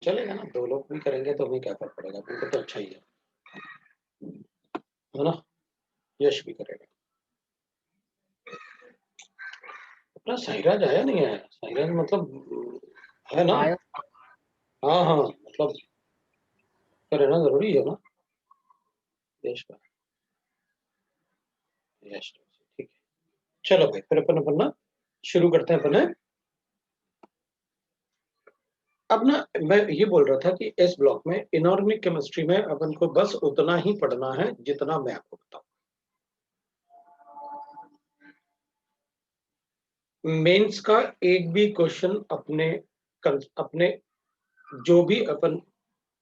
चलेगा ना, 2 लोग भी करेंगे तो हमें क्या फ़र्क पड़ेगा, उनको तो अच्छा ही है ना? यश भी करेगा। अपना साइराज आया नहीं आया? साइराज मतलब है ना? आया। हाँ, हाँ, मतलब का रहना ज़रूरी है ना? यश का, यश ठीक है। चलो भाई, फिर अपन ना शुरू करते हैं अपन हैं। अब ना मैं ये बोल रहा था कि इस ब्लॉक में इनॉर्गेनिक केमिस्ट्री में अपन को बस उतना ही पढ़ना है जितना मैं आपको बताऊँ। मेंस का एक भी क्वेश्चन अपने जो भी अपन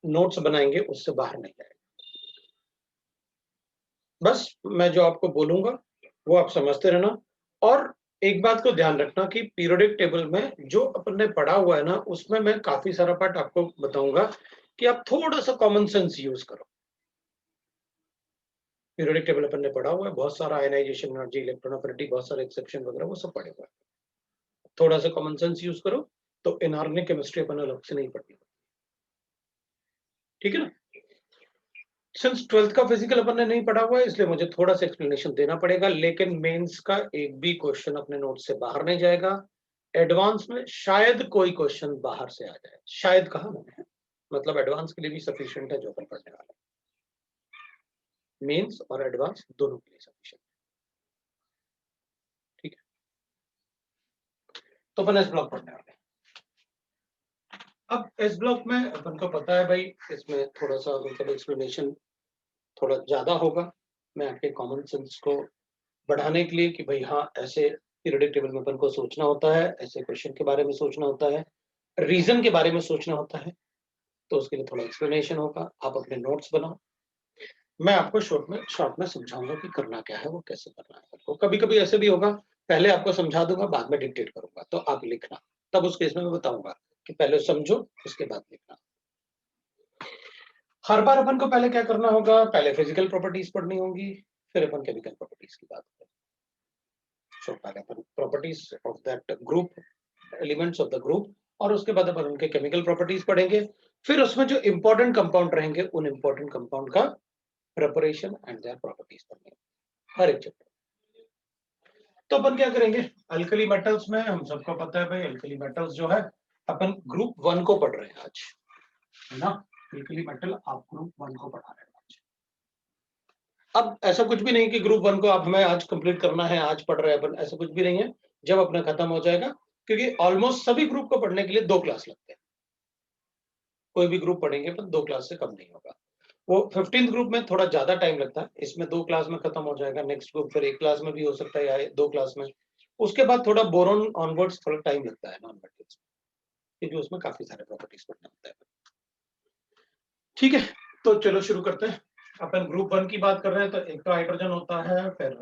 नोट्स बनाएँगे उससे बाहर नहीं जाएगा। बस मैं जो आपको बोलूँगा, वो आप समझते रहना और एक बात को ध्यान रखना कि पीरियोडिक टेबल में जो अपन ने पढ़ा हुआ है ना, उसमें मैं काफ़ी सारा पार्ट आपको बताऊँगा कि आप थोड़ा-सा कॉमन सेंस यूज़ करो। पीरियोडिक टेबल अपन ने पढ़ा हुआ है, बहुत सारा आयनाइजेशन एनर्जी, इलेक्ट्रॉन एफिनिटी, बहुत सारे एक्सेप्शन वगैरह वो सब पढ़े हुए हैं। थोड़ा-सा कॉमन सेंस यूज़ करो, तो इनॉर्गेनिक केमिस्ट्री अपन अलग से नहीं पढ़नी। ठीक है ना? सिंस 12th का फिजिकल अपन ने नहीं पढ़ा हुआ है, इसलिए मुझे थोड़ा-सा एक्सप्लेनेशन देना पड़ेगा, लेकिन मेंस का एक भी क्वेश्चन अपने नोट से बाहर नहीं जाएगा। एडवांस में शायद कोई क्वेश्चन बाहर से आ जाए। शायद कहा मैंने, मतलब एडवांस के लिए भी सफिशिएंट है जो अपन पढ़ने वाले हैं। मेंस और एडवांस दोनों के लिए सफिशिएंट है। ठीक है? तो अपन एस ब्लॉक पढ़ने वाले हैं। अब एस ब्लॉक में अपन को पता है भाई, इसमें थोड़ा-सा मतलब एक्सप्लेनेशन थोड़ा ज़्यादा होगा। मैं आपके कॉमन सेंस को बढ़ाने के लिए कि भाई हाँ, ऐसे पीरियोडिक टेबल में अपन को सोचना होता है, ऐसे क्वेश्चन के बारे में सोचना होता है, रीज़न के बारे में सोचना होता है, तो उसके लिए थोड़ा एक्सप्लेनेशन होगा। आप अपने नोट्स बनाओ। मैं आपको शॉर्ट में समझाऊँगा कि करना क्या है, वो कैसे करना है आपको। कभी-कभी ऐसे भी होगा, पहले आपको समझा दूँगा, बाद में डिक्टेट करूँगा, तो आप लिखना। तब उस केस में मैं बताऊँगा कि पहले समझो, उसके बाद लिखना। हर बार अपन को पहले क्या करना होगा, पहले फिजिकल प्रॉपर्टीज़ पढ़नी होंगी, फिर अपन केमिकल प्रॉपर्टीज़ की बात करेंगे। सो पहले अपन properties of that group, elements of the group और उसके बाद अपन उनके केमिकल प्रॉपर्टीज पढ़ेंगे। फिर उसमें जो इंपॉर्टेंट कंपाउंड रहेंगे उन इंपॉर्टेंट कंपाउंड का प्रिपरेशन एंड देयर प्रॉपर्टीज पढ़ेंगे हर एक चैप्टर। तो अपन क्या करेंगे, अल्कली मेटल्स में हम सबको पता है भाई, अल्कली मेटल्स जो है अपन ग्रुप 1 को पढ़ रहे हैं आज, है ना? अल्कली मेटल आप ग्रुप 1 को पढ़ा रहे हैं आज। अब ऐसा कुछ भी नहीं कि ग्रुप 1 को आप हमें आज कंप्लीट करना है, आज पढ़ रहे हैं अपन, ऐसा कुछ भी नहीं है। जब अपना खत्म हो जाएगा, क्योंकि ऑलमोस्ट सभी ग्रुप को पढ़ने के लिए 2 क्लास लगते हैं। कोई भी ग्रुप पढ़ेंगे पर 2 क्लास से कम नहीं होगा। वो 15th ग्रुप में थोड़ा ज़्यादा टाइम लगता है, इसमें 2 क्लास में खत्म हो जाएगा, नेक्स्ट ग्रुप फिर 1 क्लास में भी हो सकता है या 2 क्लास में। उसके बाद थोड़ा बोरॉन ऑनवर्ड्स थोड़ा टाइम लगता है नॉन मेटल्स में, क्योंकि उसमें काफ़ी सारे प्रॉपर्टीज़ पढ़ना होता है। ठीक है, तो चलो शुरू करते हैं। अपन ग्रुप 1 की बात कर रहे हैं तो एक तो हाइड्रोजन होता है, फिर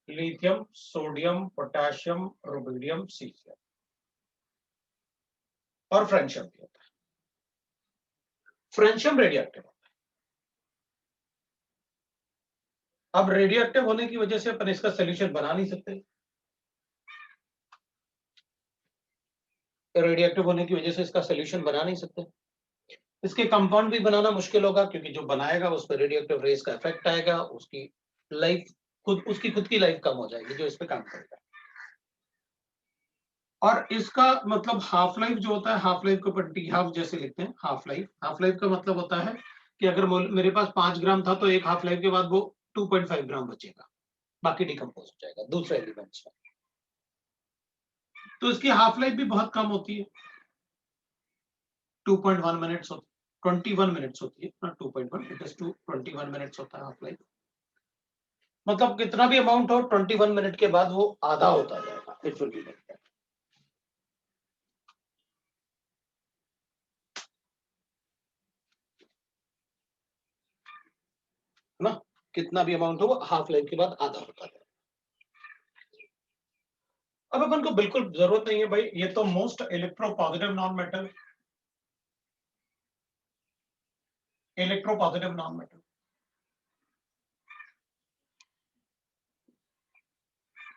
lithium, sodium, potassium, rubidium, caesium और फ्रेंशियम भी होता है। फ्रेंशियम रेडियो एक्टिव होता है। अब रेडियो एक्टिव होने की वजह से अपन इसका सॉल्यूशन बना नहीं सकते। रेडियो एक्टिव होने की वजह से इसका सॉल्यूशन बना नहीं सकते। इसके कंपाउंड भी बनाना मुश्किल होगा, क्योंकि जो बनाएगा उस पर रेडियो एक्टिव रेज का इफेक्ट आएगा, उसकी खुद की लाइफ कम हो जाएगी जो इस पे काम करेगा। और इसका मतलब हाफ लाइफ जो होता है, हाफ लाइफ को अपन टी हाफ जैसे लिखते हैं। हाफ लाइफ का मतलब होता है कि अगर मेरे पास 5 ग्राम था तो एक हाफ लाइफ के बाद वो 2.5 ग्राम बचेगा, बाकी डिकम्पोज हो जाएगा दूसरे एलिमेंट्स में। तो इसकी हाफ लाइफ भी बहुत कम होती है, 2.1 मिनट्स होती है, 21 मिनट्स होती है ना, 2.1 इट इज 21 मिनट्स होता है हाफ लाइफ। मतलब कितना भी अमाउंट हो, 21 मिनट के बाद वो आधा होता जाएगा, it will be like that, है ना? कितना भी अमाउंट हो, वो हाफ लाइफ के बाद आधा होता जाएगा। अब अपन को बिल्कुल जरूरत नहीं है भाई, ये तो most electropositive non metal, electropositive non metal.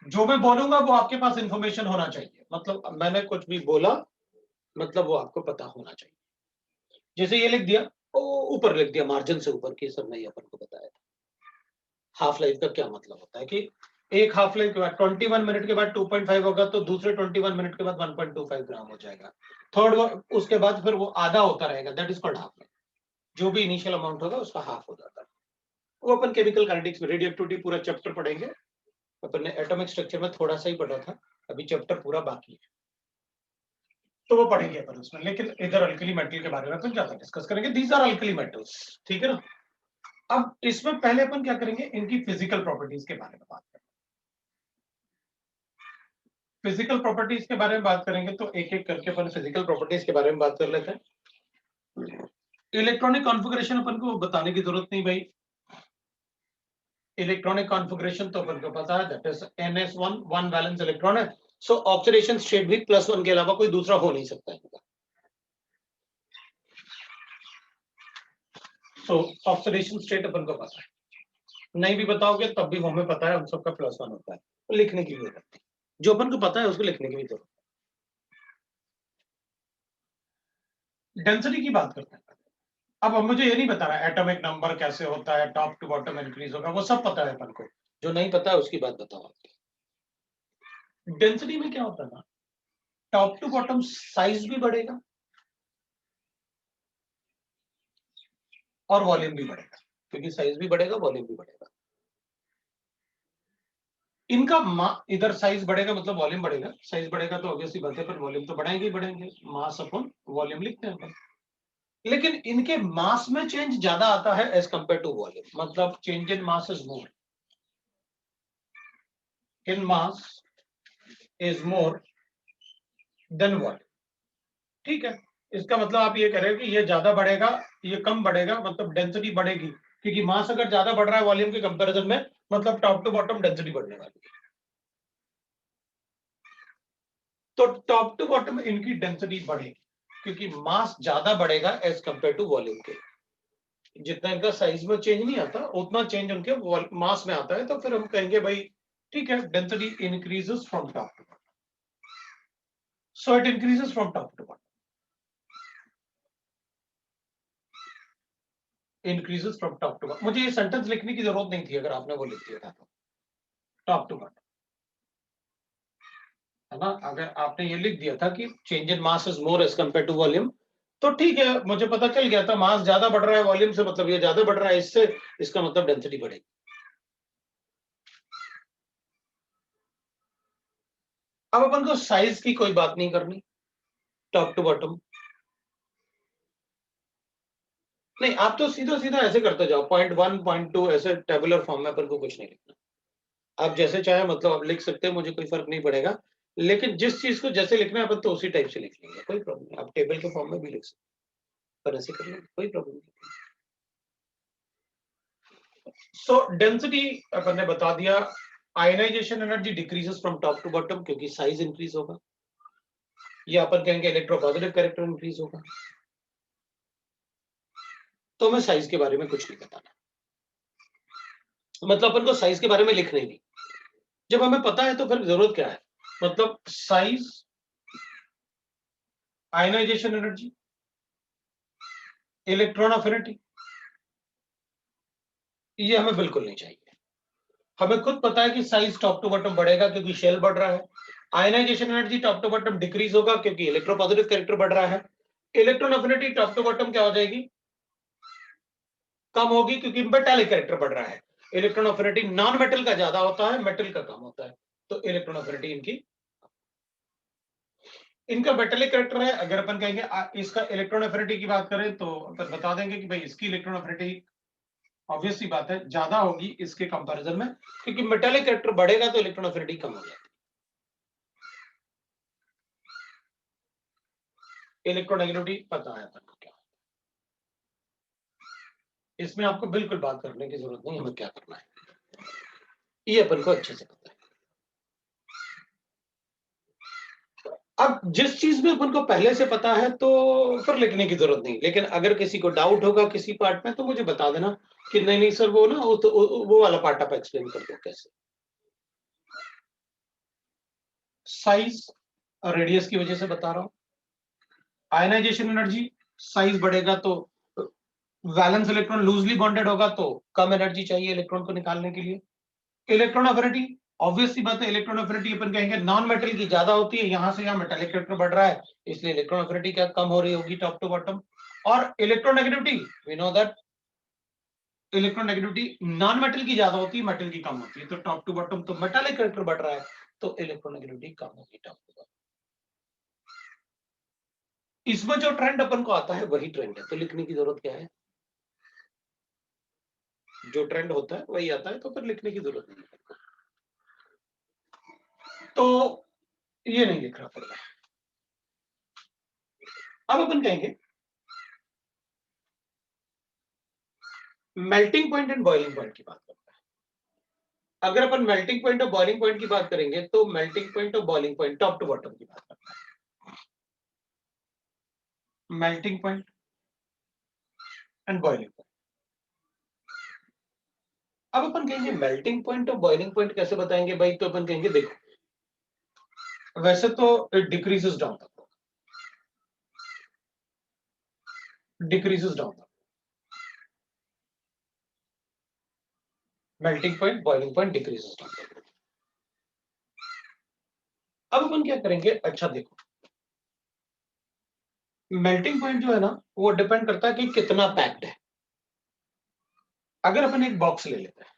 जो मैं बोलूंगा वो आपके पास इंफॉर्मेशन होना चाहिए, मतलब मैंने कुछ भी बोला मतलब वो आपको पता होना चाहिए। जैसे ये लिख दिया, ऊपर लिख दिया मार्जिन से ऊपर की, सर नहीं अपन को बताया था हाफ लाइफ का क्या मतलब होता है कि एक हाफ लाइफ के बाद 21 मिनट के बाद 2.5 होगा तो दूसरे 21 मिनट के बाद 1.25 ग्राम हो जाएगा, थर्ड उसके बाद फिर वो आधा होता रहेगा, that is called half life. जो भी इनिशियल अमाउंट होगा उसका हाफ हो जाता है। वो अपन केमिकल काइनेटिक्स में रेडियो एक्टिविटी पूरा चैप्टर पढ़ेंगे, अपन ने एटॉमिक स्ट्रक्चर में थोड़ा सा ही पढ़ा था, अभी चैप्टर पूरा बाकी है तो वो पढ़ेंगे अपन उसमें। लेकिन इधर अल्कली मेटल के बारे में अपन ज्यादा डिस्कस करेंगे, दीज आर अल्कली मेटल्स, ठीक है ना। अब इसमें पहले अपन क्या करेंगे, इनकी फिजिकल प्रॉपर्टीज के बारे में बात करेंगे। फिजिकल प्रॉपर्टीज के बारे में बात करेंगे तो एक एक करके अपन फिजिकल प्रॉपर्टीज के बारे में बात कर लेते हैं। इलेक्ट्रॉनिक कॉन्फ़िगरेशन अपन को बताने की जरूरत नहीं भाई, इलेक्ट्रॉनिक कॉन्फ़िगरेशन तो अपन को पता है, that is ns1 one valence electron है, सो ऑक्सीडेशन स्टेट भी +1 के अलावा कोई दूसरा हो नहीं सकता है। सो ऑक्सीडेशन स्टेट अपन को पता है, नहीं भी बताओगे तब भी हमें पता है हम सबका +1 होता है, तो लिखने की जरूरत नहीं, जो अपन को पता है उसको लिखने की भी जरूरत है। डेंसिटी की बात करते हैं। अब मुझे ये नहीं बता रहा एटॉमिक नंबर कैसे होता है, टॉप टू बॉटम इंक्रीज होगा, वो सब पता है अपन को, जो नहीं पता है उसकी बात बताओ। डेंसिटी में क्या होता है ना, टॉप टू बॉटम साइज भी बढ़ेगा और वॉल्यूम भी बढ़ेगा, क्योंकि साइज भी बढ़ेगा वॉल्यूम भी बढ़ेगा। इनका इधर साइज बढ़ेगा मतलब वॉल्यूम बढ़ेगा, साइज बढ़ेगा तो ऑब्वियसली बात है पर वॉल्यूम तो बढ़ाएंगे ही बढ़ेंगे, मास अपॉन वॉल्यूम लिखते हैं अपन। लेकिन इनके मास में चेंज ज्यादा आता है एज कंपेयर टू वॉल्यूम, मतलब change in mass is more, in mass is more than volume, ठीक है। इसका मतलब आप ये कह रहे हो कि ये ज्यादा बढ़ेगा ये कम बढ़ेगा, मतलब डेंसिटी बढ़ेगी, क्योंकि मास अगर ज्यादा बढ़ रहा है वॉल्यूम के कंपैरिजन में, मतलब टॉप टू बॉटम डेंसिटी बढ़ने वाली है। तो टॉप टू बॉटम इनकी डेंसिटी बढ़ेगी क्योंकि मास ज्यादा बढ़ेगा एज कंपेयर टू वॉल्यूम के। जितना इनका साइज में चेंज नहीं आता उतना चेंज उनके मास में आता है, तो फिर हम कहेंगे भाई ठीक है, density increases from top to bottom, so it increases from top to bottom, increases from top to bottom. मुझे ये सेंटेंस लिखने की जरूरत नहीं थी अगर आपने वो लिख दिया था तो, टॉप टू बॉटम, है ना। अगर आपने ये लिख दिया था कि change in mass is more as compare to volume, तो ठीक है, मुझे पता चल गया था मास ज्यादा बढ़ रहा है वॉल्यूम से, मतलब ये ज्यादा बढ़ रहा है इससे, इसका मतलब डेंसिटी बढ़ेगी। अब अपन को साइज की कोई बात नहीं करनी, टॉप टू बॉटम नहीं, आप तो सीधा सीधा ऐसे करते जाओ, 0.1 0.2 ऐसे टेबुलर फॉर्म में अपन को कुछ नहीं लिखना। आप जैसे चाहे मतलब आप लिख सकते हैं, मुझे कोई फर्क नहीं पड़ेगा, लेकिन जिस चीज को जैसे लिखना है अपन तो उसी टाइप से लिख लेंगे, कोई प्रॉब्लम नहीं। आप टेबल के फॉर्म में भी लिख सकते हैं, पर ऐसे कर लेंगे, कोई प्रॉब्लम नहीं। सो डेंसिटी अपन ने बता दिया, ionisation energy decreases from top to bottom क्योंकि साइज इंक्रीज होगा, या अपन कहेंगे इलेक्ट्रोपॉजिटिव कैरेक्टर इंक्रीज होगा। तो हमें साइज के बारे में कुछ नहीं बताना, मतलब अपन को साइज के बारे में लिखना ही नहीं, जब हमें पता है तो फिर जरूरत क्या है, मतलब size, ionisation energy, electron affinity, ये हमें बिल्कुल नहीं चाहिए। हमें खुद पता है कि साइज टॉप टू बॉटम बढ़ेगा क्योंकि शेल बढ़ रहा है, ionisation energy top to bottom decrease होगा क्योंकि इलेक्ट्रोपॉजिटिव कैरेक्टर बढ़ रहा है, electron affinity top to bottom क्या हो जाएगी, कम होगी क्योंकि मेटालिक कैरेक्टर बढ़ रहा है। इलेक्ट्रॉन अफिनिटी नॉन मेटल का ज्यादा होता है, मेटल का कम होता है, तो इलेक्ट्रॉन अफिनिटी इनकी, इनका मेटालिक कैरेक्टर है। अगर अपन कहेंगे इसका इलेक्ट्रॉन अफिनिटी की बात करें तो अपन बता देंगे कि भाई इसकी इलेक्ट्रॉन अफिनिटी ऑब्वियस सी बात है ज्यादा होगी इसके कंपैरिजन में, क्योंकि मेटालिक कैरेक्टर बढ़ेगा तो इलेक्ट्रॉन अफिनिटी कम हो जाएगी। इलेक्ट्रोनेगेटिविटी पता है अपन को क्या, इसमें आपको बिल्कुल बात करने की जरूरत नहीं, हमें क्या करना है ये अपन को अच्छे से पता है। अब जिस चीज में अपन को पहले से पता है तो फिर लिखने की जरूरत नहीं, लेकिन अगर किसी को डाउट होगा किसी पार्ट में तो मुझे बता देना कि नहीं नहीं सर वो ना वो वाला पार्ट आप एक्सप्लेन कर दो कैसे। साइज रेडियस की वजह से बता रहा हूं, आयनाइजेशन एनर्जी साइज बढ़ेगा तो वैलेंस इलेक्ट्रॉन लूजली बॉन्डेड होगा तो कम एनर्जी चाहिए इलेक्ट्रॉन को निकालने के लिए। इलेक्ट्रॉन अफिनिटी, ऑब्वियस सी बात है, इलेक्ट्रॉन अफिनिटी अपन कहेंगे नॉन मेटल की ज्यादा होती है, यहां से यहां मेटालिक इलेक्ट्रॉन बढ़ रहा है, इसलिए इलेक्ट्रॉन अफिनिटी क्या कम हो रही होगी टॉप टू बॉटम। और electronegativity, we know that electronegativity non metal की ज्यादा होती है, मेटल की कम होती है, तो टॉप टू बॉटम तो मेटालिक इलेक्ट्रॉन बढ़ रहा है तो इलेक्ट्रोनेगेटिविटी कम होगी टॉप टू बॉटम। इसमें जो ट्रेंड अपन को आता है वही ट्रेंड है, तो लिखने की जरूरत क्या है, जो ट्रेंड होता है वही आता है, तो फिर लिखने की जरूरत नहीं है। तो ये नहीं लिख रहा पड़ेगा। अब अपन कहेंगे melting point and boiling point की बात करते हैं। अगर अपन मेल्टिंग पॉइंट और बॉइलिंग पॉइंट की बात करेंगे तो मेल्टिंग पॉइंट और boiling point top to bottom की बात करते हैं। Melting point and boiling point. अब अपन कहेंगे मेल्टिंग पॉइंट और बॉइलिंग पॉइंट कैसे बताएंगे भाई, तो अपन कहेंगे देखो वैसे तो इट डिक्रीजेस डाउन तक, डिक्रीजेस डाउन तक, melting point boiling point decreases down तक। अब अपन क्या करेंगे, अच्छा देखो मेल्टिंग पॉइंट जो है ना वो डिपेंड करता है कि कितना पैक्ड है। अगर अपन एक बॉक्स ले लेते हैं,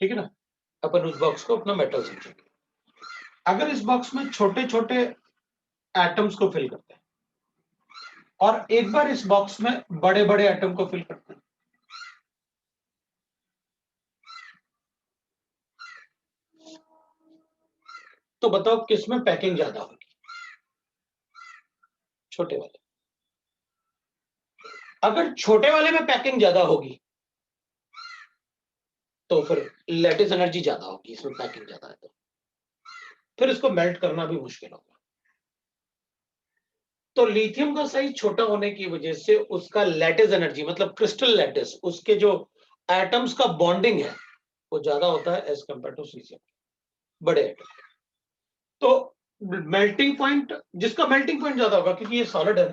ठीक है ना, अपन उस बॉक्स को अपना मेटल समझेंगे। अगर इस बॉक्स में छोटे छोटे एटम्स को फिल करते हैं और एक बार इस बॉक्स में बड़े बड़े एटम को फिल करते हैं, तो बताओ किसमें पैकिंग ज्यादा होगी, छोटे वाले। अगर छोटे वाले में पैकिंग ज्यादा होगी तो फिर लैटिस एनर्जी ज्यादा होगी, इसमें पैकिंग ज्यादा है तो फिर इसको मेल्ट करना भी मुश्किल होगा। तो लिथियम का साइज छोटा होने की वजह से उसका लैटिस एनर्जी मतलब क्रिस्टल लैटिस, उसके जो एटम्स का बॉन्डिंग है वो ज्यादा होता है एज कंपेयर टू सीजियम, बड़े एटम। तो मेल्टिंग पॉइंट, जिसका मेल्टिंग पॉइंट ज्यादा होगा क्योंकि ये सॉलिड है,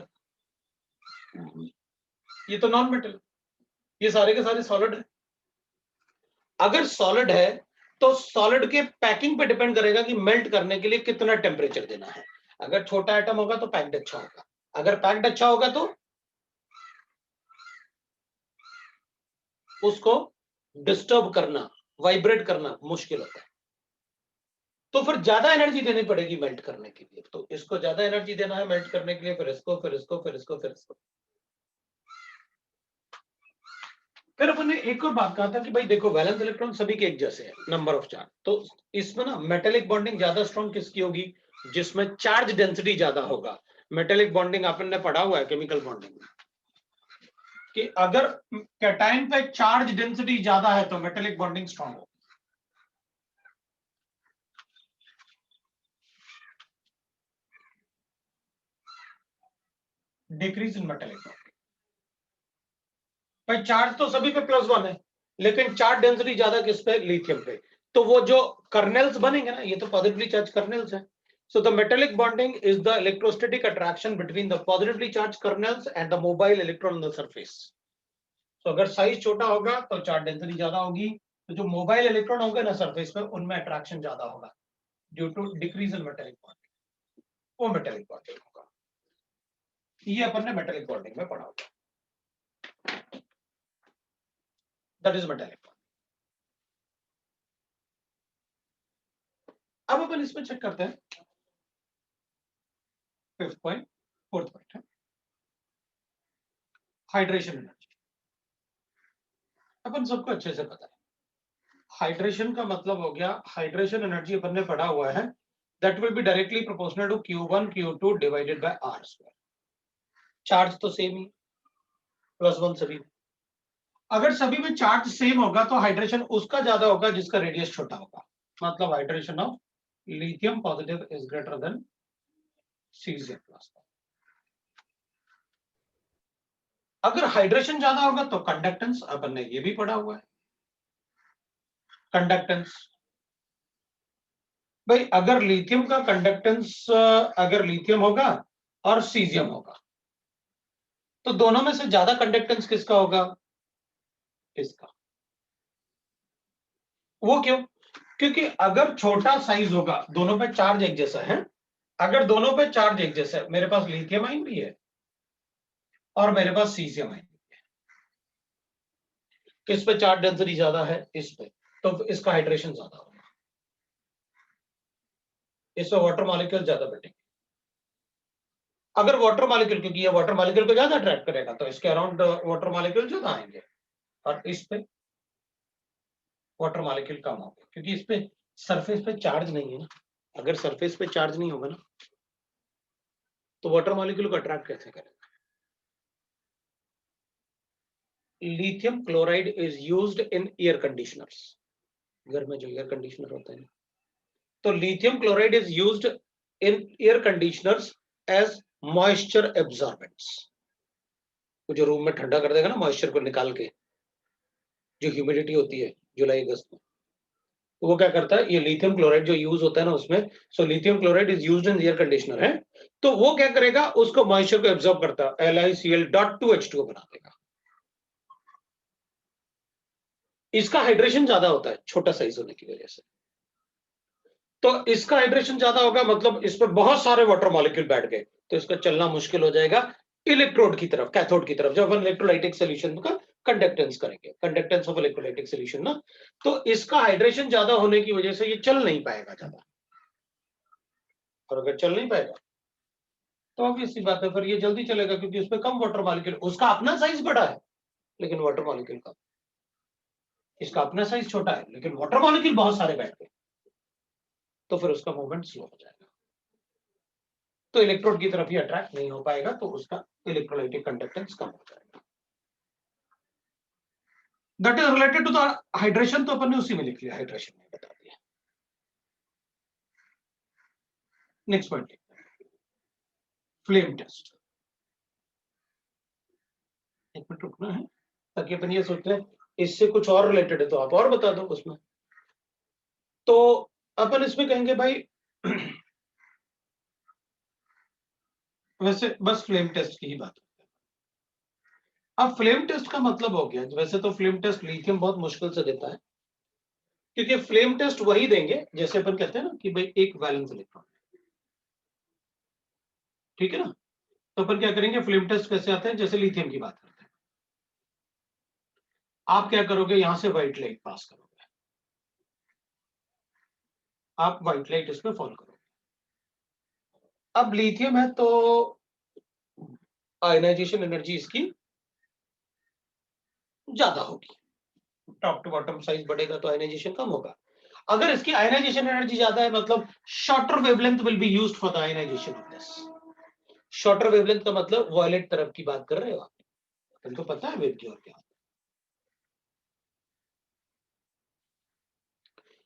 ये तो नॉन मेटल, ये सारे के सारे सॉलिड है। अगर सॉलिड है तो सॉलिड के पैकिंग पे डिपेंड करेगा कि मेल्ट करने के लिए कितना टेम्परेचर देना है। अगर छोटा एटम होगा तो पैक्ड अच्छा होगा, अगर पैक्ड अच्छा होगा तो उसको डिस्टर्ब करना, वाइब्रेट करना मुश्किल होता है, तो फिर ज्यादा एनर्जी देनी पड़ेगी मेल्ट करने के लिए। तो इसको ज्यादा एनर्जी देना है मेल्ट करने के लिए, फिर इसको फिर इसको फिर इसको फिर इसको। फिर अपन ने एक और बात कहा था कि भाई देखो वैलेंस इलेक्ट्रॉन सभी के एक जैसे हैं, नंबर ऑफ चार्ज, तो इसमें ना मेटेलिक बॉन्डिंग ज्यादा स्ट्रॉन्ग किसकी होगी, जिसमें चार्ज डेंसिटी ज्यादा होगा। मेटेलिक बॉन्डिंग अपन ने पढ़ा हुआ है केमिकल बॉन्डिंग में कि अगर कैटायन पे चार्ज डेंसिटी ज्यादा है तो मेटेलिक बॉन्डिंग स्ट्रॉन्ग होगी। डिक्रीज इन मेटेलिक बॉन्डिंग, भाई चार्ज तो सभी पे +1 है लेकिन चार्ज डेंसिटी ज्यादा किस पे, लिथियम पे। तो वो जो कर्नेल्स बनेंगे ना, ये तो पॉजिटिवली चार्ज कर्नेल्स है। So the metallic bonding is the electrostatic attraction between the positively charged kernels and the mobile electron on the surface. So अगर साइज छोटा होगा तो चार्ज डेंसिटी ज्यादा होगी, तो जो मोबाइल इलेक्ट्रॉन होंगे ना सरफेस पे उनमें अट्रैक्शन ज्यादा होगा due to decrease in metallic bonding, वो मेटेलिक बॉन्डिंग होगा। ये अपन ने मेटेलिक बॉन्डिंग में पढ़ा होगा, दैट इज मेटेलिक बॉन्डिंग। अब अपन इसमें चेक करते हैं फिफ्थ पॉइंट, फोर्थ पॉइंट है हाइड्रेशन एनर्जी। अपन सबको अच्छे से पता है हाइड्रेशन का मतलब हो गया, हाइड्रेशन एनर्जी अपन ने पढ़ा हुआ है, that will be directly proportional to Q1 Q2 divided by R²। Charge तो सेम ही, +1 सभी। अगर सभी में चार्ज सेम होगा तो हाइड्रेशन उसका ज्यादा होगा जिसका रेडियस छोटा होगा, मतलब hydration of lithium positive is greater than caesium plus. अगर हाइड्रेशन ज्यादा होगा तो कंडक्टेंस, अपन ने ये भी पढ़ा हुआ है कंडक्टेंस। भाई अगर लिथियम का कंडक्टेंस, अगर लिथियम होगा और सीजियम होगा तो दोनों में से ज्यादा कंडक्टेंस किसका होगा? इसका। वो क्यों? क्योंकि अगर छोटा साइज होगा, दोनों पे चार्ज एक जैसा है, अगर दोनों पे चार्ज एक जैसा है, मेरे पास लिथियम आयन भी है और मेरे पास सीजियम आयन भी है, किस पे चार्ज डेंसिटी ज्यादा है? इस पे, तो इसका हाइड्रेशन ज्यादा होगा, इसमें वाटर मॉलिक्यूल ज्यादा बैठेंगे। अगर वाटर मॉलिक्यूल, क्योंकि ये वाटर मॉलिक्यूल को ज्यादा अट्रैक्ट करेगा, तो इसके अराउंड वाटर मॉलिक्यूल ज्यादा आएंगे, और इस पे वाटर मॉलिक्यूल कम होंगे, क्योंकि इस पे सरफेस पे चार्ज नहीं है ना। अगर सरफेस पे चार्ज नहीं होगा ना, तो वाटर मॉलिक्यूल को अट्रैक्ट कैसे करेगा? Lithium chloride is used in air conditioners, घर में जो एयर कंडीशनर होता है, तो lithium chloride is used in air conditioners as moisture absorbents. वो जो रूम में ठंडा कर देगा ना मॉइस्चर को निकाल के, जो ह्यूमिडिटी होती है जुलाई अगस्त में, तो वो क्या करता है, ये लिथियम क्लोराइड जो यूज होता है ना उसमें, so lithium chloride is used in air conditioner है, तो वो क्या करेगा, उसको मॉइस्चर को एब्जॉर्ब करता है, LiCl.2H2 बना देगा। इसका हाइड्रेशन ज्यादा होता है छोटा साइज होने की वजह से, तो इसका हाइड्रेशन ज्यादा होगा, मतलब इस पर बहुत सारे वाटर मॉलिक्यूल बैठ गए, तो इसका चलना मुश्किल हो जाएगा इलेक्ट्रोड की तरफ, कैथोड की तरफ, जब अपन इलेक्ट्रोलाइटिक सॉल्यूशन का कंडक्टेंस करेंगे, कंडक्टेंस ऑफ इलेक्ट्रोलाइटिक सॉल्यूशन ना, तो इसका हाइड्रेशन ज्यादा होने की वजह से ये चल नहीं पाएगा ज्यादा, और अगर चल नहीं पाएगा तो ऑब्वियस सी बात है, फिर ये जल्दी चलेगा, क्योंकि उसमें कम वाटर मॉलिक्यूल, उसका अपना साइज बड़ा है लेकिन वाटर मॉलिक्यूल कम, इसका अपना साइज छोटा है लेकिन वाटर मॉलिक्यूल बहुत सारे बैठ गए, तो फिर उसका मूवमेंट स्लो हो जाएगा, तो इलेक्ट्रोड की तरफ ही अट्रैक्ट नहीं हो पाएगा, तो उसका इलेक्ट्रोलाइटिक कंडक्टेंस कम हो जाएगा। That is related to the hydration, तो अपन ने उसी में लिख लिया, हाइड्रेशन में बता दिया। Next point, flame test. एक मिनट रुकना है, ताकि अपन ये सोचते हैं इससे कुछ और रिलेटेड है तो आप और बता दो उसमें, तो अपन इसमें कहेंगे भाई वैसे बस फ्लेम टेस्ट की ही बात करते हैं। अब फ्लेम टेस्ट का मतलब हो गया, वैसे तो फ्लेम टेस्ट लिथियम बहुत मुश्किल से देता है, क्योंकि फ्लेम टेस्ट वही देंगे जैसे अपन कहते हैं ना कि भाई एक वैलेंस इलेक्ट्रॉन, ठीक है ना, तो अपन क्या करेंगे, फ्लेम टेस्ट कैसे आते हैं, जैसे लिथियम की बात करते हैं, आप क्या करोगे, यहां से व्हाइट लाइट पास करोगे, आप व्हाइट लाइट इसमें फॉल करोगे। अब लिथियम है तो आयनाइजेशन एनर्जी इसकी ज्यादा होगी, टॉप टू बॉटम साइज बढ़ेगा तो आयनाइजेशन कम होगा। अगर इसकी आयनाइजेशन एनर्जी ज्यादा है, मतलब shorter wavelength will be used for the ionization of this. Shorter wavelength का मतलब वॉयलेट तरफ की बात कर रहे हो आप, तुमको पता है वेव की और क्या,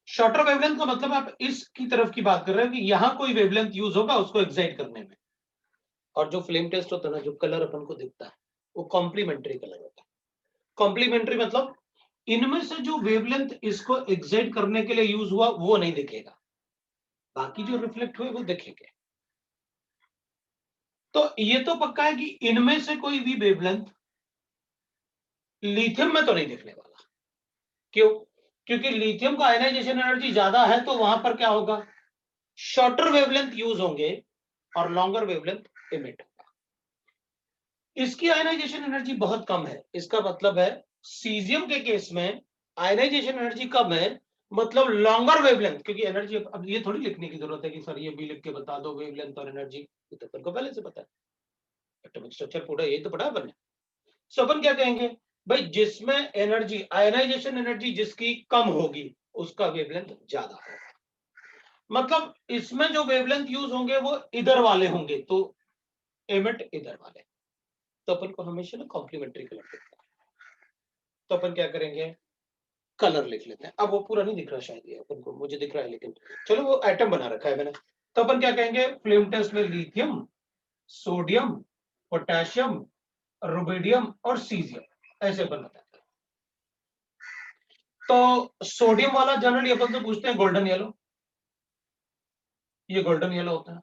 शॉर्टर वेवलेंथ का मतलब आप इसकी तरफ की बात कर रहे हो कि यहां कोई वेवलेंथ यूज होगा उसको एक्साइट करने में, और जो फ्लेम टेस्ट होता है ना, जो कलर अपन को दिखता है वो कॉम्प्लीमेंट्री कलर होता है। कॉम्प्लीमेंट्री मतलब इनमें से जो वेवलेंथ इसको एक्साइट करने के लिए यूज हुआ वो नहीं दिखेगा, बाकी जो रिफ्लेक्ट हुए वो दिखेंगे। तो ये तो पक्का है कि इनमें से कोई भी वेवलेंथ लिथियम में तो नहीं दिखने वाला। क्यों? क्योंकि लिथियम का आयनाइजेशन एनर्जी ज्यादा है, तो वहां पर क्या होगा, शॉर्टर वेवलेंथ यूज होंगे और लॉन्गर वेवलेंथ इमिट होगा। इसकी आयनाइजेशन एनर्जी बहुत कम है, इसका मतलब है सीजियम के केस में आयनाइजेशन एनर्जी कम है, मतलब लॉन्गर वेवलेंथ, क्योंकि एनर्जी अब ये थोड़ी लिखने की जरूरत है कि सर ये भी लिख के बता दो वेवलेंथ और एनर्जी, ये तो अपन को पहले से पता है, एटॉमिक स्ट्रक्चर पूरा यही तो पढ़ा अपन ने। सो अपन क्या कहेंगे भाई, जिसमें एनर्जी आयनाइजेशन एनर्जी जिसकी कम होगी उसका वेवलेंथ ज्यादा होगा, मतलब इसमें जो वेवलेंथ यूज होंगे वो इधर वाले होंगे, तो एमिट इधर वाले, तो अपन को हमेशा ना कॉम्प्लीमेंट्री कलर दिखता है, तो अपन क्या करेंगे, कलर लिख लेते हैं। अब वो पूरा नहीं दिख रहा शायद, ये अपन को, मुझे दिख रहा है लेकिन चलो वो एटम बना रखा है मैंने, तो अपन क्या कहेंगे, फ्लेम टेस्ट में लिथियम, सोडियम, पोटेशियम, रुबिडियम और सीजियम, ऐसे अपन बताते हैं। तो सोडियम वाला जनरली अपन से पूछते हैं गोल्डन येलो, ये गोल्डन येलो होता है,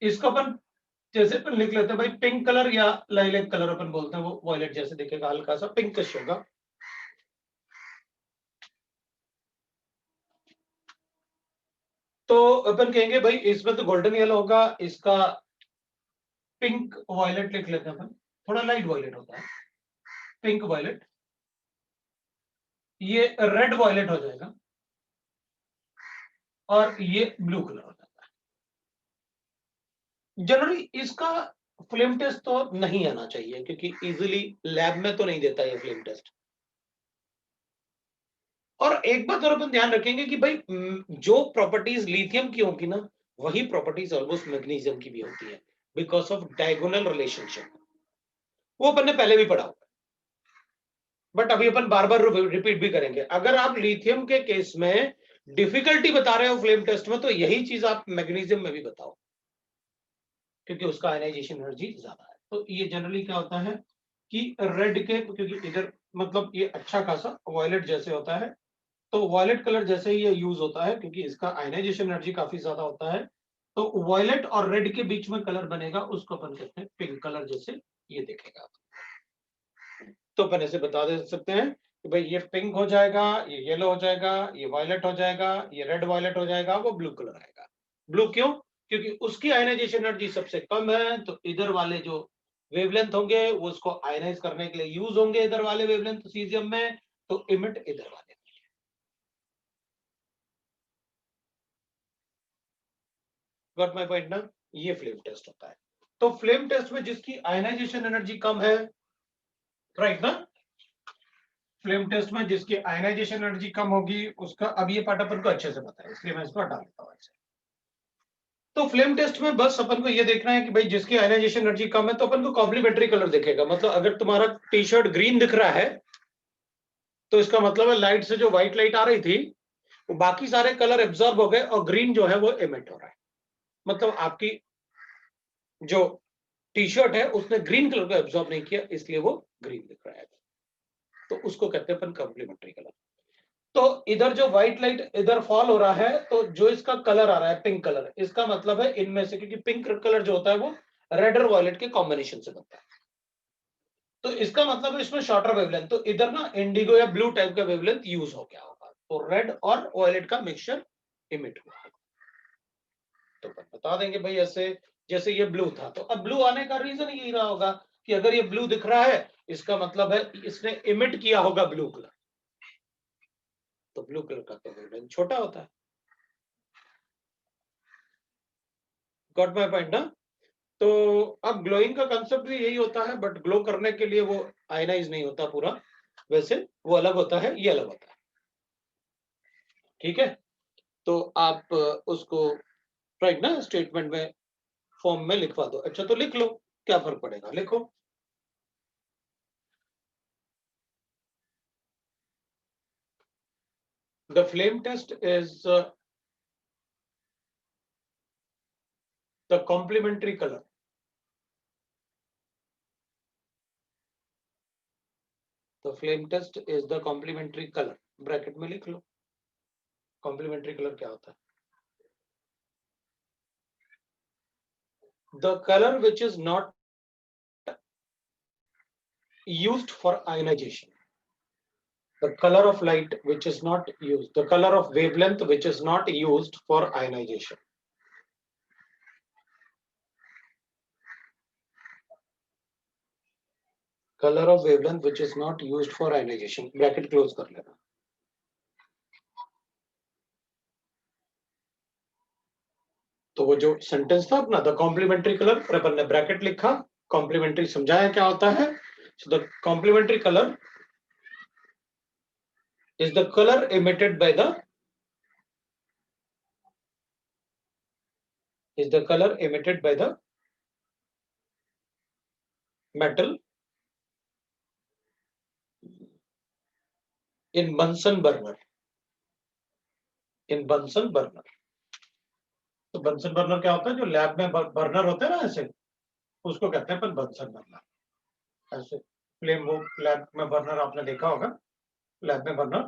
इसको अपन जैसे अपन लिख लेते हैं भाई पिंक कलर या लाइलेक कलर अपन बोलते हैं, वो वॉयलेट जैसे दिखेगा, हल्का सा पिंकिश होगा। तो अपन कहेंगे भाई इसमें तो गोल्डन येलो होगा, इसका पिंक वॉयलेट लिख लेते हैं अपन, थोड़ा लाइट वॉयलेट होता है, पिंक वॉयलेट। ये रेड वॉयलेट हो जाएगा और ये ब्लू कलर हो जाता है। जनरली इसका फ्लेम टेस्ट तो नहीं आना चाहिए, क्योंकि इजीली लैब में तो नहीं देता ये फ्लेम टेस्ट। और एक बात और अपन ध्यान रखेंगे कि भाई जो प्रॉपर्टीज लिथियम की होगी ना, वही प्रॉपर्टीज ऑलमोस्ट मैग्नीशियम की भी होती है, बिकॉज ऑफ डायगोनल रिलेशनशिप। वो अपन ने पहले भी पढ़ा होगा, बट अभी अपन बार बार रिपीट भी करेंगे। अगर आप लिथियम के केस में डिफिकल्टी बता रहे हो फ्लेम टेस्ट में, तो यही चीज आप मैग्नीशियम में भी बताओ, क्योंकि उसका आयनाइजेशन एनर्जी ज्यादा है। तो ये जनरली क्या होता है कि रेड के, क्योंकि इधर मतलब ये अच्छा खासा वॉयलेट जैसे होता है, तो वॉयलेट कलर जैसे ही ये यूज होता है, क्योंकि इसका आयनाइजेशन एनर्जी काफी ज्यादा होता है। तो वॉयलेट और रेड के बीच में कलर बनेगा, उसको अपन कहते हैं पिंक कलर, जैसे ये दिखेगा। तो अपन ऐसे बता दे सकते हैं कि भाई ये पिंक हो जाएगा, ये येलो हो जाएगा, ये वायलेट हो जाएगा, ये रेड वायलेट हो जाएगा, वो ब्लू कलर आएगा। ब्लू क्यों? क्योंकि उसकी आयनाइजेशन एनर्जी सबसे कम है, तो इधर वाले जो वेवलेंथ होंगे वो उसको आयनाइज करने के लिए यूज होंगे, इधर वाले वेवलेंथ सीजियम में, तो इमिट इधर वाले। गॉट माय पॉइंट ना? ये फ्लेम टेस्ट होता है। तो फ्लेम टेस्ट में जिसकी आयनाइजेशन एनर्जी कम है, राइट ना, फ्लेम टेस्ट में जिसकी आयनाइजेशन एनर्जी कम होगी उसका, अब ये पार्ट अपन को अच्छे से पता है, इसलिए मैं इसको हटा देता हूं ऐसे। तो फ्लेम टेस्ट में बस अपन को ये देखना है कि भाई जिसकी आयनाइजेशन एनर्जी कम है, तो अपन को कॉम्प्लीमेंट्री कलर दिखेगा। मतलब अगर तुम्हारा टी शर्ट ग्रीन दिख रहा है, तो इसका मतलब है लाइट से जो व्हाइट लाइट आ रही थी, वो बाकी सारे कलर एब्जॉर्ब हो गए और ग्रीन जो है वो एमिट हो रहा है। मतलब आपकी जो टी शर्ट है उसने ग्रीन कलर को एब्जॉर्ब नहीं किया, इसलिए वो ग्रीन दिख रहा है। तो उसको कहते हैं अपन कॉम्प्लीमेंट्री कलर। तो इधर जो व्हाइट लाइट इधर फॉल हो रहा है, तो जो इसका कलर आ रहा है पिंक कलर, इसका मतलब है इनमें से, क्योंकि पिंक कलर जो होता है वो रेड और वॉयलेट के कॉम्बिनेशन से बनता है, तो इसका मतलब है इसमें शॉर्टर वेवलेंथ, तो इधर ना इंडिगो या ब्लू टाइप का वेवलेंथ यूज हो गया होगा, तो रेड और वॉयलेट का मिक्सचर इमिट हुआ होगा। तो बता देंगे भाई ऐसे, जैसे ये ब्लू था, तो अब ब्लू आने का रीजन यही रहा होगा कि अगर ये ब्लू दिख रहा है, इसका मतलब है इसने इमिट किया होगा ब्लू कलर, तो ब्लू कलर का तो वेवलेंथ छोटा होता है। गॉट माय पॉइंट ना? तो अब ग्लोइंग का कंसेप्ट भी यही होता है, बट ग्लो करने के लिए वो आयनाइज नहीं होता पूरा, वैसे वो अलग होता है, ये अलग होता है। ठीक है, तो आप उसको राइट ना स्टेटमेंट में फॉर्म में लिखवा दो। अच्छा, तो लिख लो, क्या फर्क पड़ेगा, लिखो। The flame test is the complementary colour. The flame test is the complementary colour, bracket में लिख लो। कॉम्प्लीमेंट्री कलर क्या होता है? The colour which is not used for ionization, the color of light which is not used, the color of wavelength which is not used for ionization. Color of wavelength which is not used for ionization, bracket close कर लेना। तो वो जो sentence था अपना, the complementary colour, पर अपन ने bracket लिखा, कॉम्प्लीमेंट्री समझाया क्या होता है। so the complementary color is the color emitted by the metal in Bunsen burner, in Bunsen burner। तो बंसन बर्नर क्या होता है? जो लैब में बर्नर होते हैं ना ऐसे, उसको कहते हैं अपन बंसन बर्नर। ऐसे फ्लेम, वो लैब में बर्नर आपने देखा होगा, लैब में बर्नर,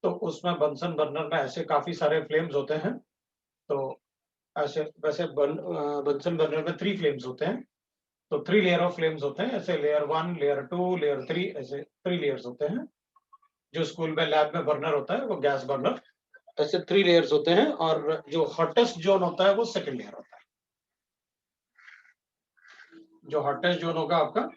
तो उसमें बंसन बर्नर में ऐसे काफी सारे फ्लेम्स होते हैं। तो ऐसे वैसे बंसन बर्नर में 3 फ्लेम्स होते हैं, तो 3 लेयर ऑफ फ्लेम्स होते हैं, ऐसे लेयर 1, लेयर 2, लेयर 3, ऐसे 3 लेयर्स होते हैं। जो स्कूल में लैब में बर्नर होता है वो गैस बर्नर, ऐसे 3 लेयर्स होते हैं, और जो हॉटेस्ट जोन होता है वो सेकंड लेयर होता है। जो हॉटेस्ट जोन होगा आपका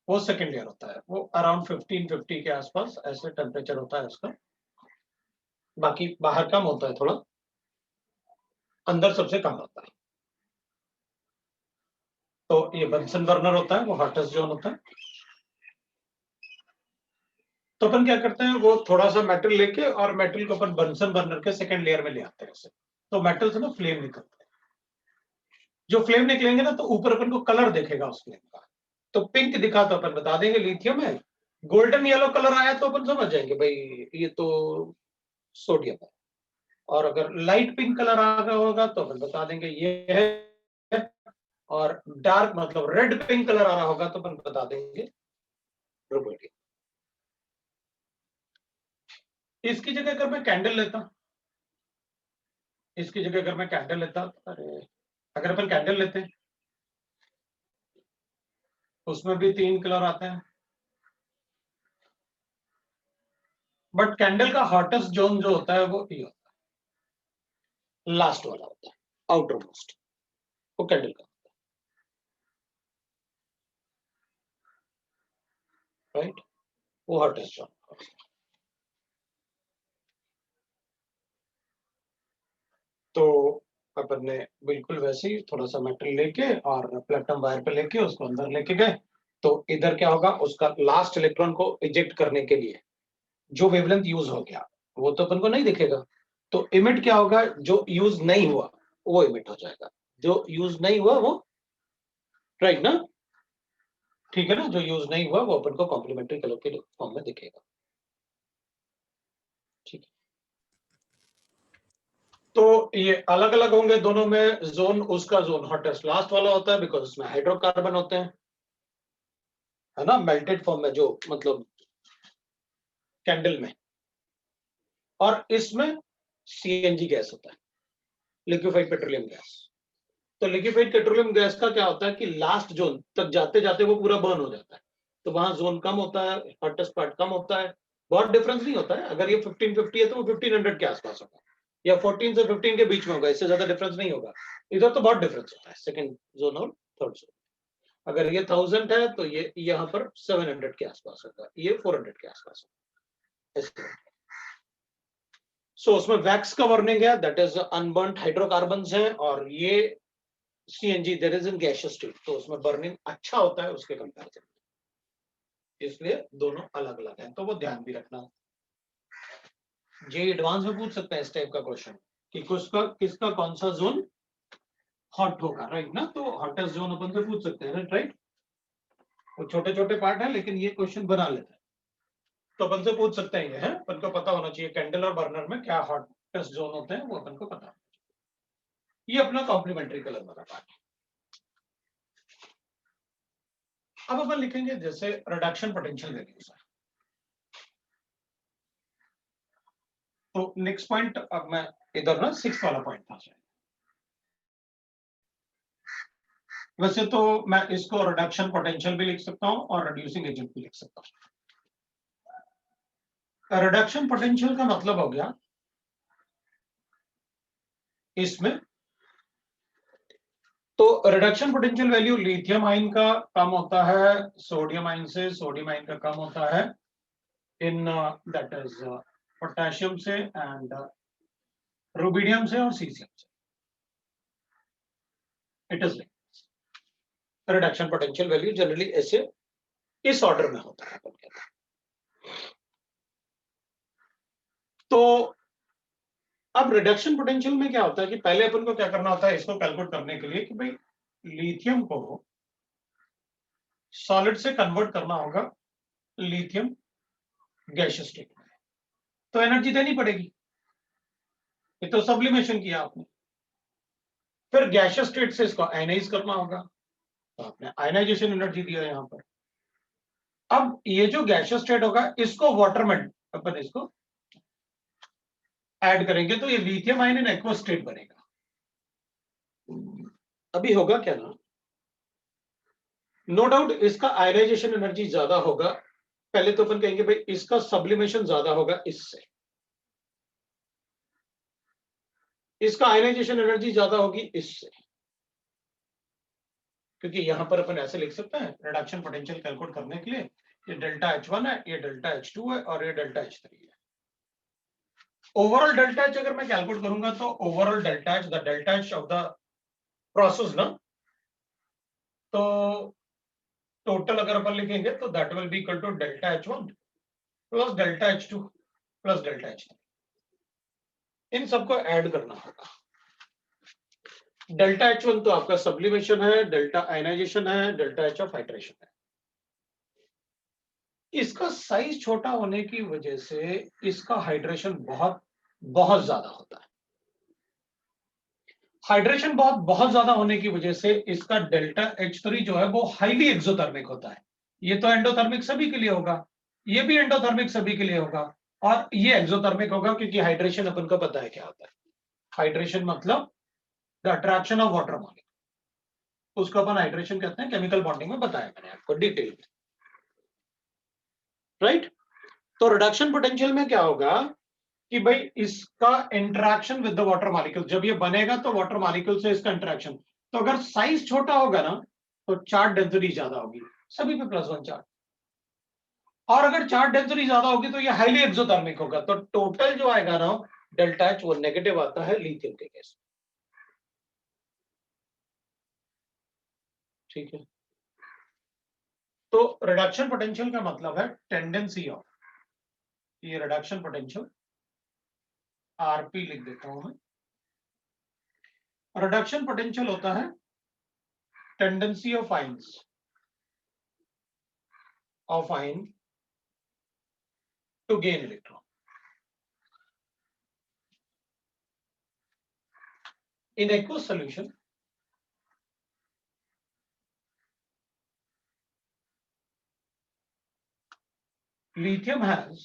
वो सेकंड लेयर होता है, वो अराउंड 1550 के आसपास ऐसे टेम्परेचर होता है उसका। बाकी बाहर कम होता है थोड़ा, अंदर सबसे कम होता है। तो ये बंसन बर्नर होता है, वो हॉटेस्ट जोन होता है। तो अपन क्या करते हैं, वो थोड़ा सा मेटल लेके और मेटल को अपन बंसन बर्नर के सेकंड लेयर में ले आते हैं ऐसे। तो मेटल से ना फ्लेम निकलते हैं, जो फ्लेम निकलेंगे ना तो ऊपर अपन को कलर देखेगा उस फ्लेम का। तो पिंक दिखा तो अपन बता देंगे लिथियम है, गोल्डन येलो कलर आया तो अपन समझ जाएंगे भाई ये तो सोडियम है, और अगर लाइट पिंक कलर आ गया होगा तो अपन बता देंगे ये है, और डार्क मतलब रेड पिंक कलर आ रहा होगा तो अपन बता देंगे रुबिडियम। इसकी जगह अगर मैं कैंडल लेता, इसकी जगह अगर मैं कैंडल लेता, अरे अगर अपन कैंडल लेते हैं उसमें भी 3 कलर आते हैं, बट कैंडल का हॉटेस्ट जोन जो होता है वो ये होता है, लास्ट वाला होता है, आउटर मोस्ट, वो कैंडल का, राइट, वो हॉटेस्ट जोन। तो अपन ने बिल्कुल वैसे ही थोड़ा सा मेटल लेके और प्लेटनम वायर पे लेके उसको अंदर लेके गए, तो इधर क्या होगा, उसका लास्ट इलेक्ट्रॉन को इजेक्ट करने के लिए जो वेवलेंथ यूज हो गया वो तो अपन को नहीं दिखेगा, तो इमिट क्या होगा, जो यूज नहीं हुआ वो इमिट हो जाएगा, जो यूज नहीं हुआ वो, राइट ना, ठीक है ना, जो यूज नहीं हुआ वो अपन को कॉम्प्लीमेंट्री कलर के फॉर्म में दिखेगा, ठीक है। तो ये अलग अलग होंगे दोनों में जोन, उसका जोन हॉटेस्ट लास्ट वाला होता है बिकॉज उसमें हाइड्रोकार्बन होते हैं, है ना, मेल्टेड फॉर्म में जो मतलब कैंडल में, और इसमें सीएनजी गैस होता है, लिक्विफाइड पेट्रोलियम गैस। तो लिक्विफाइड पेट्रोलियम गैस का क्या होता है कि लास्ट जोन तक जाते जाते वो पूरा बर्न हो जाता है, तो वहां जोन कम होता है, हॉटेस्ट पार्ट कम होता है, बहुत डिफरेंस नहीं होता है। अगर ये 1550 है तो वो 1500 के आसपास होगा, या 14 से 15 के बीच में होगा, इससे ज्यादा डिफरेंस नहीं होगा। इधर तो बहुत डिफरेंस होता है सेकंड जोन और थर्ड जोन। अगर ये 1000 है तो ये यहाँ पर 700 के आसपास होगा, ये 400 के आसपास होगा। सो उसमें वैक्स का वर्निंग है, दैट इज अनबर्न्ड हाइड्रोकार्बन्स है, और ये CNG there is in gaseous state, तो उसमें बर्निंग अच्छा होता है उसके कंपैरिजन में, इसलिए दोनों अलग अलग हैं, तो वो ध्यान भी रखना। जे एडवांस में पूछ सकते हैं इस टाइप का क्वेश्चन कि किसका कौन सा जोन हॉट होगा, राइट ना, तो हॉटेस्ट जोन अपन से पूछ सकते हैं, राइट। वो छोटे छोटे पार्ट है लेकिन ये क्वेश्चन बना लेते हैं, तो अपन से पूछ सकते हैं, ये है अपन को पता होना चाहिए कैंडल और बर्नर में क्या हॉटेस्ट जोन होते हैं, वो अपन को पता। ये अपना कॉम्प्लीमेंट्री कलर वाला पार्ट है। अब अपन लिखेंगे जैसे रिडक्शन पोटेंशियल वैल्यूज है, तो नेक्स्ट पॉइंट अब मैं इधर ना 6 वाला पॉइंट था शायद, वैसे तो मैं इसको रिडक्शन पोटेंशियल भी लिख सकता हूं और रिड्यूसिंग एजेंट भी लिख सकता हूं। रिडक्शन पोटेंशियल का मतलब हो गया इसमें, तो reduction potential value lithium ion का कम होता है सोडियम आयन से, सोडियम आयन का कम होता है इन दैट इज पोटेशियम से एंड रुबिडियम से और सीजियम से, it is reduction potential value generally ऐसे इस ऑर्डर में होता है अपन कहते हैं। तो अब रिडक्शन पोटेंशियल में क्या होता है कि पहले अपन को क्या करना होता है इसको कैलकुलेट करने के लिए कि भाई लिथियम को सॉलिड से कन्वर्ट करना होगा लिथियम गैसियस स्टेट में, तो एनर्जी देनी पड़ेगी, ये तो सब्लिमेशन किया आपने, फिर गैसियस स्टेट से इसको आयनाइज करना होगा, तो आपने आयनाइजेशन एनर्जी दिया यहां पर। अब ये जो गैसियस स्टेट होगा इसको वाटर में अपन इसको ऐड करेंगे तो ये lithium ion in aqueous state बनेगा। अभी होगा क्या ना, नो डाउट इसका आयनाइजेशन एनर्जी ज्यादा होगा। पहले तो अपन कहेंगे भाई इसका सब्लिमेशन ज्यादा होगा इससे, इसका आयनाइजेशन एनर्जी ज्यादा होगी इससे, क्योंकि यहां पर अपन ऐसे लिख सकते हैं रिडक्शन पोटेंशियल कैलकुलेट करने के लिए, ये डेल्टा H1 है, ये डेल्टा H2 है और ये डेल्टा H3 है। ओवरऑल डेल्टा H अगर मैं कैलकुलेट करूंगा तो overall delta H, the delta H of the process ना, तो टोटल अगर अपन लिखेंगे तो that will be equal to delta H1 plus delta H2 plus delta H3। इन सबको ऐड करना होगा। डेल्टा H1 तो आपका सब्लिमेशन है, डेल्टा आयनाइजेशन है, डेल्टा H ऑफ हाइड्रेशन है। इसका साइज छोटा होने की वजह से इसका हाइड्रेशन बहुत बहुत ज्यादा होता है। हाइड्रेशन बहुत ज्यादा होने की वजह से इसका डेल्टा H3 जो है वो हाईली एक्सोथर्मिक होता है। ये तो एंडोथर्मिक सभी के लिए होगा, ये भी एंडोथर्मिक सभी के लिए होगा, और ये एक्सोथर्मिक होगा क्योंकि हाइड्रेशन अपन को पता है क्या होता है। हाइड्रेशन मतलब the attraction of water molecule, उसको अपन हाइड्रेशन कहते हैं, केमिकल बॉन्डिंग में बताया मैंने आपको डिटेल में, राइट। तो रिडक्शन पोटेंशियल में क्या होगा कि भाई इसका interaction with the water molecule, जब ये बनेगा तो वाटर मॉलिक्यूल से इसका इंटरेक्शन, तो अगर साइज छोटा होगा ना तो चार्ज डेंसिटी ज्यादा होगी, सभी पे +1 चार्ज, और अगर चार्ज डेंसिटी ज्यादा होगी तो ये हाईली एक्सोथर्मिक होगा, तो टोटल जो आएगा ना डेल्टा H वो नेगेटिव आता है लिथियम के केस। ठीक है, तो रिडक्शन पोटेंशियल का मतलब है टेंडेंसी ऑफ, ये रिडक्शन पोटेंशियल आरपी लिख देता हूं मैं। रिडक्शन पोटेंशियल होता है tendency of ion to gain electron. In aqueous solution, lithium has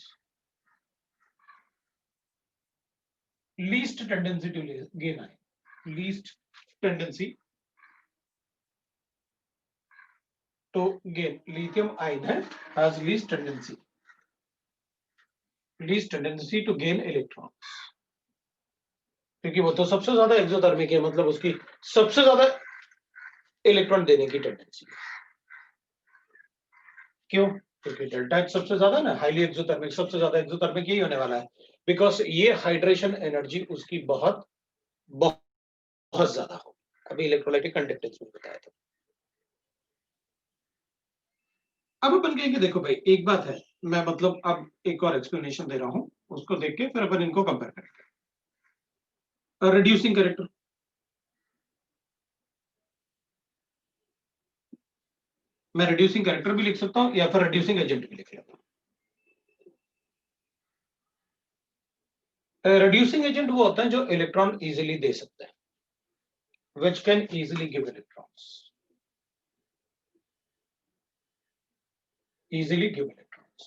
least tendency to gain ion. Least tendency to gain. Lithium ion has least tendency to gain electrons. क्योंकि वो तो सबसे ज्यादा एक्सोथर्मिक है, मतलब उसकी सबसे ज्यादा इलेक्ट्रॉन देने की टेंडेंसी है। क्यों? क्योंकि डेल्टा H सबसे ज्यादा ना, हाईली एक्सोथर्मिक, सबसे ज्यादा एक्सोथर्मिक यही होने वाला है, बिकॉज ये हाइड्रेशन एनर्जी उसकी बहुत बहुत ज्यादा हो। अभी इलेक्ट्रोलाइटिक कंडक्टेंस में बताया था। अब अपन कहेंगे देखो भाई एक बात है, मैं मतलब अब एक और एक्सप्लेनेशन दे रहा हूं, उसको देख के फिर अपन इनको कंपेयर करेंगे। रिड्यूसिंग कैरेक्टर, मैं रिड्यूसिंग कैरेक्टर भी लिख सकता हूं या फिर रिड्यूसिंग एजेंट भी लिख लेता हूं। रिड्यूसिंग एजेंट वो होता है जो इलेक्ट्रॉन इजीली दे सकता है, which can easily give electrons, easily give electrons,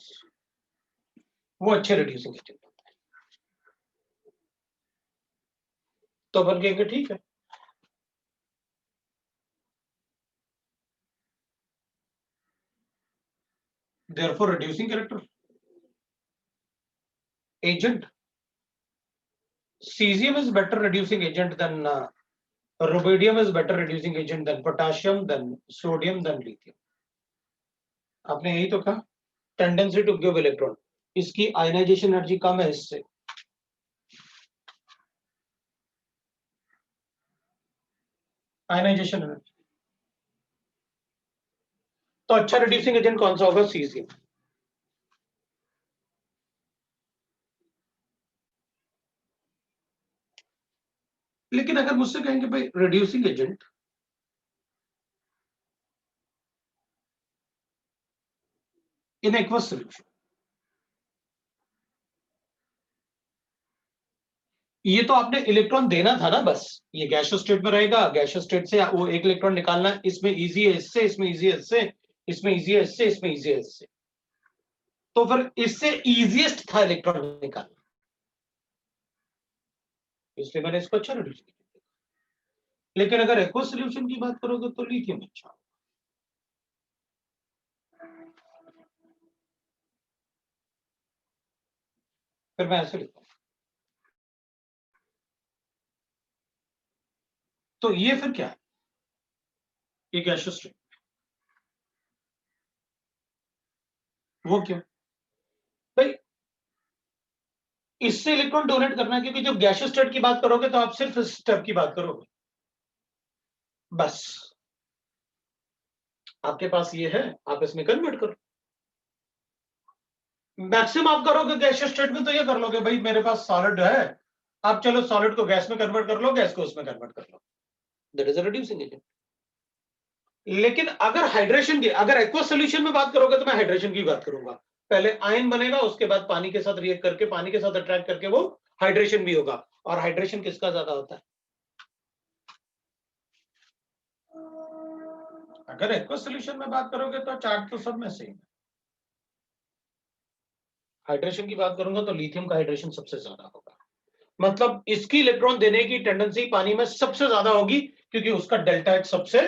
वो अच्छे रिड्यूसिंग एजेंट होता है। तो अपन कहेंगे ठीक है, therefore reducing character agent, cesium is better reducing agent than rubidium is better reducing agent than potassium, than sodium, than lithium। आपने यही तो कहा, टेंडेंसी टू गिव इलेक्ट्रॉन, इसकी आयनाइजेशन एनर्जी कम है इससे, आयनाइजेशन एनर्जी, तो अच्छा रिड्यूसिंग एजेंट कौन सा होगा? सीजियम। लेकिन अगर मुझसे कहेंगे भाई reducing agent in aqueous solution, ये तो आपने इलेक्ट्रॉन देना था ना, बस ये गैसियस स्टेट में रहेगा, गैसियस स्टेट से वो एक इलेक्ट्रॉन निकालना, इसमें इजी है इससे, इसमें इजी है इससे, इसमें इजी है इससे, इसमें इजी है इससे, तो फिर इससे इजीएस्ट था इलेक्ट्रॉन निकालना। इसलिए मैंने इसको अच्छा रिड्यूसिंग एजेंट देखा। लेकिन अगर एक्वस सोल्यूशन की बात करोगे तो लिथियम अच्छा। फिर मैं ऐसे लिखता हूं, तो ये फिर क्या है, ये गैसियस स्टेट। वो क्यों भाई, इससे इलेक्ट्रॉन डोनेट करना है, क्योंकि जब गैसियस स्टेट की बात करोगे तो आप सिर्फ इस स्टेप की बात करोगे, बस आपके पास ये है, आप इसमें कन्वर्ट करो। मैक्सिमम आप करोगे गैसियस स्टेट में तो ये कर लोगे भाई मेरे पास सॉलिड है, आप चलो सॉलिड को गैस में कन्वर्ट कर लो, गैस को उसमें कन्वर्ट कर लो, that is a reducing agent. लेकिन अगर हाइड्रेशन की, अगर एक्वस सॉल्यूशन में बात करोगे तो मैं हाइड्रेशन की बात करूंगा। पहले आयन बनेगा, उसके बाद पानी के साथ रिएक्ट करके, पानी के साथ अट्रैक्ट करके वो हाइड्रेशन भी होगा। और हाइड्रेशन किसका ज्यादा होता है? अगर एक्वस सॉल्यूशन में बात करोगे तो चार्ज तो सब में सेम है। हाइड्रेशन की बात करूंगा तो लिथियम का हाइड्रेशन सबसे ज्यादा होगा, मतलब इसकी इलेक्ट्रॉन देने की टेंडेंसी पानी में सबसे ज्यादा होगी, क्योंकि उसका डेल्टा एच सबसे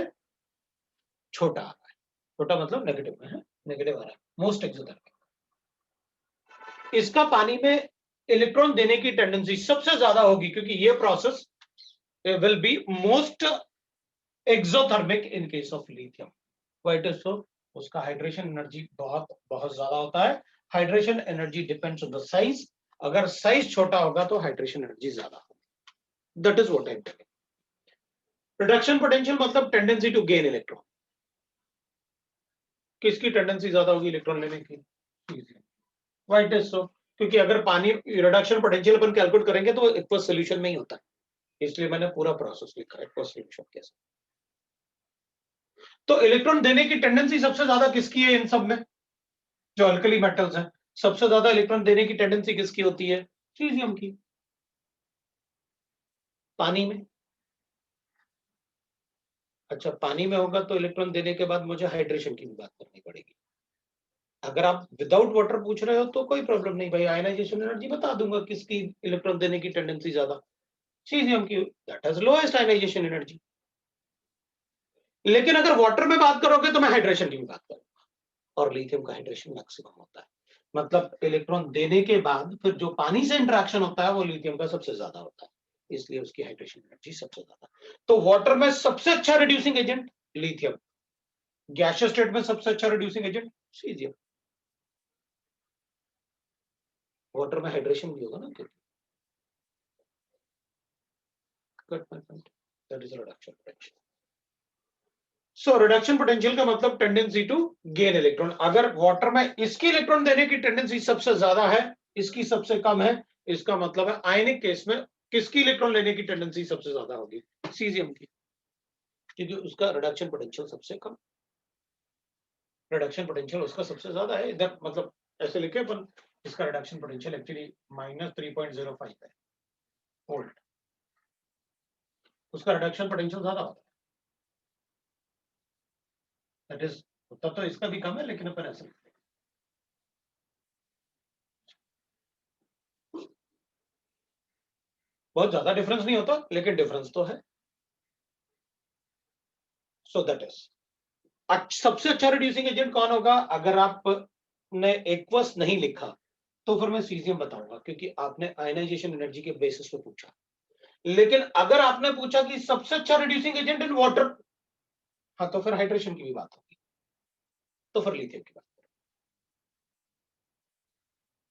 छोटा आ रहा है। छोटा मतलब नेगेटिव में है, नेगेटिव आ रहा है, मोस्ट एक्सोथर्मिक। इसका पानी में इलेक्ट्रॉन देने की टेंडेंसी सबसे ज्यादा होगी, क्योंकि ये process will be most exothermic in case of lithium. Why it is so? उसका हाइड्रेशन एनर्जी बहुत बहुत ज्यादा होता है। Hydration energy depends on the size, अगर साइज छोटा होगा तो हाइड्रेशन एनर्जी ज्यादा होगी। That is what I am telling. Reduction potential मतलब टेंडेंसी टू गेन इलेक्ट्रॉन, किसकी टेंडेंसी ज्यादा होगी इलेक्ट्रॉन लेने की? Why it is so? क्योंकि अगर पानी रिडक्शन पोटेंशियल अपन कैलकुलेट करेंगे तो एक्वस सॉल्यूशन में ही होता है, इसलिए मैंने पूरा प्रोसेस लिखा है एक्वस सॉल्यूशन कैसे। तो इलेक्ट्रॉन देने की टेंडेंसी सबसे ज्यादा किसकी है इन सब में? जो अल्कली मेटल्स हैं, सबसे ज्यादा इलेक्ट्रॉन देने की टेंडेंसी किसकी होती है? सीजियम की। पानी में, अच्छा पानी में होगा तो इलेक्ट्रॉन देने के बाद मुझे हाइड्रेशन की भी बात करनी पड़ेगी। अगर आप विदाउट वाटर पूछ रहे हो तो कोई प्रॉब्लम नहीं भाई, आयनाइजेशन एनर्जी बता दूंगा किसकी इलेक्ट्रॉन देने की टेंडेंसी ज्यादा, सीजियम की, that has lowest ionization energy. लेकिन अगर वाटर में बात करोगे तो मैं हाइड्रेशन की भी बात करूंगा, और लिथियम का हाइड्रेशन मैक्सिमम होता है, मतलब इलेक्ट्रॉन देने के बाद फिर जो पानी से इंटरेक्शन होता है वो लिथियम का सबसे ज्यादा होता है, इसलिए उसकी हाइड्रेशन एनर्जी सबसे ज्यादा। तो वाटर में सबसे अच्छा reducing agent lithium, gaseous state में सबसे अच्छा रिड्यूसिंग एजेंट सीजियम। वाटर में हाइड्रेशन भी होगा ना, क्योंकि that is reduction potential. So reduction potential का मतलब टेंडेंसी टू गेन इलेक्ट्रॉन। अगर वाटर में इसकी इलेक्ट्रॉन देने की टेंडेंसी सबसे ज्यादा है, इसकी सबसे कम है, इसका मतलब है आयनिक केस में किसकी इलेक्ट्रॉन लेने की टेंडेंसी सबसे ज्यादा होगी? सीजियम की, क्योंकि उसका रिडक्शन पोटेंशियल सबसे कम, रिडक्शन पोटेंशियल उसका सबसे ज्यादा है। इधर मतलब ऐसे लिखे अपन, इसका रिडक्शन पोटेंशियल एक्चुअली -3.05 है वोल्ट, उसका रिडक्शन पोटेंशियल ज्यादा होता है, दैट इज, तब तो इसका भी कम है, लेकिन अपन ऐसे बहुत ज्यादा डिफरेंस नहीं होता, लेकिन डिफरेंस तो है। सो दैट इज सबसे अच्छा रिड्यूसिंग एजेंट कौन होगा? अगर आपने एक्वस नहीं लिखा तो फिर मैं सीजियम बताऊंगा, क्योंकि आपने आयनाइजेशन एनर्जी के बेसिस पे पूछा। लेकिन अगर आपने पूछा कि सबसे अच्छा रिड्यूसिंग एजेंट इन वाटर, हाँ तो फिर हाइड्रेशन की भी बात होगी, तो फिर लिथियम की बात,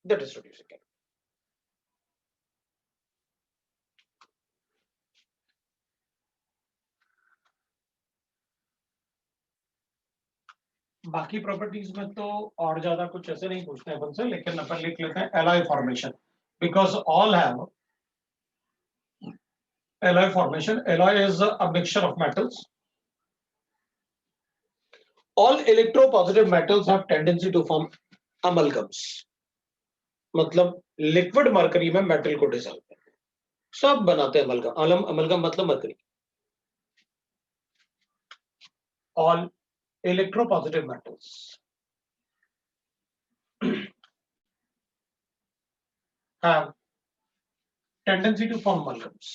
दैट इज रिड्यूसिंग एजेंट। बाकी प्रॉपर्टीज में तो और ज्यादा कुछ ऐसे नहीं पूछते हैं अपन से, लेकिन अपन लिख लेते हैं alloy formation, because all have alloy formation. Alloy is a mixture of metals. All electropositive metals have tendency to form amalgams. मतलब लिक्विड मरकरी में मेटल को डिसॉल्व करते हैं, सब बनाते हैं अमलगम। अमलगम मतलब mercury. All electropositive metals have tendency to form amalgams.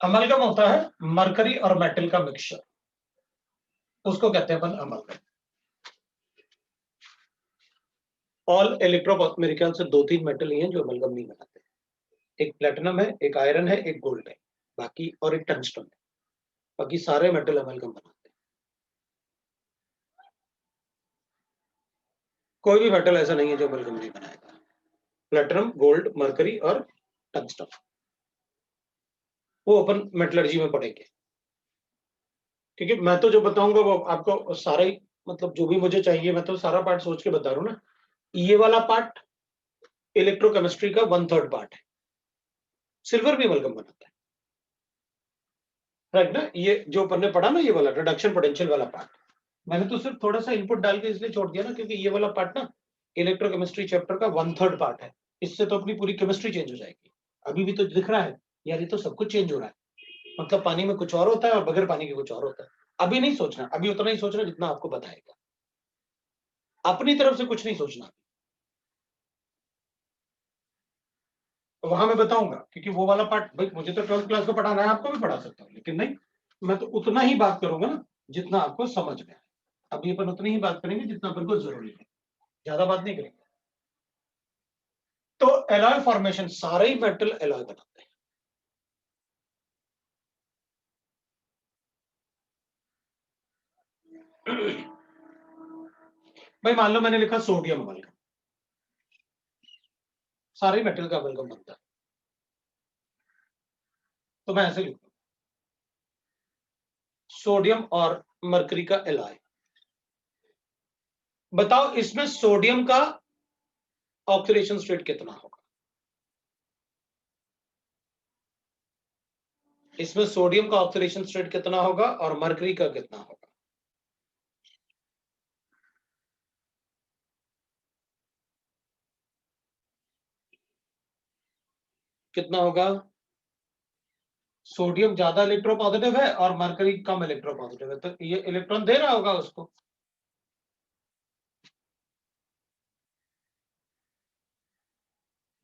Amalgam होता है मरकरी और मेटल का मिक्सचर, उसको कहते हैं अपन अमलगम। ऑल इलेक्ट्रो, मेरे ख्याल से 2-3 मेटल ही हैं जो अमलगम नहीं बनाते, एक प्लेटिनम है, एक आयरन है, एक गोल्ड है, बाकी और एक टंगस्टन है, बाकी सारे मेटल अमलगम बनाते हैं। कोई भी मेटल ऐसा नहीं है जो अमलगम नहीं बनाएगा। प्लेटिनम, गोल्ड, मरकरी और टंगस्टन, वो अपन मेटलर्जी में पढ़ेंगे, क्योंकि मैं तो जो बताऊंगा वो आपको सारा ही, मतलब जो भी मुझे चाहिए मैं तो सारा पार्ट सोच के बता रहा हूँ ना। ये वाला पार्ट इलेक्ट्रोकेमिस्ट्री का 1/3 पार्ट है, सिल्वर भी अमलगम बनाता है, राइट ना। ये जो अपन ने पढ़ा ना, ये वाला रिडक्शन पोटेंशियल वाला पार्ट, मैंने तो सिर्फ थोड़ा सा इनपुट डाल के इसलिए छोड़ दिया ना, क्योंकि ये वाला पार्ट ना इलेक्ट्रोकेमिस्ट्री चैप्टर का 1/3 पार्ट है, इससे तो अपनी पूरी केमिस्ट्री चेंज हो जाएगी। अभी भी तो दिख रहा है यार, ये तो सब कुछ चेंज हो रहा है, मतलब पानी में कुछ और होता है और बगैर पानी के कुछ और होता है। अभी नहीं सोचना, अभी उतना ही सोचना जितना आपको बताएगा, अपनी तरफ से कुछ नहीं सोचना। वहां मैं बताऊंगा, क्योंकि वो वाला पार्ट भाई मुझे तो 12th क्लास को पढ़ाना है, आपको भी पढ़ा सकता हूँ, लेकिन नहीं, मैं तो उतना ही बात करूंगा ना जितना आपको समझ में आए। अभी अपन उतनी ही बात करेंगे जितना अपन को जरूरी है, ज्यादा बात नहीं करेंगे। तो एलॉय फॉर्मेशन, सारे ही मेटल एलॉय बनाते हैं। भाई मान लो मैंने लिखा सोडियम अमलगम, सारे मेटल का अमलगम बनता है, तो मैं ऐसे लिखूं सोडियम और मरकरी का एलॉय। बताओ इसमें सोडियम का ऑक्सीडेशन स्टेट कितना होगा? इसमें सोडियम का ऑक्सीडेशन स्टेट कितना होगा और मरकरी का कितना होगा? कितना होगा? सोडियम ज्यादा इलेक्ट्रोपॉजिटिव है और मरकरी कम इलेक्ट्रोपॉजिटिव है, तो ये इलेक्ट्रॉन दे रहा होगा उसको।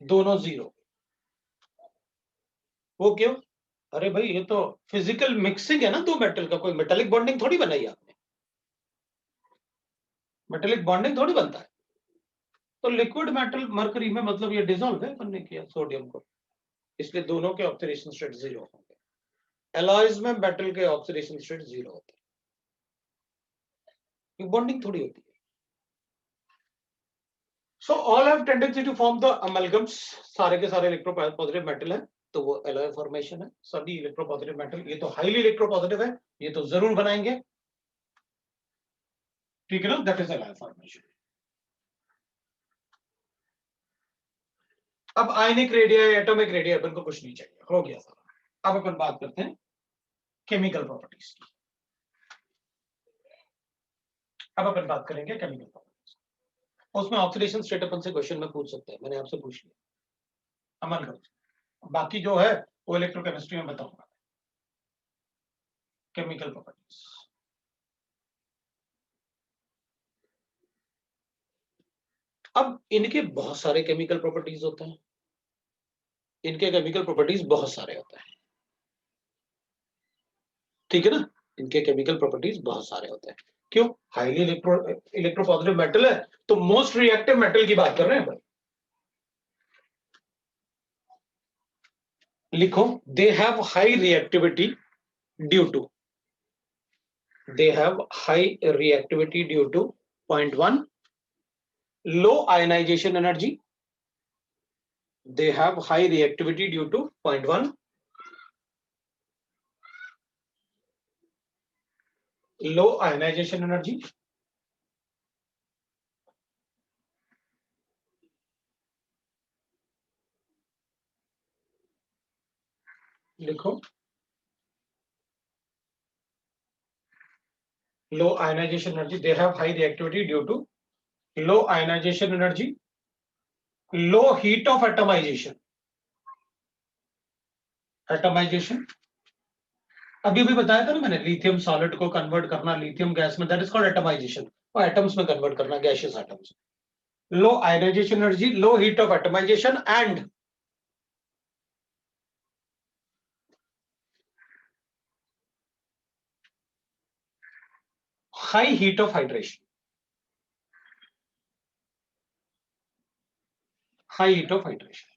दोनों जीरो। वो क्यों? अरे भाई ये तो फिजिकल मिक्सिंग है ना दो मेटल का, कोई मेटेलिक बॉन्डिंग थोड़ी बनाई आपने, मेटेलिक बॉन्डिंग थोड़ी बनता है। तो लिक्विड मेटल मरकरी में मतलब ये डिसॉल्व है, बनने किया सोडियम को, इसलिए दोनों के ऑक्सीडेशन स्टेट जीरो होंगे। एलॉयज में मेटल के ऑक्सीडेशन स्टेट जीरो होते हैं, बॉन्डिंग थोड़ी होती है। So all have tendency to form the amalgams, सारे के सारे इलेक्ट्रोपॉजिटिव मेटल है, तो वो एलॉय फॉर्मेशन है। सभी इलेक्ट्रोपॉजिटिव मेटल, ये तो हाईली इलेक्ट्रोपॉजिटिव है, ये तो जरूर बनाएंगे, ठीक है ना, दैट इज एलॉय फॉर्मेशन। अब आयनिक रेडिया, एटॉमिक रेडिया अपन को कुछ नहीं चाहिए, हो गया सारा। अब अपन बात करते हैं केमिकल प्रॉपर्टीज की। अब अपन बात करेंगे केमिकल प्रॉपर्टीज, उसमें ऑक्सीडेशन स्टेट अपन से क्वेश्चन में पूछ सकते हैं, मैंने आपसे पूछ लिया अमलगम, बाकी जो है वो इलेक्ट्रोकेमिस्ट्री में बताऊंगा। केमिकल प्रॉपर्टीज, अब इनके बहुत सारे केमिकल प्रॉपर्टीज होते हैं, इनके केमिकल प्रॉपर्टीज बहुत सारे होते हैं, ठीक है ना। इनके केमिकल प्रॉपर्टीज बहुत सारे होते हैं, क्यों? हाईली इलेक्ट्रोपॉजिटिव मेटल है, तो मोस्ट रिएक्टिव मेटल की बात कर रहे हैं भाई। लिखो, they have high reactivity due to, they have high reactivity due to point 1 low ionization energy, they have high reactivity due to point 1 low ionization energy, लिखो low ionization energy, they have high reactivity due to low ionization energy, low heat of atomization, atomization अभी भी बताया था ना मैंने, lithium solid को convert करना lithium gas में, दैट इज कॉल्ड एटमाइजेशन। और एटम्स में कन्वर्ट करना, gaseous atoms. Low ionization energy, low heat of atomization and high heat of hydration, high heat of hydration.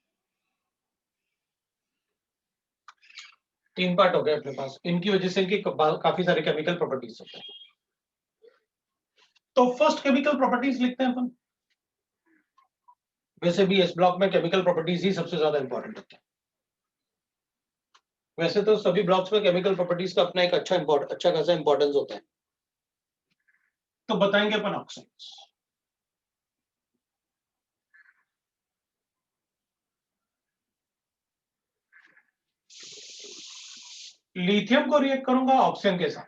3 part हो गए अपने पास, इनकी वजह से इनकी काफी सारे केमिकल प्रॉपर्टीज होते हैं। तो फर्स्ट केमिकल प्रॉपर्टीज लिखते हैं अपन। वैसे भी इस ब्लॉक में केमिकल प्रॉपर्टीज ही सबसे ज्यादा इंपॉर्टेंट होते हैं। वैसे तो सभी ब्लॉक्स में केमिकल प्रॉपर्टीज का अपना एक अच्छा खासा इंपॉर्टेंस होता है। तो बताएंगे अपन ऑक्साइड्स। लिथियम को रिएक्ट करूंगा ऑक्सीजन के साथ,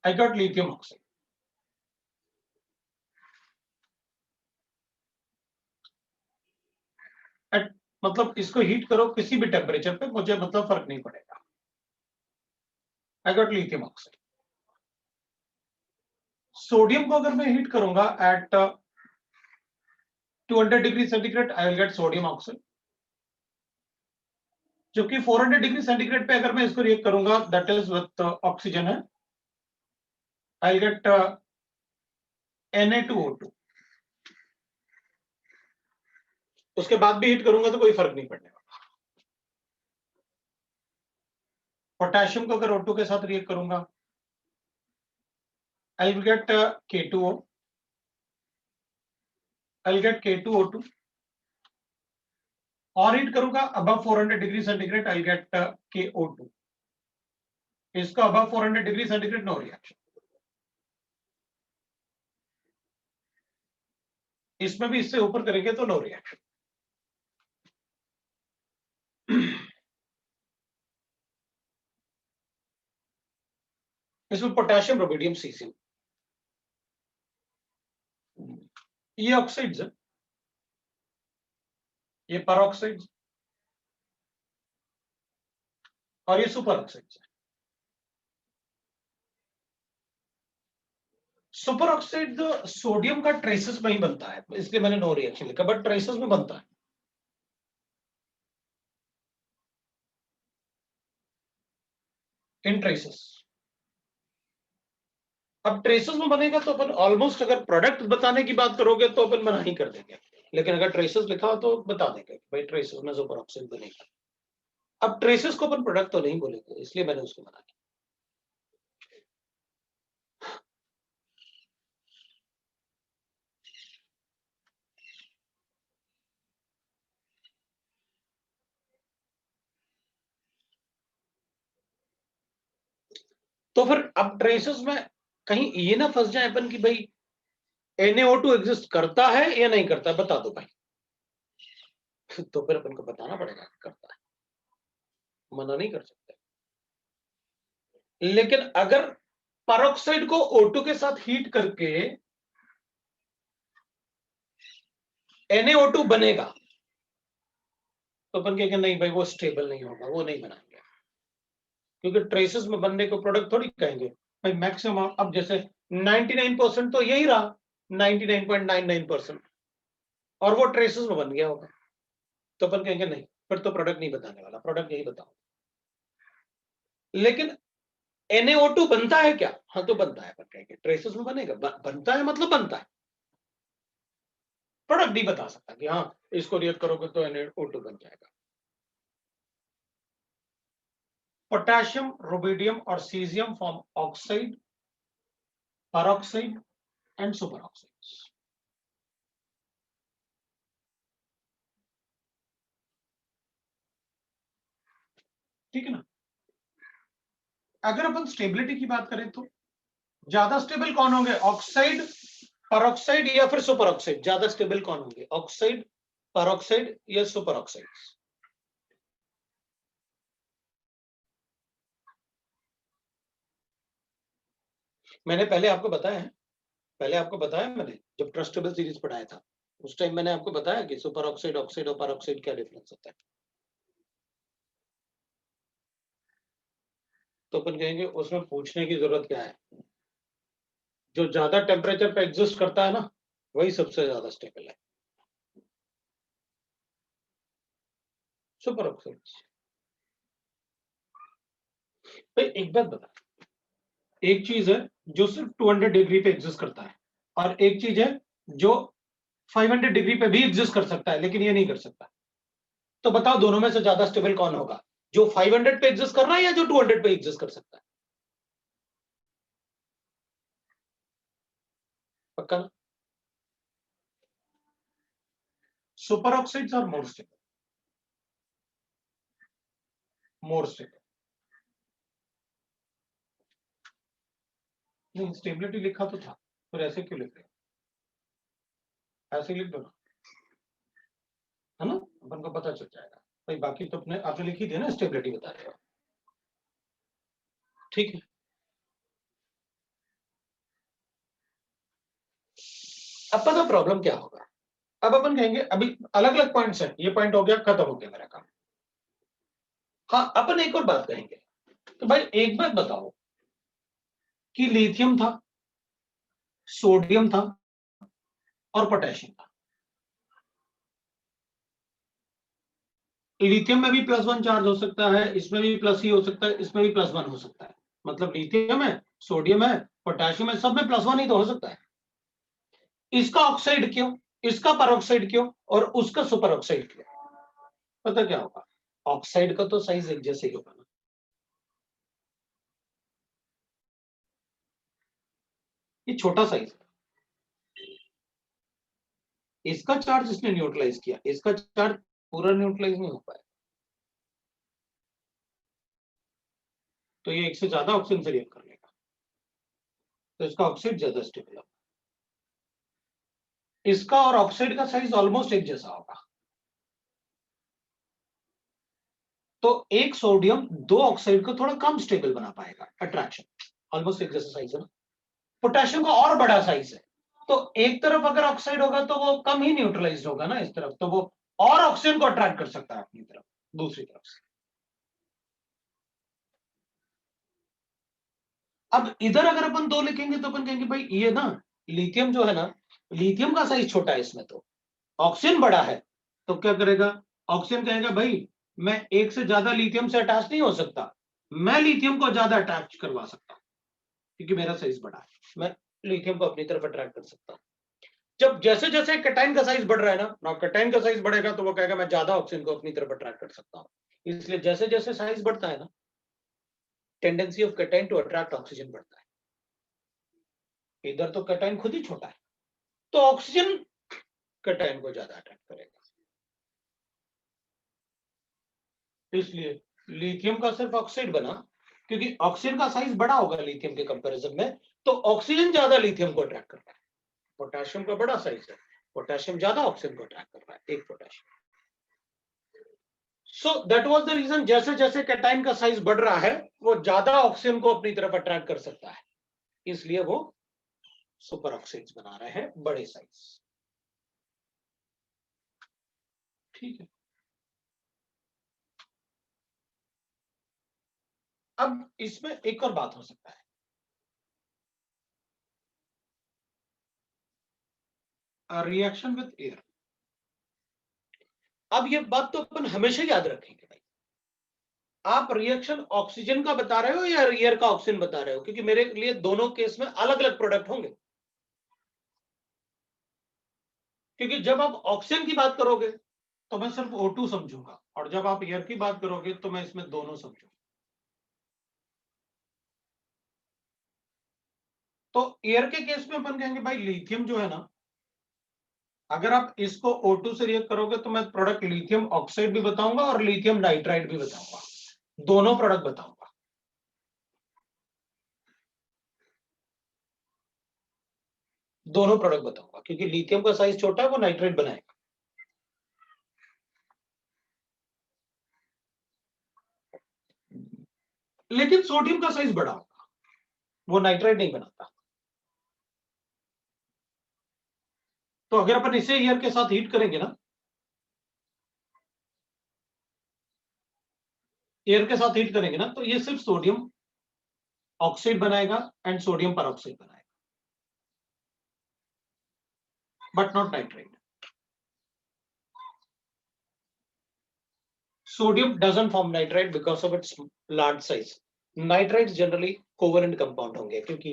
आई गॉट लिथियम ऑक्साइड। मतलब इसको हीट करो किसी भी टेम्परेचर पे, मुझे मतलब फर्क नहीं पड़ेगा। I got lithium oxide. Sodium को अगर मैं हीट करूंगा at 200 degree centigrade, I will get sodium oxide. जबकि 400 डिग्री सेंटीग्रेड पे अगर मैं इसको रिएक्ट करूंगा, दैट इज विद ऑक्सीजन है, आई विल गेट Na2O2। उसके बाद भी हीट करूंगा तो कोई फर्क नहीं पड़ने वाला। पोटेशियम को अगर O2 के साथ रिएक्ट करूंगा, I will get K2O, I will get K2O2। और हीट करूंगा above 400 degree centigrade, I will get KO2। इसका above 400 degree centigrade no reaction. इसमें भी इससे ऊपर करेंगे तो नो रिएक्शन। इसमें पोटेशियम, रुबिडियम, सीसियम, ये ऑक्साइड्स है, ये परऑक्साइड्स और ये सुपर ऑक्साइड्स है। सुपर ऑक्साइड सोडियम का ट्रेसेस में ही बनता है, इसलिए मैंने नो रिएक्शन लिखा, बट ट्रेसेस में बनता है। इन ट्रेसेस, अब ट्रेसेस में बनेगा तो अपन ऑलमोस्ट, अगर प्रोडक्ट बताने की बात करोगे तो अपन मना ही कर देंगे, लेकिन अगर ट्रेसेस लिखा हो तो बता देंगे भाई ट्रेसेस में सुपर ऑक्साइड बनेगा। अब ट्रेसेस को अपन प्रोडक्ट तो नहीं बोलेंगे, इसलिए मैंने उसको मना किया। तो फिर अब ट्रेसेस में कहीं ये ना फंस जाए अपन कि भाई NaO2 एग्जिस्ट करता है या नहीं करता है, बता दो भाई। तो फिर अपन को बताना पड़ेगा कि करता है, मना नहीं कर सकते। लेकिन अगर पेरोक्साइड को O2 के साथ हीट करके NaO2 बनेगा तो अपन कहेंगे नहीं भाई वो स्टेबल नहीं होगा, वो नहीं बनाएंगे, क्योंकि ट्रेसेस में बनने को प्रोडक्ट थोड़ी कहेंगे भाई। मैक्सिमम अब जैसे 99% तो यही रहा, 99.99%, और वो ट्रेसेस में बन गया होगा, तो अपन कहेंगे नहीं, फिर तो प्रोडक्ट नहीं बताने वाला, प्रोडक्ट यही बताओ। लेकिन NaO2 बनता है क्या? हाँ तो बनता है, अपन कहेंगे ट्रेसेस में बनेगा, बनता है मतलब बनता है, प्रोडक्ट नहीं बता सकता कि हाँ इसको रिएक्ट करोगे तो NaO2 बन जाएगा। पोटेशियम, रुबिडियम और caesium form oxide, peroxide and super oxides. ठीक है ना। अगर अपन स्टेबिलिटी की बात करें तो ज्यादा स्टेबल कौन होंगे, ऑक्साइड, पेरोक्साइड या फिर सुपर ऑक्साइड? ज्यादा स्टेबल कौन होंगे, ऑक्साइड, पेरोक्साइड या सुपर ऑक्साइड? मैंने पहले आपको बताया है, पहले आपको बताया मैंने जब ट्रस्टेबल सीरीज पढ़ाया था, उस टाइम मैंने आपको बताया कि सुपर ऑक्साइड, ऑक्साइड और पेरोक्साइड क्या डिफरेंस होता है। तो अपन कहेंगे उसमें पूछने की जरूरत क्या है, जो ज्यादा टेम्परेचर पे एग्जिस्ट करता है ना वही सबसे ज्यादा स्टेबल है। Super oxides. भाई एक बात बता, एक चीज है जो सिर्फ 200 डिग्री पे एग्जिस्ट करता है और एक चीज है जो 500 डिग्री पे भी एग्जिस्ट कर सकता है लेकिन ये नहीं कर सकता। तो बताओ दोनों में से ज्यादा स्टेबल कौन होगा, जो 500 पे एग्जिस्ट कर रहा है या जो 200 पे एग्जिस्ट कर सकता है? पक्का ना? Super oxides are more stable, more stable. नहीं स्टेबिलिटी लिखा तो था, फिर ऐसे क्यों लिख रहे हो? ऐसे लिख दो ना, है ना, अपन को पता चल जाएगा। भाई बाकी तो अपने आपने लिखी थी ना, स्टेबिलिटी बता रहे हो, ठीक है। अब पता प्रॉब्लम क्या होगा, अब अपन कहेंगे अभी अलग अलग पॉइंट्स हैं, ये पॉइंट हो गया, खत्म हो गया मेरा काम। हाँ अपन एक और बात कहेंगे, तो भाई एक बात बताओ कि लिथियम था, सोडियम था और पोटेशियम था। लिथियम में भी +1 चार्ज हो सकता है, इसमें भी प्लस ही हो सकता है, इसमें भी +1 हो सकता है। मतलब लिथियम है, सोडियम है, पोटेशियम है, सब में +1 ही तो हो सकता है। इसका ऑक्साइड क्यों, इसका परऑक्साइड क्यों और उसका सुपर ऑक्साइड क्यों? पता क्या होगा, ऑक्साइड का तो साइज एक जैसे ही होगा ना। ये छोटा साइज है, इसका चार्ज इसने न्यूट्रलाइज किया, इसका चार्ज पूरा न्यूट्रलाइज नहीं हो पाया, तो ये एक से ज्यादा ऑक्सीजन से रिएक्ट कर लेगा, तो इसका ऑक्साइड ज्यादा स्टेबल होगा। इसका और ऑक्साइड का साइज ऑलमोस्ट एक जैसा होगा, तो एक सोडियम दो ऑक्साइड को थोड़ा कम स्टेबल बना पाएगा, अट्रैक्शन ऑलमोस्ट एक जैसा साइज है ना। पोटेशियम का और बड़ा साइज है, तो एक तरफ अगर ऑक्साइड होगा तो वो कम ही न्यूट्रलाइज होगा ना इस तरफ, तो वो और ऑक्सीजन को अट्रैक्ट कर सकता है अपनी तरफ, दूसरी तरफ से। अब इधर अगर अपन दो लिखेंगे तो अपन कहेंगे भाई ये ना, लिथियम जो है ना, लिथियम का साइज छोटा है इसमें, तो ऑक्सीजन बड़ा है, तो क्या करेगा, ऑक्सीजन कहेगा भाई मैं एक से ज्यादा लिथियम से अटैच नहीं हो सकता, मैं लिथियम को ज्यादा अटैच करवा सकता हूं क्योंकि मेरा साइज बड़ा है, मैं लिथियम को अपनी तरफ अट्रैक्ट कर सकता हूं। जब जैसे जैसे कैटायन का साइज बढ़ रहा है ना कैटायन का साइज बढ़ेगा तो वो कहेगा मैं ज्यादा ऑक्सीजन को अपनी तरफ अट्रैक्ट कर सकता हूं। इसलिए जैसे जैसे साइज बढ़ता है ना, tendency of cation to attract oxygen बढ़ता है। इधर तो कैटायन खुद ही छोटा है, तो ऑक्सीजन कैटायन को ज्यादा अट्रैक्ट करेगा। इसलिए लिथियम का सिर्फ ऑक्साइड बना क्योंकि ऑक्सीजन का साइज बड़ा होगा लिथियम के कंपैरिजन में, तो ऑक्सीजन ज्यादा लिथियम को अट्रैक्ट करता है। पोटेशियम का बड़ा साइज है, पोटेशियम ज्यादा ऑक्सीजन को अट्रैक्ट कर रहा है, एक potassium. So that was the reason, जैसे जैसे कैटायन का साइज बढ़ रहा है वो ज्यादा ऑक्सीजन को अपनी तरफ अट्रैक्ट कर सकता है, इसलिए वो सुपर ऑक्साइड्स बना रहे हैं बड़े साइज। ठीक है, अब इसमें एक और बात हो सकता है, रिएक्शन विद एयर। अब ये बात तो अपन हमेशा याद रखेंगे भाई, आप रिएक्शन ऑक्सीजन का बता रहे हो या एयर का ऑक्सीजन बता रहे हो, क्योंकि मेरे लिए दोनों केस में अलग अलग प्रोडक्ट होंगे। क्योंकि जब आप ऑक्सीजन की बात करोगे तो मैं सिर्फ O2 समझूंगा, और जब आप एयर की बात करोगे तो मैं इसमें दोनों समझूंगा। तो एयर के केस में अपन कहेंगे भाई लिथियम जो है ना, अगर आप इसको O2 से रिएक्ट करोगे तो मैं प्रोडक्ट लिथियम ऑक्साइड भी बताऊंगा और लिथियम नाइट्राइड भी बताऊंगा, दोनों प्रोडक्ट बताऊंगा। दोनों प्रोडक्ट बताऊंगा क्योंकि लिथियम का साइज छोटा है, वो नाइट्राइड बनाएगा। लेकिन सोडियम का साइज बड़ा होगा, वो नाइट्राइड नहीं बनाता। तो अगर अपन इसे एयर के साथ हीट करेंगे ना, एयर के साथ हीट करेंगे ना, तो ये सिर्फ सोडियम ऑक्साइड बनाएगा एंड सोडियम पर ऑक्साइड बनाएगा, but not nitrite. Sodium doesn't form nitrite because of its large size. Nitrites generally covalent compound होंगे, क्योंकि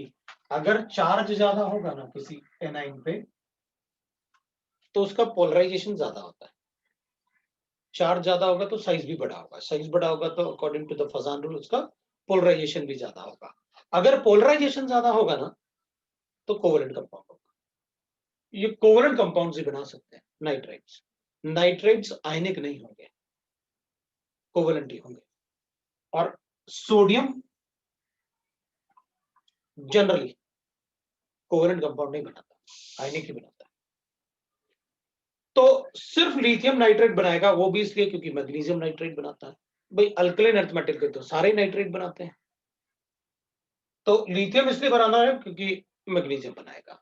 अगर चार्ज ज्यादा होगा ना किसी एनाइन पे तो उसका पोलराइजेशन ज्यादा होता है. चार्ज ज्यादा होगा तो साइज भी बड़ा होगा, साइज बड़ा होगा तो according to the Fazan rule उसका पोलराइजेशन भी ज्यादा होगा. अगर पोलराइजेशन ज्यादा होगा ना तो कोवलेंट कंपाउंड होगा. ये कोवलेंट कंपाउंड ही बना सकते हैं नाइट्राइट्स. नाइट्राइट्स आयनिक नहीं होंगे, कोवलेंट ही होंगे. और सोडियम जनरली कोवलेंट कंपाउंड नहीं बनाता, आयनिक ही बनाता है. तो सिर्फ लिथियम नाइट्रेट बनाएगा, वो भी इसलिए क्योंकि मैग्नीशियम नाइट्रेट बनाता है. भाई अल्कलाइन अर्थ मेटल के तो सारे नाइट्रेट बनाते हैं, तो लिथियम इसलिए बनाना है क्योंकि मैग्नीशियम बनाएगा.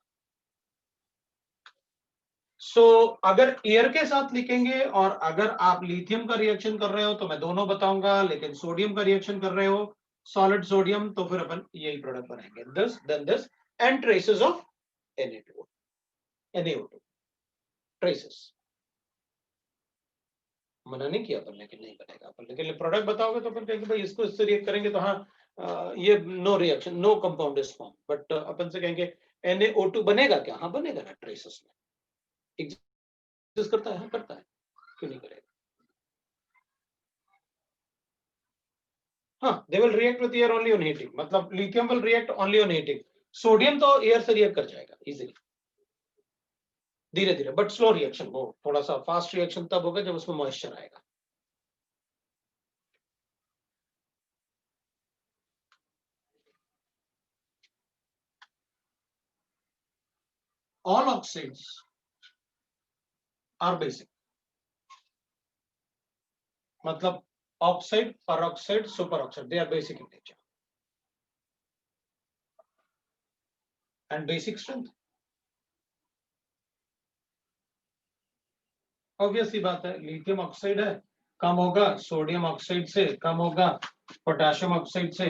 सो अगर एयर के साथ लिखेंगे और अगर आप लिथियम का रिएक्शन कर रहे हो तो मैं दोनों बताऊंगा, लेकिन सोडियम का रिएक्शन कर रहे हो सॉलिड सोडियम तो फिर अपन यही प्रोडक्ट बनाएंगे, this then this and traces of NaO2 traces. मना नहीं किया अपन, लेकिन नहीं बनेगा अपन, लेकिन प्रोडक्ट बताओगे तो अपन कहेंगे भाई इसको इससे रिएक्ट करेंगे तो हाँ ये no reaction, no compound is form, but अपन से कहेंगे NaO2 बनेगा क्या? हाँ बनेगा ना, ट्रेसेस में एग्जिस्ट करता है, हाँ करता है, क्यों नहीं करेगा. हाँ, they will react with air only on heating, मतलब lithium will react only on heating. Sodium तो एयर से रिएक्ट कर जाएगा इजीली, धीरे धीरे, बट स्लो रिएक्शन. वो थोड़ा सा फास्ट रिएक्शन तब होगा जब उसमें मॉइस्चर आएगा. All oxides are basic, मतलब oxide, peroxide, superoxide, they are basic in nature and basic strength. Obvious सी बात है, लिथियम ऑक्साइड है, कम होगा सोडियम ऑक्साइड से, कम होगा पोटेशियम ऑक्साइड से,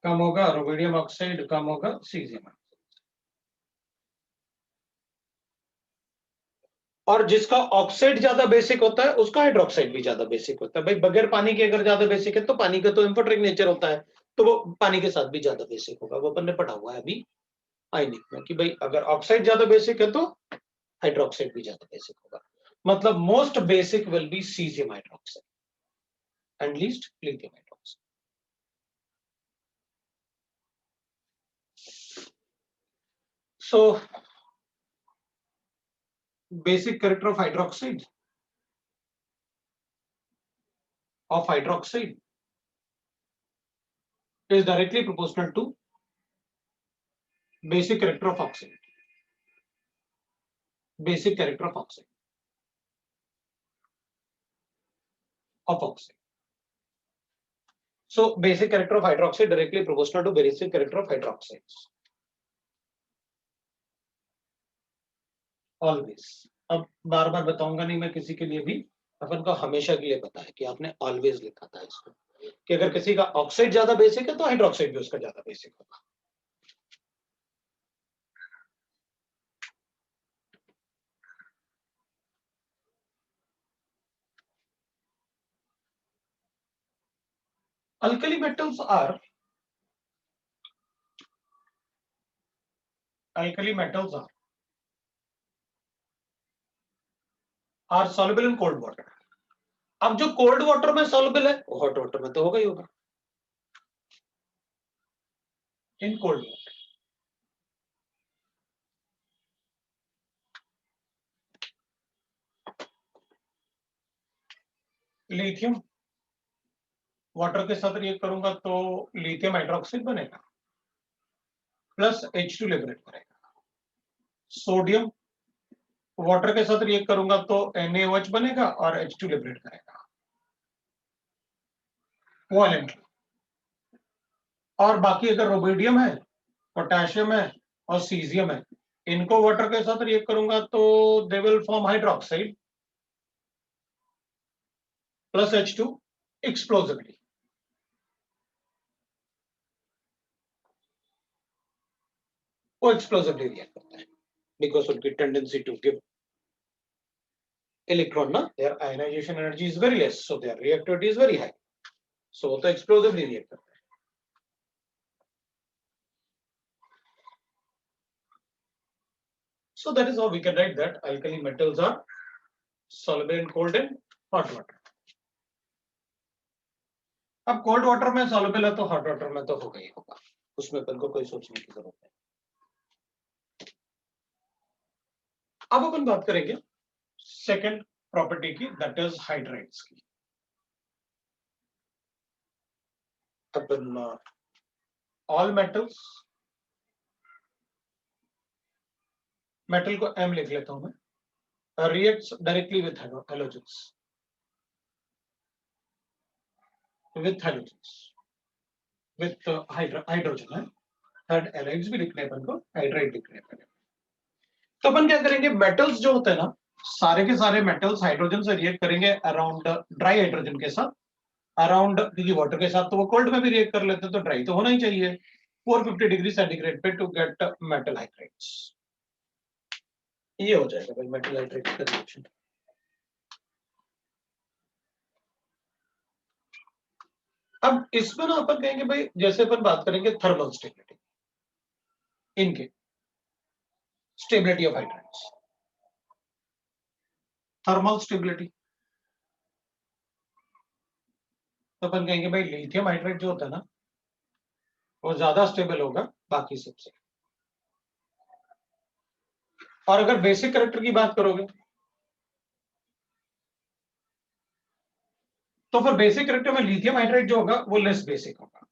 कम होगा रुबिडियम ऑक्साइड, कम होगा सीजियम. और जिसका ऑक्साइड ज्यादा बेसिक होता है उसका हाइड्रोक्साइड भी ज्यादा बेसिक होता है. भाई बगैर पानी के अगर ज्यादा बेसिक है तो पानी का तो एम्फोटेरिक नेचर होता है, तो वो पानी के साथ भी ज्यादा बेसिक होगा. वो अपन ने पढ़ा हुआ है अभी आयनिक में कि भाई अगर ऑक्साइड ज्यादा बेसिक है तो हाइड्रोक्साइड भी ज्यादा बेसिक होगा. मतलब most basic will be caesium hydroxide and least lithium hydroxide. So basic character of hydroxide is directly proportional to basic character of oxide. Basic character of oxide. So basic character of hydroxide directly proportional to basic character of hydroxides. Always. अब बार बार बताऊंगा नहीं मैं किसी के लिए भी, अपन को हमेशा के लिए पता है कि आपने ऑलवेज लिखा था इसको, कि अगर किसी का ऑक्साइड ज्यादा बेसिक है तो हाइड्रोक्साइड भी उसका ज्यादा बेसिक होगा. Alkali metals are soluble in cold water. अब जो कोल्ड वाटर में soluble है वो हॉट वाटर में तो होगा ही होगा. In cold water lithium water के साथ रिएक्ट करूंगा तो लिथियम हाइड्रोक्साइड बनेगा प्लस H2 लिबरेट करेगा. सोडियम वाटर के साथ रिएक्ट करूंगा तो NaOH बनेगा और H2 लिबरेट करेगा कोवैलेंटली. और बाकी अगर रुबिडियम है, पोटेशियम है और सीजियम है, इनको वाटर के साथ रिएक्ट करूंगा तो they will form hydroxide plus H2 explosively. वो एक्सप्लोसिवली रिएक्ट करता है बिकॉज उनकी टेंडेंसी टू गिव इलेक्ट्रॉन ना, their ionization energy is very less, so their reactivity is very high, so वो तो एक्सप्लोसिवली रिएक्ट करता है. So that is how we can write that alkali metals are soluble in cold and hot water. अब cold water में soluble है तो hot water में तो होगा ही होगा, उसमें अपन को कोई सोचने की जरूरत नहीं. अब अपन बात करेंगे सेकंड प्रॉपर्टी की, दैट इज हाइड्राइड्स की. अपन ऑल मेटल्स, मेटल को M लिख लेता हूं मैं, reacts directly with halogens, with halogens, with hydrogen है, थर्ड एलाइड्स भी लिखने अपन को, हाइड्राइड लिखने अपन. तो अपन क्या करेंगे, मेटल्स जो होते हैं ना, सारे के सारे मेटल्स हाइड्रोजन से रिएक्ट करेंगे अराउंड ड्राई हाइड्रोजन के साथ, अराउंड क्योंकि वाटर के साथ तो वो कोल्ड में भी रिएक्ट कर लेते हैं तो ड्राई तो होना ही चाहिए 450 डिग्री सेंटीग्रेड पे टू गेट मेटल हाइड्राइड्स. ये हो जाएगा भाई मेटल हाइड्राइड का रिएक्शन. अब इसमें ना अपन कहेंगे भाई, जैसे अपन बात करेंगे थर्मल स्टेबिलिटी, इनके stability of hydrides, thermal stability, तो अपन कहेंगे भाई लिथियम हाइड्राइड जो होता है ना, वो ज्यादा स्टेबल होगा बाकी सबसे. और अगर बेसिक कैरेक्टर की बात करोगे तो फिर बेसिक कैरेक्टर में लिथियम हाइड्राइड जो होगा वो लेस बेसिक होगा,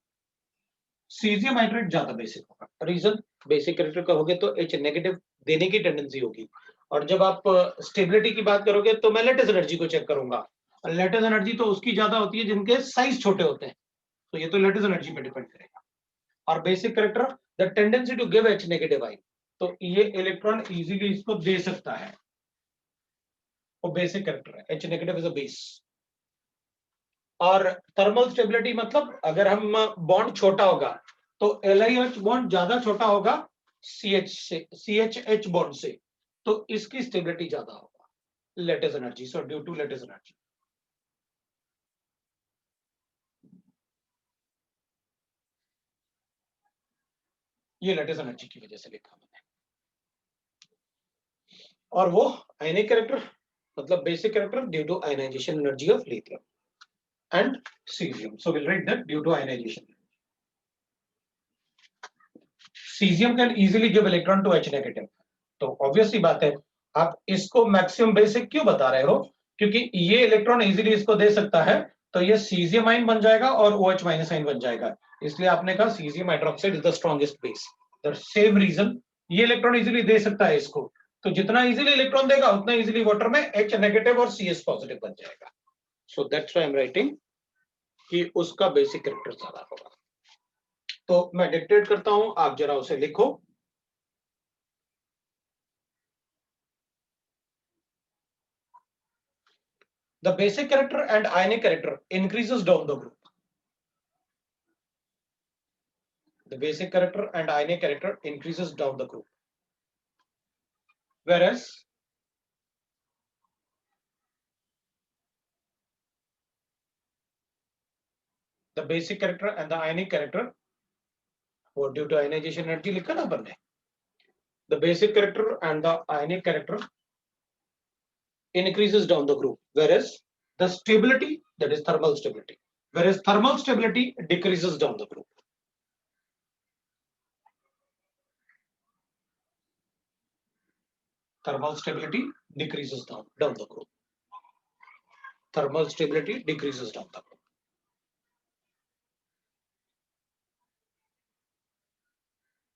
सीजियम हाइड्राइड ज्यादा बेसिक होगा. रीजन, बेसिक कैरेक्टर कहोगे तो H नेगेटिव देने की टेंडेंसी होगी, और जब आप स्टेबिलिटी की बात करोगे तो मैं लेटेस्ट एनर्जी को चेक करूंगा, लेटेस्ट एनर्जी तो उसकी ज्यादा होती है जिनके साइज छोटे होते हैं, तो ये तो लेटेस्ट एनर्जी पे डिपेंड करेगा. और basic character, the tendency to give H negative ion, तो ये इलेक्ट्रॉन इजीली इसको दे सकता है, वो बेसिक कैरेक्टर है. H negative is a base. और थर्मल स्टेबिलिटी मतलब अगर हम बॉन्ड छोटा होगा तो LiH बॉन्ड ज्यादा छोटा होगा CH से, CHH बॉन्ड से, तो इसकी स्टेबिलिटी ज्यादा होगा lattice energy, so due to lattice energy. ये लेटेस्ट एनर्जी की वजह से लिखा मैंने. और वो आयनिक कैरेक्टर मतलब basic character due to ionization energy of lithium and caesium, so will write that due to ionization. Caesium can easily give electron to H negative, तो ऑब्वियस सी बात है आप इसको मैक्सिमम बेसिक क्यों बता रहे हो, क्योंकि ये इलेक्ट्रॉन इजीली इसको दे सकता है, तो ये सीजियम आयन बन जाएगा और OH माइनस आयन बन जाएगा, इसलिए आपने कहा caesium hydroxide is the strongest base. The same reason, ये इलेक्ट्रॉन इजीली दे सकता है इसको, तो जितना इजीली इलेक्ट्रॉन देगा उतना इजीली वाटर में H नेगेटिव और CS पॉजिटिव बन जाएगा. So that's why I am writing कि उसका बेसिक कैरेक्टर ज्यादा होगा. तो मैं डिक्टेट करता हूं, आप जरा उसे लिखो. The basic character and ionic character increases down the group. The basic character and ionic character increases down the group. Whereas the basic character and the ionic character, or due to ionization energy लिखा ना अपन ने, the basic character and the ionic character increases down the group, whereas the stability, that is thermal stability, whereas thermal stability decreases down the group. Thermal stability decreases down the group. Thermal stability decreases down the group.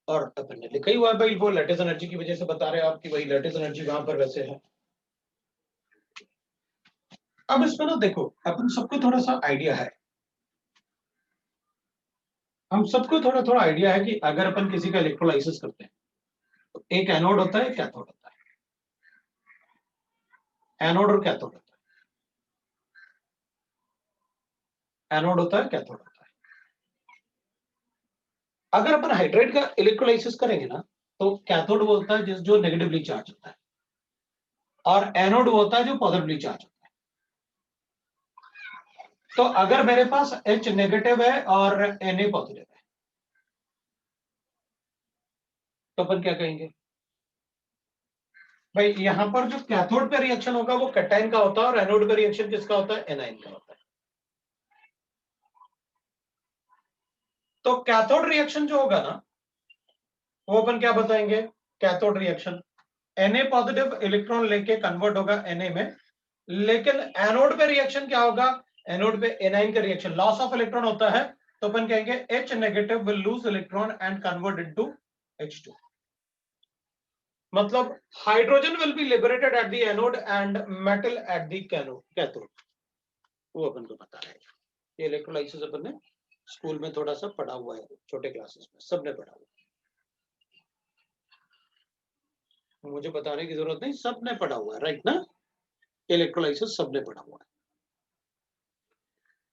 और अपन ने लिखा ही हुआ है भाई, वो latest energy की वजह से बता रहे हैं आपकी, वही लेटेस्ट एनर्जी वहां पर वैसे है. अब इसमें ना देखो, अपन सबको थोड़ा सा आइडिया है, हम सबको थोड़ा थोड़ा आइडिया है कि अगर अपन किसी का इलेक्ट्रोलाइसिस करते हैं तो एक एनोड होता है, कैथोड होता है. एनोड और कैथोड होता है, एनोड होता है, कैथोड होता है. अगर अपन हाइड्राइड का इलेक्ट्रोलाइसिस करेंगे ना तो कैथोड वो होता है जिस जो नेगेटिवली चार्ज होता है, और एनोड वो होता है जो पॉजिटिवली चार्ज होता है। तो अगर मेरे पास H नेगेटिव है और Na पॉजिटिव है, तो अपन क्या कहेंगे भाई, यहां पर जो कैथोड पे रिएक्शन होगा वो कैटायन का होता है, और एनोड पे रिएक्शन किसका होता है, एनायन का होता है। तो कैथोड रिएक्शन जो होगा ना, वो अपन क्या बताएंगे, cathode reaction Na positive electron लेके कन्वर्ट होगा Na में, लेकिन एनोड पे रिएक्शन क्या होगा, एनोड पे एनाइन का रिएक्शन लॉस ऑफ इलेक्ट्रॉन होता है, तो अपन कहेंगे H negative will lose electron and convert into H2। मतलब hydrogen will be liberated at the anode and metal at the cathode, वो अपन को पता है। ये इलेक्ट्रोलाइसिस अपन ने स्कूल में थोड़ा सा पढ़ा हुआ है, छोटे क्लासेस में सबने पढ़ा हुआ है, मुझे बताने की जरूरत नहीं, सबने पढ़ा हुआ है, राइट ना, इलेक्ट्रोलाइसिस सबने पढ़ा हुआ है।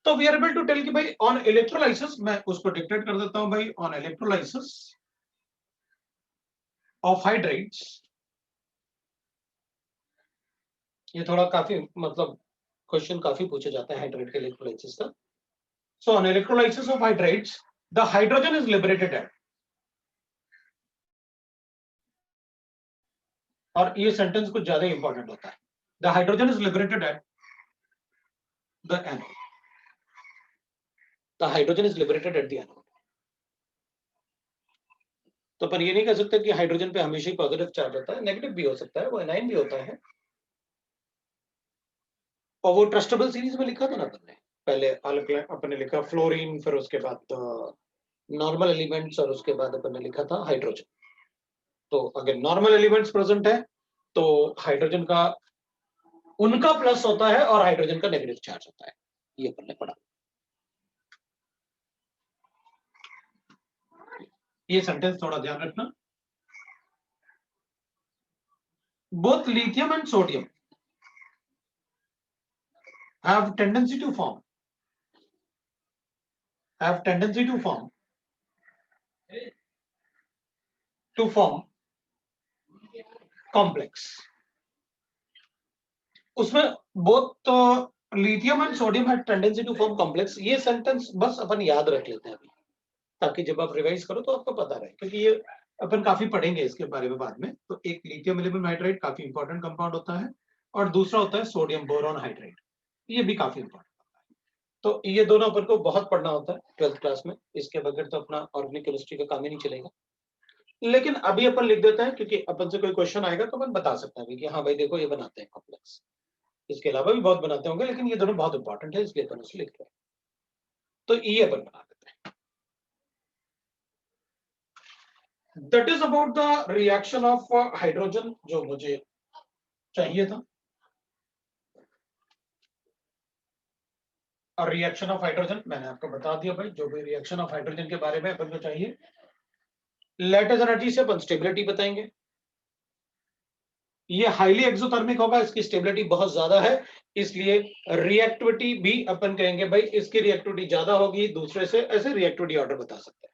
तो we are able to tell कि भाई ऑन इलेक्ट्रोलाइसिस, मैं उसको डिक्टेट कर देता हूं भाई, ऑन इलेक्ट्रोलाइसिस ऑफ हाइड्रेट्स, ये थोड़ा काफी मतलब क्वेश्चन काफी पूछा जाता है हाइड्रेट के इलेक्ट्रोलाइसिस का। So on electrolysis of hydrates the hydrogen is liberated at, और ये सेंटेंस कुछ ज्यादा इंपॉर्टेंट होता है, the hydrogen is liberated at the anode, the hydrogen is liberated at the anode. तो पर ये नहीं कह सकते कि हाइड्रोजन पे हमेशा ही पॉजिटिव चार्ज होता है, नेगेटिव भी हो सकता है, वो एनाइन भी होता है। और वो ट्रस्टेबल सीरीज में लिखा था ना अपन ने, पहले अपन ने लिखा फ्लोरीन, फिर उसके बाद नॉर्मल एलिमेंट्स, और उसके बाद अपन ने लिखा था हाइड्रोजन। तो अगर नॉर्मल एलिमेंट्स प्रेजेंट है तो हाइड्रोजन का उनका प्लस होता है और हाइड्रोजन का नेगेटिव चार्ज होता है, ये अपन ने पढ़ा। ये सेंटेंस थोड़ा ध्यान रखना, both lithium and sodium have tendency to form have tendency to form complex। उसमें both lithium and sodium have tendency to form complex, ये सेंटेंस बस अपन याद रख लेते हैं अभी, ताकि जब आप रिवाइज करो तो आपको पता रहे, क्योंकि ये अपन काफी पढ़ेंगे इसके बारे में बाद में। तो एक लिथियम एल्यूमिनियम हाइड्राइड काफी इंपॉर्टेंट कंपाउंड होता है, और दूसरा होता है सोडियम बोरॉन हाइड्राइड, ये भी काफी इंपॉर्टेंट होता है। तो ये दोनों अपन को बहुत पढ़ना होता है 12th क्लास में, इसके बगैर तो अपना ऑर्गेनिक केमिस्ट्री का काम ही नहीं चलेगा। लेकिन अभी अपन लिख देते हैं, क्योंकि अपन से कोई क्वेश्चन आएगा तो अपन बता सकते हैं कि हाँ भाई देखो ये बनाते हैं कॉम्प्लेक्स, इसके अलावा भी बहुत बनाते होंगे, लेकिन ये दोनों बहुत इंपॉर्टेंट है, इसलिए अपन उसे लिख रहे हैं। तो ये अपन बना देते हैं। That is about the reaction of hydrogen, जो मुझे चाहिए था। और रिएक्शन ऑफ हाइड्रोजन मैंने आपको बता दिया भाई, जो भी रिएक्शन ऑफ हाइड्रोजन के बारे में अपन को चाहिए। लेटेस्ट एनर्जी से अपन स्टेबिलिटी बताएंगे, ये हाईली एक्सोथर्मिक होगा, इसकी स्टेबिलिटी बहुत ज्यादा है, इसलिए रिएक्टिविटी भी अपन कहेंगे भाई इसकी रिएक्टिविटी ज्यादा होगी दूसरे से, ऐसे रिएक्टिविटी ऑर्डर बता सकते हैं,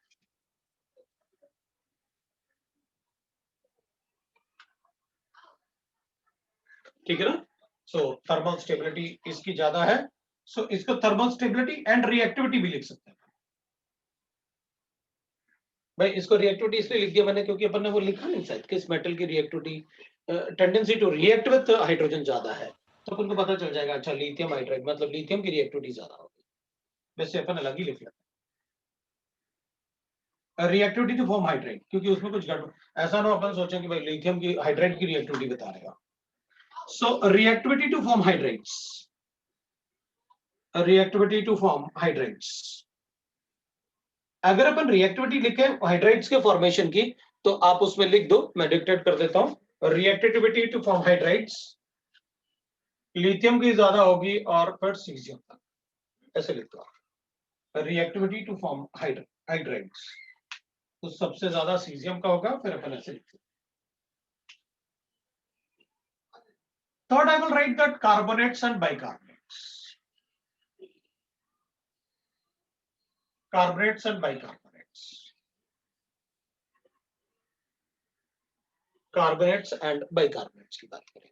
ठीक है ना। सो थर्मल स्टेबिलिटी इसकी ज्यादा है, सो इसको थर्मल स्टेबिलिटी एंड रिएक्टिविटी भी लिख सकते हैं भाई। इसको रिएक्टिविटी इसलिए लिख दिया मैंने क्योंकि अपन ने वो लिखा नहीं शायद किस मेटल की reactivity tendency to react with hydrogen ज्यादा है, तो अपन को पता चल जाएगा, अच्छा लिथियम हाइड्राइड मतलब लिथियम की रिएक्टिविटी ज्यादा होगी, वैसे अपन अलग ही लिख लेते हैं रिएक्टिविटी टू फॉर्म हाइड्राइड, क्योंकि उसमें कुछ गड़बड़, ऐसा ना अपन सोचें कि भाई लिथियम की हाइड्राइड की रिएक्टिविटी बता रहे हो। So reactivity to form hydrides, reactivity to form hydrides, अगर अपन रिएक्टिविटी लिखे हाइड्राइड्स के फॉर्मेशन की, तो आप उसमें लिख दो, मैं डिक्टेट कर देता हूं, reactivity to form hydrides lithium की ज्यादा होगी और फिर सीजियम तक, ऐसे लिख दो। रिएक्टिविटी टू फॉर्म हाइड्राइड्स तो सबसे ज्यादा सीजियम का होगा, फिर अपन ऐसे लिखते हैं। Third I will write that carbonates and bicarbonates, carbonates and bicarbonates, carbonates and bicarbonates की बात करेंगे।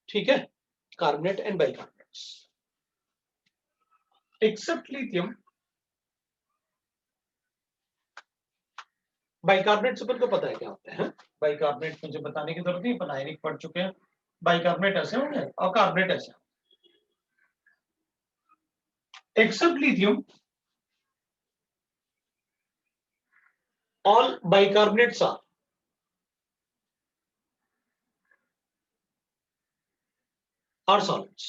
ठीक है, carbonate and bicarbonates. Except lithium, bicarbonate अपन को पता है क्या होता है। बाइकार्बोनेट मुझे बताने की जरूरत नहीं, अपन आयनिक पढ़ चुके हैं। बाइकार्बोनेट ऐसे होंगे और कार्बोनेट ऐसे। Except lithium, all bicarbonates are solids.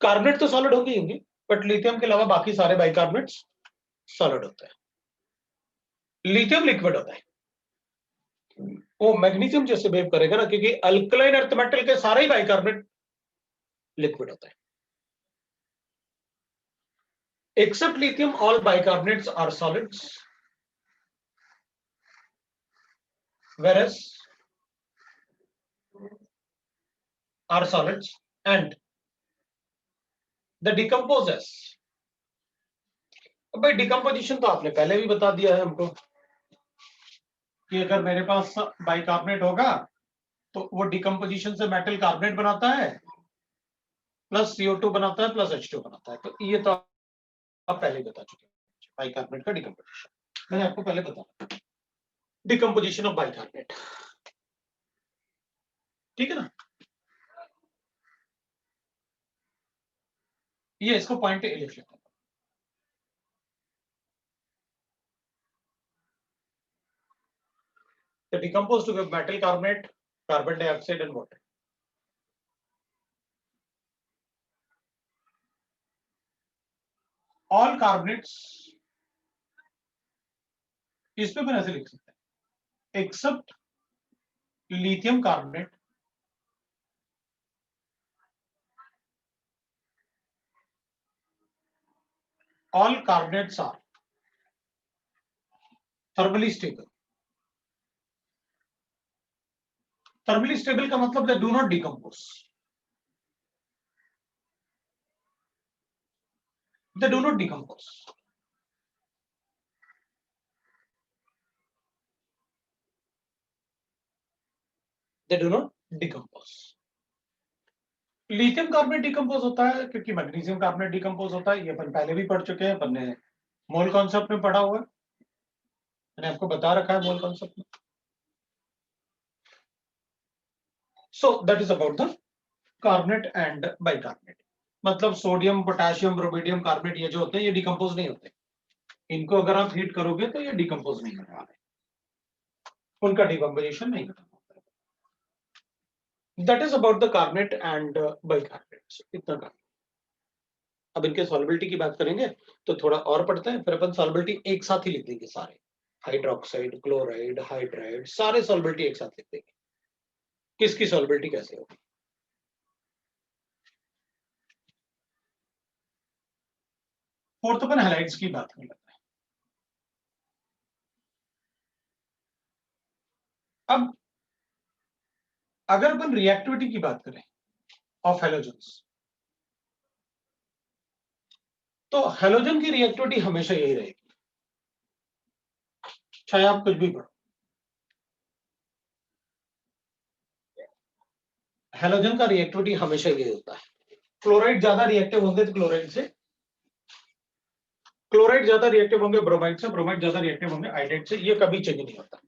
Carbonate तो सॉलिड होंगे ही होंगे, बट लिथियम के अलावा बाकी सारे बाइकार्बोनेट्स सॉलिड होते हैं। लिथियम लिक्विड होता है, वो मैग्नीशियम जैसे बिहेव करेगा ना, क्योंकि अल्कलाइन अर्थ मेटल के सारे ही बाइकार्बोनेट लिक्विड होता है। Except lithium all bicarbonates are solids, whereas are solids and the decomposes। भाई डिकम्पोजिशन तो आपने पहले भी बता दिया है हमको कि अगर मेरे पास बाइकार्बोनेट होगा तो वो डिकम्पोजिशन से मेटल कार्बोनेट बनाता है, प्लस CO2 बनाता है, प्लस H2 बनाता है। तो ये तो आप पहले ही बता चुके हैं बाइकार्बोनेट का डिकम्पोजिशन। मैंने आपको पहले बताया डिकम्पोजिशन ऑफ बाइकार्बोनेट, ठीक है ना। ये इसको पॉइंट ए लिख लेते हैं। तो decompose to metal carbonate, carbon dioxide and water. All carbonates, इस पे अपन ऐसे लिख सकते हैं, except lithium carbonate, all carbonates are thermally stable। thermally stable का मतलब they do not decompose, they do not decompose। they do not decompose। Lithium carbonate decompose होता है क्योंकि मैग्नीशियम कार्बोनेट डिकम्पोज होता है, ये अपन पहले भी पढ़ चुके हैं, अपन ने मोल कॉन्सेप्ट में पढ़ा हुआ है, मैंने आपको बता रखा है मोल कॉन्सेप्ट में। So that is about the carbonate and bicarbonate. मतलब सोडियम, पोटेशियम, ब्रोमीडियम कार्बोनेट ये जो होते हैं ये डिकम्पोज नहीं होते, इनको अगर आप हीट करोगे तो ये डिकम्पोज नहीं होने वाले, उनका डिकम्पोजिशन नहीं होता। That is about the carbonate and bicarbonates, इतना का। अब इनके सॉल्युबिलिटी की बात करेंगे तो थोड़ा और पढ़ते हैं, फिर अपन सॉल्युबिलिटी एक साथ ही लिख देंगे सारे, हाइड्रोक्साइड, क्लोराइड, हाइड्राइड, सारे सॉल्युबिलिटी एक साथ लिख देंगे, किसकी सॉल्युबिलिटी कैसे होगी। फोर्थ अपन हैलाइड्स की बात कर लेते हैं। अब अगर अपन रिएक्टिविटी की बात करें ऑफ हैलोजेंस, तो हैलोजन की रिएक्टिविटी हमेशा यही रहेगी, चाहे आप कुछ भी पढ़ो। हैलोजन का रिएक्टिविटी हमेशा यही होता है। क्लोराइड ज्यादा रिएक्टिव होंगे तो क्लोराइड से, क्लोराइड ज्यादा रिएक्टिव होंगे ब्रोमाइड से, ब्रोमाइड ज्यादा रिएक्टिव होंगे आयोडाइड से, ये कभी चेंज नहीं होता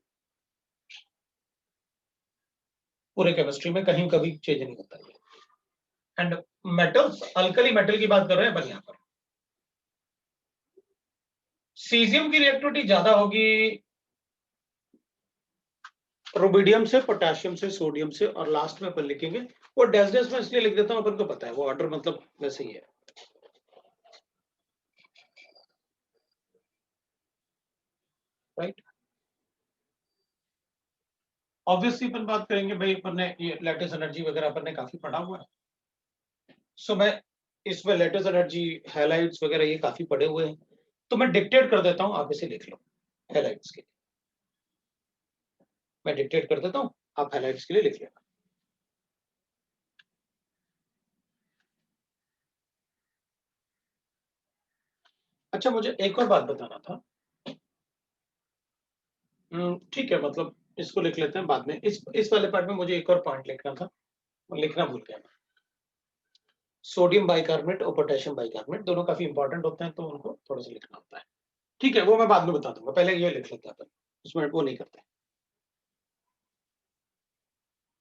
पूरे केमिस्ट्री में, कहीं कभी चेंज नहीं होता है। एंड मेटल्स, अल्कली मेटल की बात कर रहे हैं अपन यहाँ पर, सीजियम की रिएक्टिविटी ज्यादा होगी रुबिडियम से, पोटेशियम से, सोडियम से, और लास्ट में अपन लिखेंगे, वो डैश डैश में इसलिए लिख देता हूं, अपन को पता है वो ऑर्डर मतलब वैसे ही है, राइट। ऑब्वियसली अपन बात करेंगे भाई, अपन ने ये लैटिस एनर्जी वगैरह अपन ने काफी पढ़ा हुआ है, सो मैं इसमें लैटिस एनर्जी, हैलाइड्स वगैरह ये काफी पढ़े हुए हैं, तो मैं डिक्टेट कर देता हूं, आप इसे लिख लो हैलाइड्स के लिए, मैं डिक्टेट कर देता हूं, आप हैलाइड्स के लिए लिख लेना। अच्छा, मुझे एक और बात बताना था। ठीक है, मतलब इसको लिख लेते हैं बाद में। इस वाले पार्ट में मुझे एक और पॉइंट लिखना था, लिखना भूल गया मैं। सोडियम बाइकार्बोनेट और पोटेशियम बाइकार्बोनेट दोनों काफी इंपॉर्टेंट होते हैं, तो उनको थोड़ा सा लिखना होता है। ठीक है, वो मैं बाद में बता दूंगा, पहले ये लिख लेते हैं अपन, उसमें वो नहीं करते।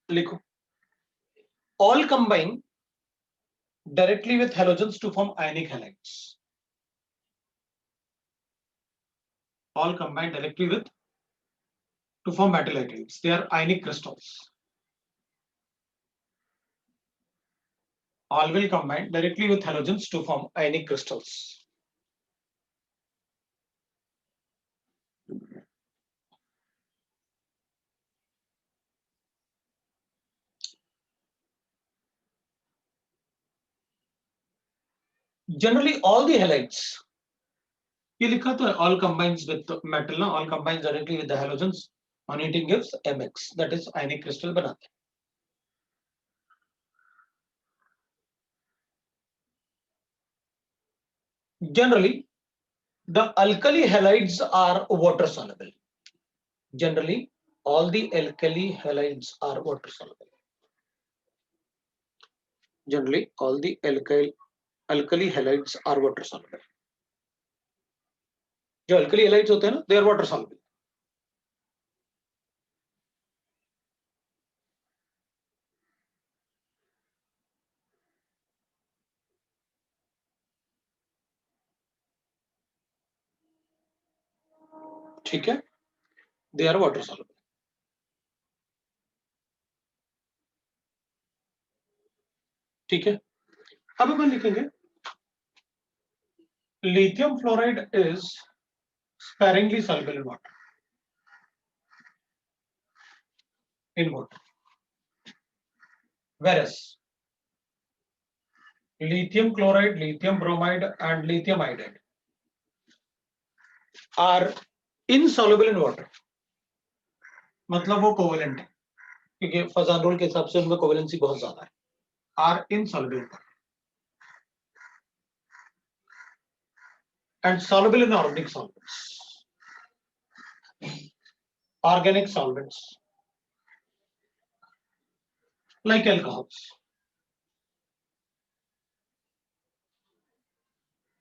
लिखो, all combine directly with halogens to form ionic halides. All combine directly with to form metal halides. They are ionic crystals. All will combine directly with halogens to form ionic crystals. Generally, all the halides. ये लिखा तो all combines with metal ना, all combines directly with the halogens. On heating gives MX, that is ionic crystal बनाते हैं. Generally, the alkali halides are water soluble. Generally, all the alkali halides are water soluble. Generally, all the alkali halides are water soluble. जो alkali halides होते हैं ना, they are water soluble. ठीक है, they are water soluble. ठीक है, अब अपन लिखेंगे lithium fluoride is sparingly soluble in water. In water, whereas lithium chloride, lithium bromide, and lithium iodide are insoluble in water. मतलब वो कोवेलेंट है, क्योंकि फजान रूल के हिसाब से उनमें कोवेलेंसी बहुत ज्यादा है. Are insoluble in water and soluble in organic solvents. Organic solvents like alcohols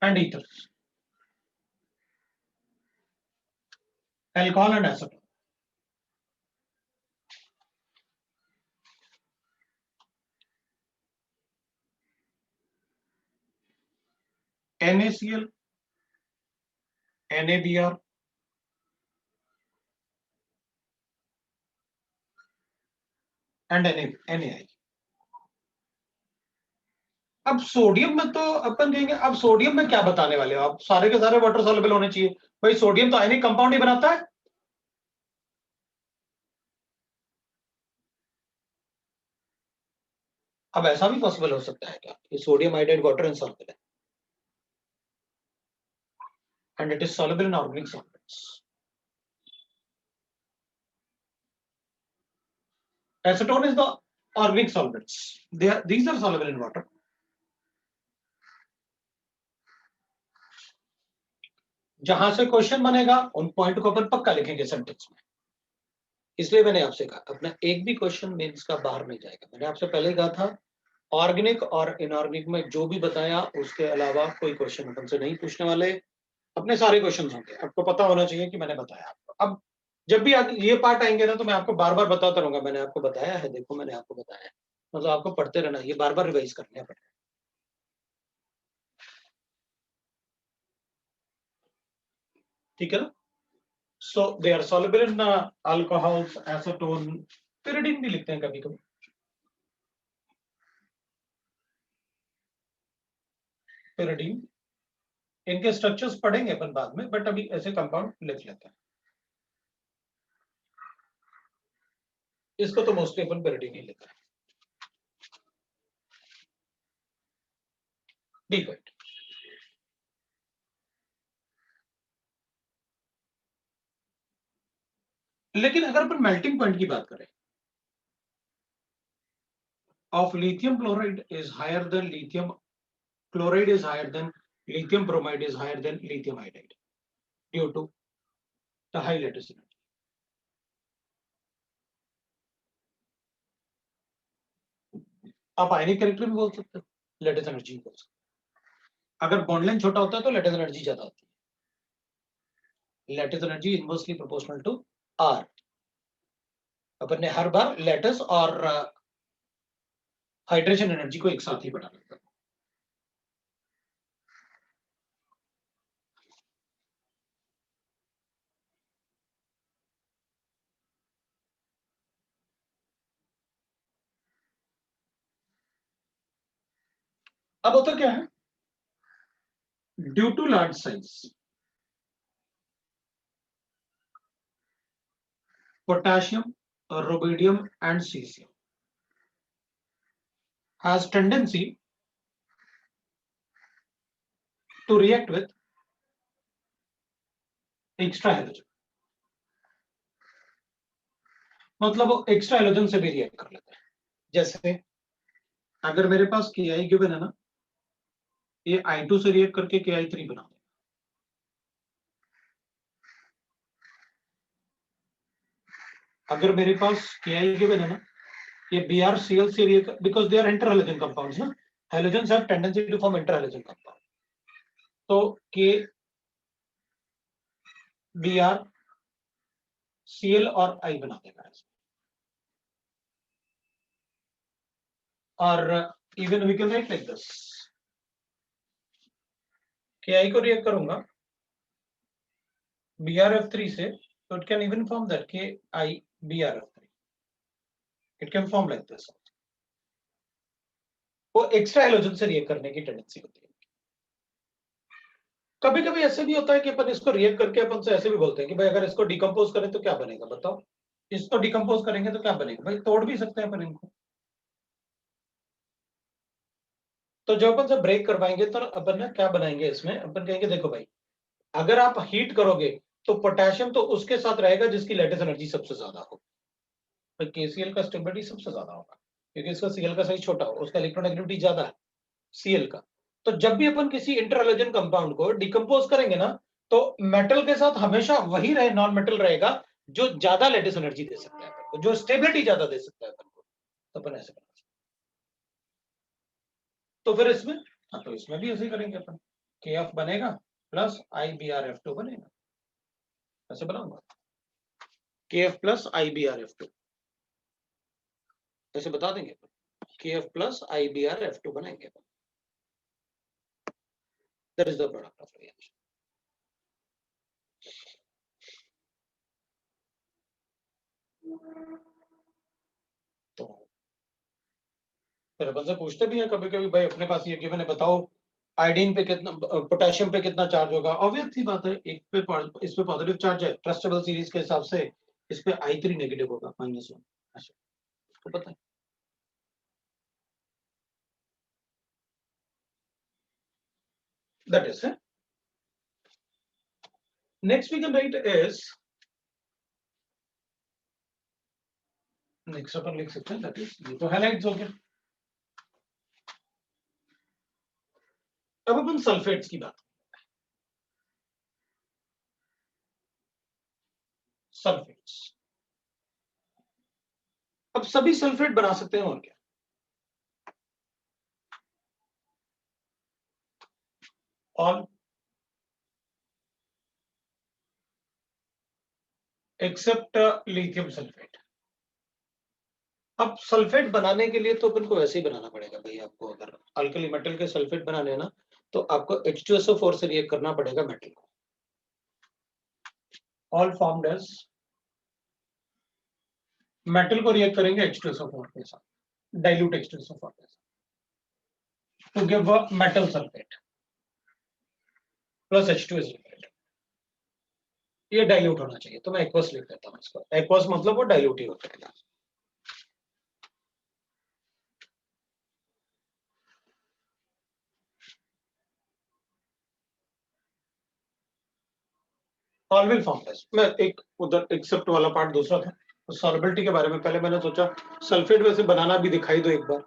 and ethers. Alcohol and acetone. NaCl, NaBr, and NaI. अब सोडियम में तो अपन कहेंगे, अब सोडियम में क्या बताने वाले हो आप? सारे के सारे वाटर सॉल्युबल होने चाहिए भाई, सोडियम तो आयनिक कंपाउंड ही बनाता है. अब ऐसा भी पॉसिबल हो सकता है क्या कि सोडियम आयोडाइड वाटर इनसॉल्युबल है and it is soluble in organic solvents. Acetone is the organic solvents. These are soluble in water. जहां से क्वेश्चन बनेगा उन पॉइंट को अपन पक्का लिखेंगे सेंटेंस में. इसलिए मैंने आपसे कहा अपना एक भी क्वेश्चन मेंस का बाहर नहीं जाएगा. मैंने आपसे पहले ही कहा था ऑर्गेनिक और इनऑर्गेनिक में जो भी बताया उसके अलावा कोई क्वेश्चन अपन से नहीं पूछने वाले. अपने सारे क्वेश्चन होंगे, आपको पता होना चाहिए कि मैंने बताया आपको. अब जब भी ये पार्ट आएंगे ना, तो मैं आपको बार बार बताता रहूंगा मैंने आपको बताया है, देखो मैंने आपको बताया है. मतलब आपको पढ़ते रहना, ये बार बार रिवाइज करने पड़ेगा. ठीक है ना. So they are soluble in alcohols, acetone, pyridine भी लिखते हैं कभी कभी. pyridine, इनके स्ट्रक्चर्स पढ़ेंगे अपन बाद में, बट अभी ऐसे कंपाउंड लिख लेते हैं. इसको तो मोस्टली अपन pyridine ही लेते हैं. डिफेक्ट. लेकिन अगर अपन मेल्टिंग पॉइंट की बात करें, of lithium chloride is higher than lithium chloride is higher than lithium bromide is higher than lithium iodide due to the high lattice energy. आप आयनिक कैरेक्टर भी बोल सकते हो, लेटेस्ट एनर्जी बोल सकते हो। अगर बॉन्ड लेंथ छोटा होता है तो लेटेस्ट एनर्जी ज्यादा होती है। Lattice energy inversely proportional to R. अपन ने हर बार लेटेस्ट और हाइड्रेशन एनर्जी को एक साथ ही बढ़ाना था। अब होता क्या है, due to large size potassium, rubidium and cesium has tendency to react with extra halogen। मतलब वो एक्स्ट्रा हेलोजन से भी रिएक्ट कर लेते हैं। जैसे अगर मेरे पास Ki गिवन है ना, ये I2 से रिएक्ट करके Ki3 बना देगा। अगर मेरे पास Ki गिवन है ना, ये BrCl से react, because they are interhalogen compounds ना, halogens have tendency to form interhalogen compound. तो BrCl और I बना देगा। और even we can write like this, Ki को रिएक्ट करूंगा BrF3 से, so it can even form that KiBrF3, it can form like this। वो extra halogen से रिएक्ट करने की टेंडेंसी होती है। कभी कभी ऐसे भी होता है कि अपन इसको रिएक्ट करके अपन से ऐसे भी बोलते हैं कि भाई अगर इसको डिकम्पोज करें तो क्या बनेगा, बताओ। इसको डिकम्पोज करेंगे तो क्या बनेगा, भाई तोड़ भी सकते हैं अपन इनको। तो जो अपन से ब्रेक करवाएंगे तो अपन ना क्या बनाएंगे, इसमें अपन कहेंगे देखो भाई, अगर आप हीट करोगे तो पोटेशियम तो उसके साथ रहेगा जिसकी लेटेस्ट एनर्जी सबसे ज्यादा हो। तो KCl का स्टेबिलिटी सबसे ज्यादा होगा क्योंकि इसका Cl का साइज छोटा हो, उसका इलेक्ट्रोनेगेटिविटी ज्यादा है Cl का। तो जब भी अपन किसी इंटरहैलोजन कंपाउंड को डिकम्पोज करेंगे ना, तो मेटल के साथ हमेशा वही रहे, नॉन मेटल रहेगा जो ज्यादा लेटेस्ट एनर्जी दे सकता है अपन को, जो स्टेबिलिटी ज्यादा दे सकता है अपन को। तो अपन ऐसे बना सकते। तो फिर इसमें, हाँ तो इसमें भी ऐसे ही करेंगे अपन, KF बनेगा प्लस IBrF2 बनेगा। ऐसे बनाऊंगा KF प्लस IBrF2, ऐसे बता देंगे KF प्लस IBrF2 बनाएंगे। That is the product of reaction। तो फिर अपन से पूछते भी हैं कभी कभी, भाई अपने पास ये गिवन है, बताओ आयोडीन पे कितना, पोटेशियम पे कितना चार्ज होगा। ऑब्वियस सी बात है, एक पे इस पे पॉजिटिव चार्ज है, ट्रस्टेबल सीरीज के हिसाब से इस पे I3 नेगेटिव होगा -1। अच्छा तो पता है। That is it। Next we can write is, next अपन लिख सकते हैं दैट इज, ये तो हैलाइड्स हो गया। अब अपन सल्फेट्स की बात, सल्फेट्स, अब सभी सल्फेट बना सकते हैं और क्या, ऑल एक्सेप्ट लिथियम सल्फेट। अब सल्फेट बनाने के लिए तो अपन को वैसे ही बनाना पड़ेगा भाई, आपको अगर अल्कली मेटल के सल्फेट बनाने हैं ना, तो आपको H2SO4 से रिएक्ट करना पड़ेगा मेटल को। ऑल फॉर्म्ड एज, मेटल को रिएक्ट करेंगे H2SO4 के साथ, डाइल्यूट H2SO4 के साथ, to give a metal sulphate plus H2SO4। ये डाइल्यूट होना चाहिए, तो मैं एक्वस लिख देता हूँ इसको। एक्वस मतलब वो डाइल्यूट ही होता है। ऑल विल फॉर्म एज, मैं एक उधर एक्सेप्ट वाला पार्ट दूसरा था, तो सॉल्युबिलिटी के बारे में पहले मैंने सोचा सल्फेट वैसे बनाना भी दिखाई दो एक बार,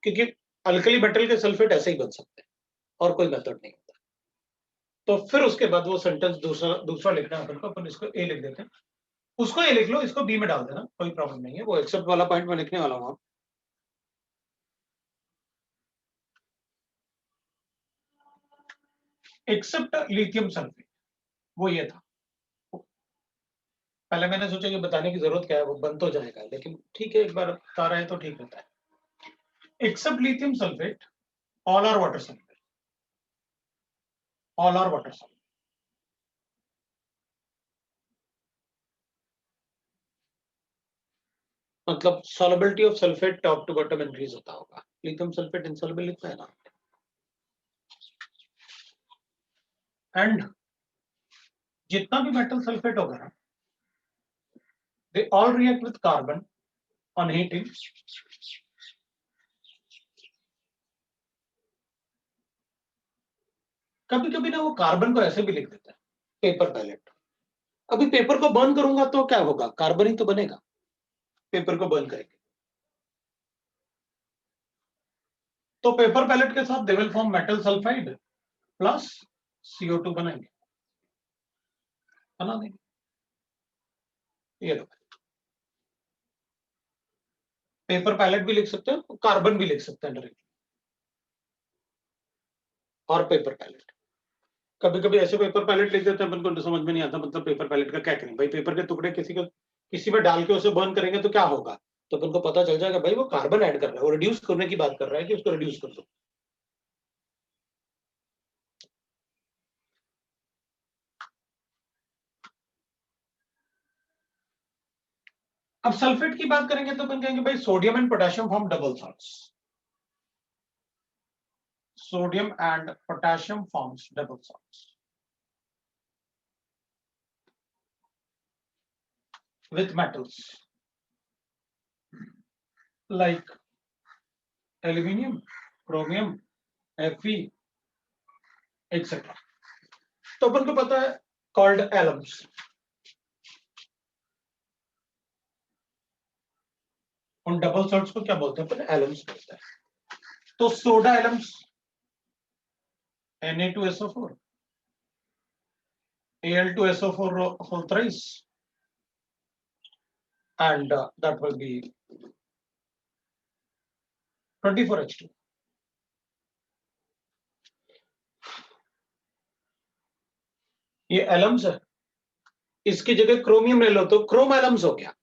क्योंकि अल्कली मेटल के सल्फेट ऐसे ही बन सकते हैं और कोई मेथड नहीं होता। तो फिर उसके बाद वो सेंटेंस दूसरा लिखना है अपन को, अपन इसको ए लिख देते हैं, उसको ए लिख लो, इसको बी में डाल देना, कोई प्रॉब्लम नहीं है, वो एक्सेप्ट वाला पॉइंट में लिखने वाला हूँ। एक्सेप्ट लिथियम सल्फेट, वो ये था। पहले मैंने सोचा कि बताने की जरूरत क्या है, वो बन तो जाएगा, लेकिन ठीक है, एक बार बता रहे हैं तो ठीक रहता है। Except lithium sulphate, all are water sulphate, all are water sulphate. मतलब solubility of sulphate top to bottom increase होता होगा, लिथियम सल्फेट इनसॉल्युबल लिखता है ना। एंड जितना भी मेटल सल्फेट होगा ना, they all react with carbon on heating, कभी कभी ना वो कार्बन को ऐसे भी लिख देता है, पेपर पैलेट। अभी पेपर को बर्न करूंगा तो क्या होगा, कार्बन ही तो बनेगा, पेपर को बर्न करेंगे तो पेपर पैलेट के साथ they will form metal sulphide plus CO2 बनाएंगे, बना देंगे। ये लो, पेपर पैलेट भी लिख सकते हैं, कार्बन भी लिख सकते हैं डायरेक्टली, और पेपर पैलेट। कभी कभी ऐसे पेपर पैलेट लिख देते हैं, अपन को समझ में नहीं आता, मतलब पेपर पैलेट का क्या करें भाई, पेपर के टुकड़े किसी में डाल के उसे बर्न करेंगे तो क्या होगा, तो अपन को पता चल जाएगा भाई वो कार्बन ऐड कर रहा है, वो रिड्यूस करने की बात कर रहा है कि उसको रिड्यूस कर दो। अब सल्फेट की बात करेंगे तो अपन कहेंगे भाई sodium and potassium form double salts, sodium and potassium forms double salts with metals like aluminium, chromium, Fe, etc. तो अपन को पता है called alums, उन डबल सॉल्ट्स को क्या बोलते हैं अपन, एलम्स बोलते हैं। तो soda Elms Na2SO4, Al2SO4 whole thrice, and that will be 24H2। ये एलम्स है, इसकी जगह क्रोमियम ले लो तो क्रोम एलम्स हो गया,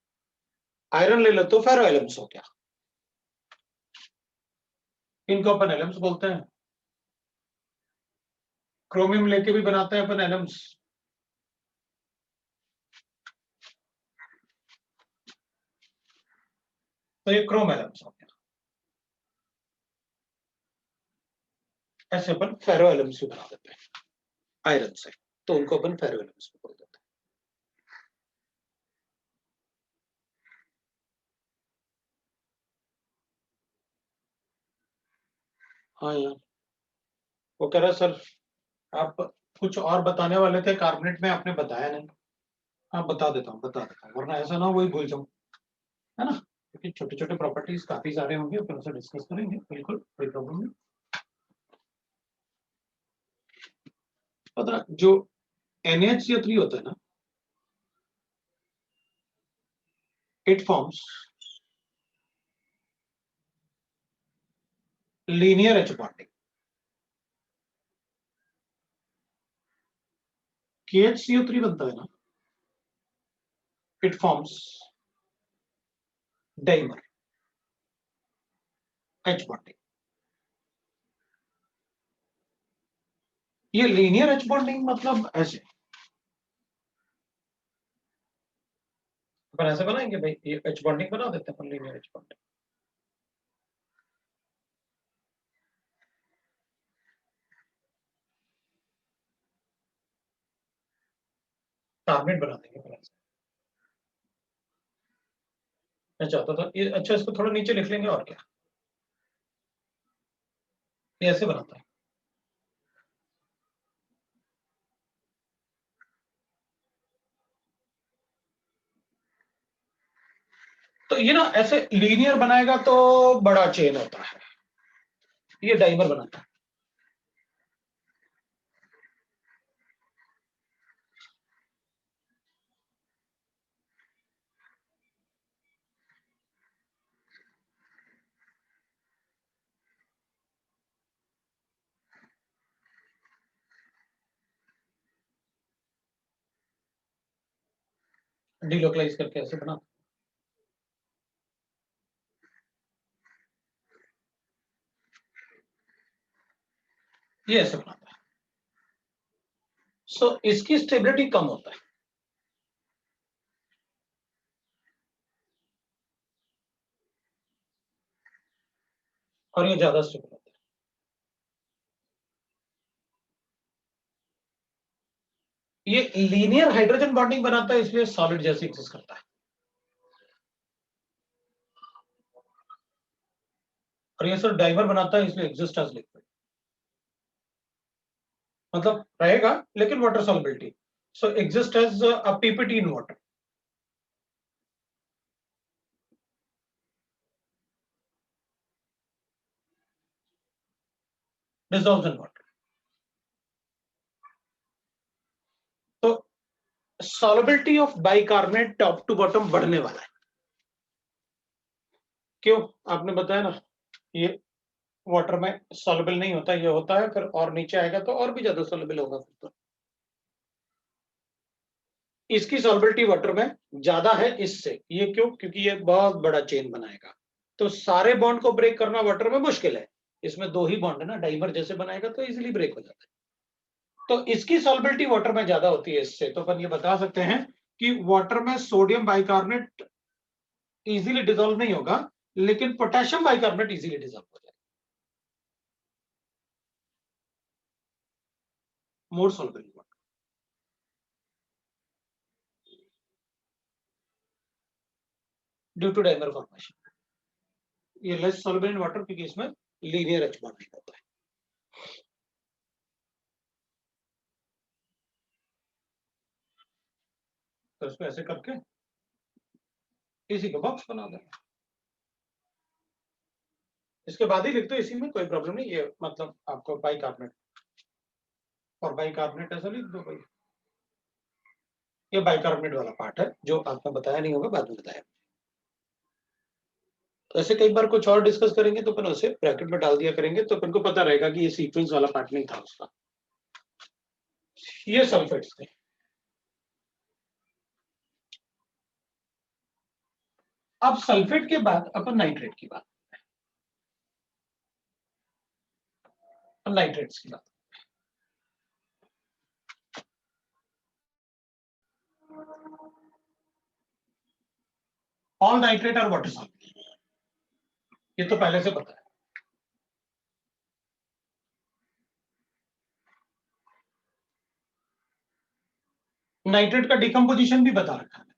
आयरन ले लो तो फेरो एलम्स हो गया, इनको अपन एलम्स बोलते हैं। क्रोमियम लेके भी बनाते हैं अपन एलम्स, तो ये क्रोम एलम्स हो गया। ऐसे अपन फेरो एलम्स भी बना देते हैं आयरन से, तो उनको अपन फेरो एलम्स भी बोल देते हैं। हाँ यार, वो कह रहा सर आप कुछ और बताने वाले थे कार्बोनेट में, आपने बताया नहीं। हाँ बता देता हूँ, वरना ऐसा ना हो वही भूल जाऊं, है ना, क्योंकि छोटे छोटे प्रॉपर्टीज काफी सारे होंगे, फिर उसे डिस्कस करेंगे, बिल्कुल कोई प्रॉब्लम नहीं। पता जो NaHCO3 होता है ना, it forms linear H bonding. KHCO3 बनता है ना, it forms dimer H bonding. ये लीनियर H बॉन्डिंग मतलब ऐसे, अपन ऐसे बनाएंगे भाई, ये H बॉन्डिंग बना देते हैं अपन, लीनियर H बॉन्डिंग। कार्बोनेट बना देंगे अपन ऐसे। मैं चाहता था ये, अच्छा इसको थोड़ा नीचे लिख लेंगे और क्या, ये ऐसे बनाता है। तो ये ना ऐसे लीनियर बनाएगा तो बड़ा चेन होता है, ये डाइमर बनाता है। डिलोकलाइज करके ऐसे बना, ये ऐसे बनाता है। सो इसकी स्टेबिलिटी कम होता है और ये ज्यादा स्टेबल होता है। ये लीनियर हाइड्रोजन बॉन्डिंग बनाता है, इसलिए सॉलिड जैसे एग्जिस्ट करता है। और ये सर डाइवर बनाता है, इसलिए एग्जिस्ट एज लिक्विड, मतलब रहेगा लेकिन water solubility, so exist as a PPT in water. Dissolves in water. तो solubility of bicarbonate top to bottom बढ़ने वाला है। क्यों? आपने बताया ना, ये वाटर में सॉल्युबल नहीं होता, ये होता है, फिर और नीचे आएगा तो और भी ज्यादा सॉल्युबल होगा फिर तो। इसकी सॉल्युबिलिटी वाटर में ज्यादा है इससे, ये क्यों? क्योंकि ये बहुत बड़ा चेन बनाएगा, तो सारे बॉन्ड को ब्रेक करना वाटर में मुश्किल है। इसमें दो ही बॉन्ड है ना, डाइमर जैसे बनाएगा तो इजीली ब्रेक हो जाता है। तो इसकी सॉल्युबिलिटी वाटर में ज्यादा होती है इससे, तो अपन ये बता सकते हैं कि वाटर में सोडियम बाइकार्बोनेट इजीली डिसॉल्व नहीं होगा, लेकिन पोटेशियम बाइकार्बोनेट इजीली डिसॉल्व हो जाएगा, more soluble water due to dimer formation. ये लेस सॉल्युबल इन वाटर क्योंकि इसमें लीनियर एच बॉन्ड नहीं होता है। तो इसको ऐसे करके इसी का बॉक्स बना देंगे, इसके बाद ही लिख दो, इसी में कोई प्रॉब्लम नहीं, ये मतलब आपको बाइकार्बोनेट और बाइकार्बोनेट ऐसा लिख दो भाई। ये बाइकार्बोनेट वाला पार्ट है जो आपने बताया नहीं होगा, बाद में बताया। तो ऐसे कई बार कुछ और डिस्कस करेंगे तो अपन उसे ब्रैकेट में डाल दिया करेंगे, तो अपन को पता रहेगा कि ये सीक्वेंस वाला पार्ट नहीं था उसका। ये सल्फेट्स थे। अब सल्फेट के बाद अपन नाइट्रेट की बात, नाइट्रेट्स की बात। All nitrate are water soluble, ये तो पहले से पता है। नाइट्रेट का डिकम्पोजिशन भी बता रखा है,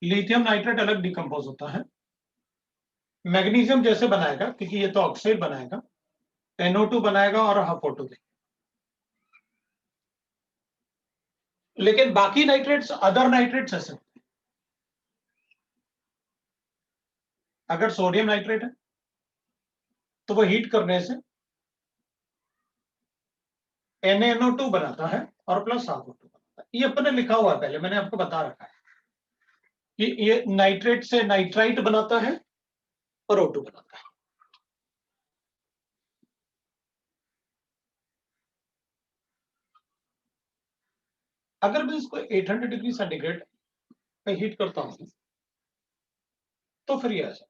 लिथियम नाइट्रेट अलग डिकम्पोज होता है, मैग्नीशियम जैसे बनाएगा क्योंकि ये तो ऑक्साइड बनाएगा, NO2 बनाएगा और हाफ O2 देगा। लेकिन बाकी नाइट्रेट्स, अदर नाइट्रेट्स ऐसे, अगर सोडियम नाइट्रेट है तो वो हीट करने से NaNO2 बनाता है और प्लस हाफ O2 बनाता है। ये अपने लिखा हुआ है, पहले मैंने आपको बता रखा है कि ये नाइट्रेट से नाइट्राइट बनाता है और O2 बनाता है। अगर मैं इसको 800 डिग्री सेंटीग्रेड पे हीट करता हूं तो फिर ये ऐसा,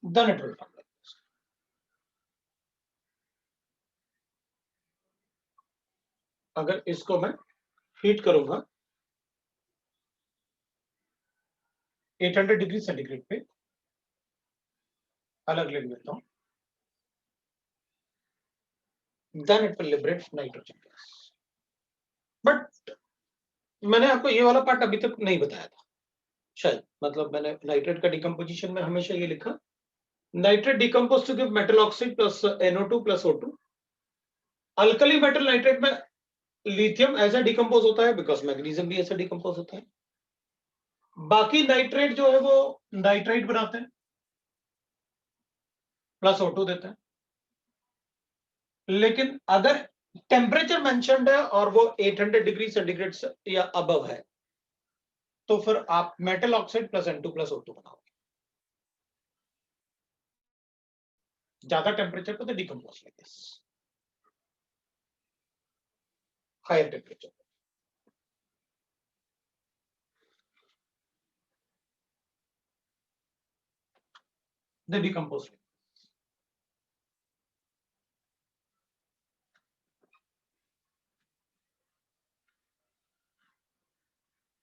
then it will come like this. अगर इसको मैं हीट करूंगा 800 डिग्री सेंटीग्रेड पे, अलग लिख देता हूं, then it will liberate nitrogen gas। But मैंने आपको ये वाला पार्ट अभी तक नहीं बताया था शायद, मतलब मैंने नाइट्रेट का डिकम्पोजिशन में हमेशा ये लिखा, nitrate decompose to give metal oxide plus NO2 plus O2। Alkali metal nitrate में लिथियम ऐसा डिकम्पोज होता है बिकॉज मैग्नीशियम भी ऐसा डिकम्पोज होता है। बाकी नाइट्रेट जो है वो नाइट्राइट बनाते हैं, प्लस O2 देते हैं। लेकिन अगर टेम्परेचर मेंशन्ड है और वो 800 डिग्री सेंटीग्रेड या अबव है तो फिर आप metal oxide plus N2 plus O2 बनाओगे, ज्यादा टेम्परेचर पे तो decompose like this. higher temperature. They decompose.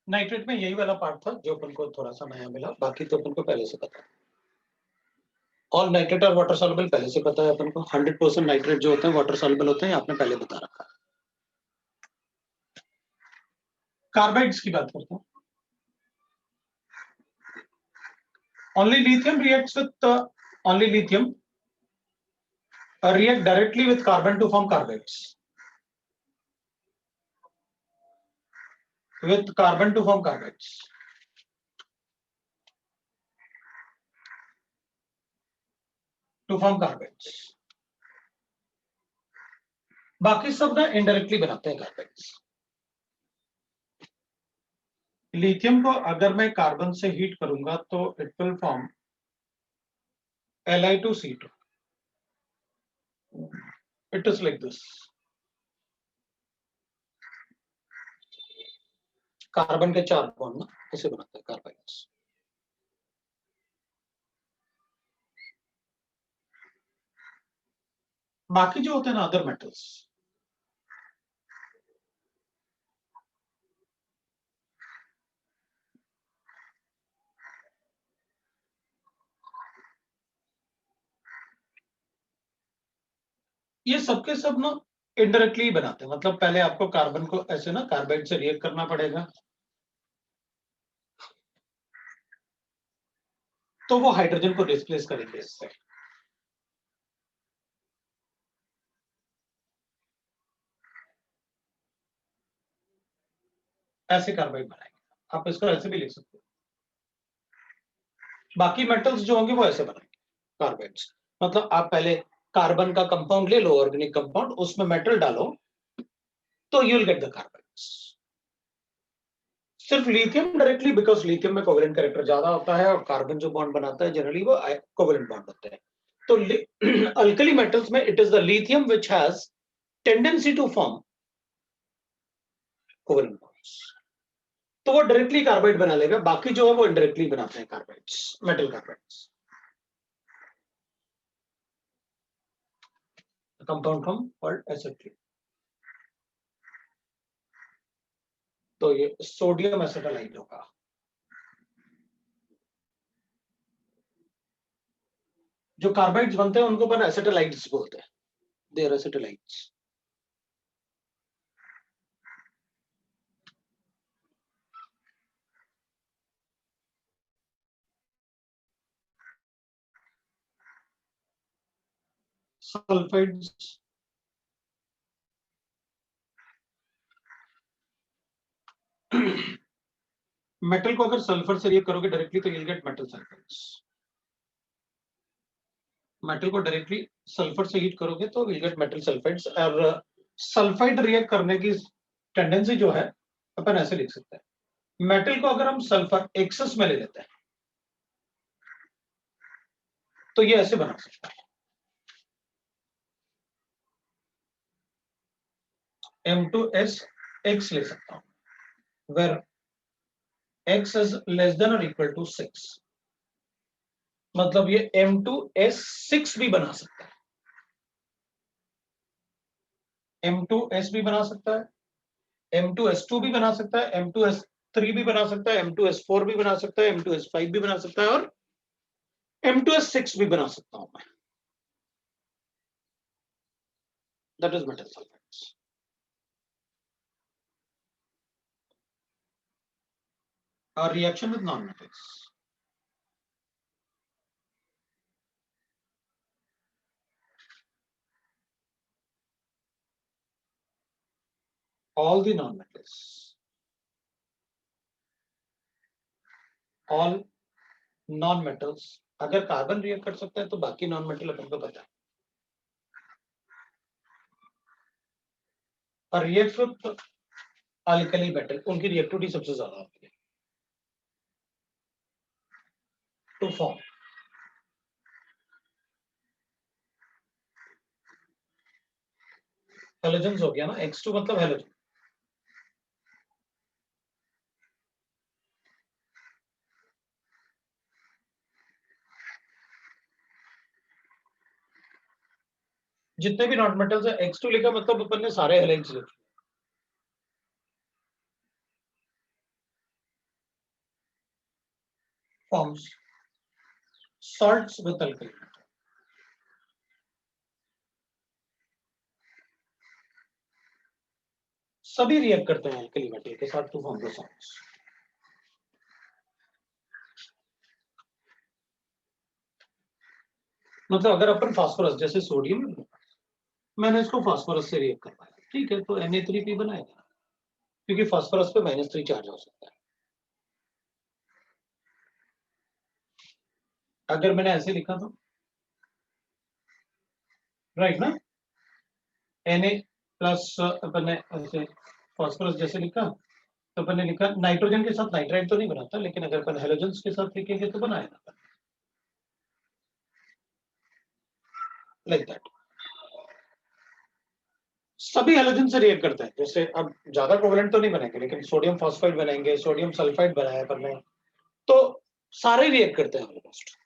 Nitrate में यही वाला पार्ट था जो अपन को थोड़ा सा नया मिला, बाकी तो अपन को पहले से पता है। ऑल नाइट्रेट और वाटर सॉल्युबल पहले से पता है अपन को। 100% नाइट्रेट जो होते हैं वाटर सॉल्युबल होते हैं, आपने पहले बता रखा है। कार्बाइड्स की बात करते हैं। Only lithium reacts with only lithium react directly with carbon to form carbides. With carbon to form carbides. To form carbides. बाकी सब ना इनडायरेक्टली बनाते हैं कार्बाइड्स। लिथियम को अगर मैं कार्बन से हीट करूंगा तो it will form Li2C2. It is like this. Carbon के 4 बॉन्ड ना ऐसे बनाते हैं कार्बाइड्स। बाकी जो होते हैं ना अदर मेटल्स, ये सबके सब ना इनडायरेक्टली बनाते हैं। मतलब पहले आपको कार्बन को ऐसे ना कार्बाइड से रिएक्ट करना पड़ेगा, तो वो हाइड्रोजन को डिस्प्लेस करेंगे इससे। ऐसे कार्बाइड बनाएंगे। आप इसको ऐसे भी लिख सकते हो। बाकी मेटल्स जो होंगे वो ऐसे बनाएंगे कार्बाइड्स। मतलब आप पहले कार्बन का कंपाउंड ले लो, ऑर्गेनिक कंपाउंड, उसमें मेटल डालो तो you will get the carbides. सिर्फ लिथियम डायरेक्टली, बिकॉज लिथियम में कोवेलेंट कैरेक्टर ज्यादा होता है और कार्बन जो बॉन्ड बनाता है जनरली वो कोवेलेंट बॉन्ड होते हैं। तो अल्कली मेटल्स में it is the lithium which has tendency to form covalent bonds, तो वो डायरेक्टली कार्बाइड बना लेगा। बाकी जो है वो इनडायरेक्टली बनाते हैं carbides, metal carbides. Compound from called acid. तो ये सोडियम एसिटाइलाइट होगा। जो कार्बाइड्स बनते हैं उनको अपन एसिटाइलाइट्स बोलते हैं। They are acetylides. Sulphides metal को अगर सल्फर से रिएक्ट करोगे डायरेक्टली तो you will get metal sulphides. Metal को डायरेक्टली सल्फर से हीट करोगे तो विल गेट मेटल सल्फाइड्स। और सल्फाइड रिएक्ट करने की टेंडेंसी जो है अपन ऐसे लिख सकते हैं। मेटल को अगर हम सल्फर एक्सेस में ले लेते हैं तो ये ऐसे बना सकता है। M2SX ले सकता हूं, where X is less than or equal to 6। मतलब ये M2S6 भी बना सकता है, M2S भी बना सकता है, M2S2 भी बना सकता है, M2S3 भी बना सकता है, M2S4 भी बना सकता है, M2S5 भी बना सकता है और M2S6 भी बना सकता हूं मैं। That is metal sulphides. और reaction with non metals, all the non-metals, all non-metals अगर कार्बन रिएक्ट कर सकता है तो बाकी नॉन मेटल अपन को पता है। और रिएक्ट विद अल्कली मेटल उनकी रिएक्टिविटी सबसे ज्यादा होती है टू फॉर्म हेलोजन्स। हो गया ना, X2 मतलब हेलोजन। जितने भी नॉन मेटल्स है X2 लिखा मतलब अपन ने सारे हैलाइड्स लिखे। Forms salts with alkali metal. सभी रिएक्ट करते हैं अल्कली मेटल के साथ टू फॉर्म द salts। मतलब अगर अपन फास्फोरस जैसे सोडियम, मैंने इसको फास्फोरस से रिएक्ट करवाया, ठीक है, तो Na3P बनाएगा, क्योंकि फास्फोरस पे -3 चार्ज हो सकता है। अगर मैंने ऐसे लिखा तो राइट ना, Na प्लस अपन ने ऐसे फास्फोरस जैसे लिखा, तो अपन ने लिखा नाइट्रोजन के साथ नाइट्राइड तो नहीं बनाता, लेकिन अगर अपन हेलोजेंस के साथ लिखेंगे तो बनाएगा, लाइक दैट। सभी हेलोजन से रिएक्ट करते हैं, जैसे अब ज्यादा कोवेलेंट तो नहीं बनेंगे, लेकिन सोडियम फॉस्फाइड बनाएंगे, सोडियम सल्फाइड बनाया अपन ने, तो सारे रिएक्ट करते हैं ऑलमोस्ट।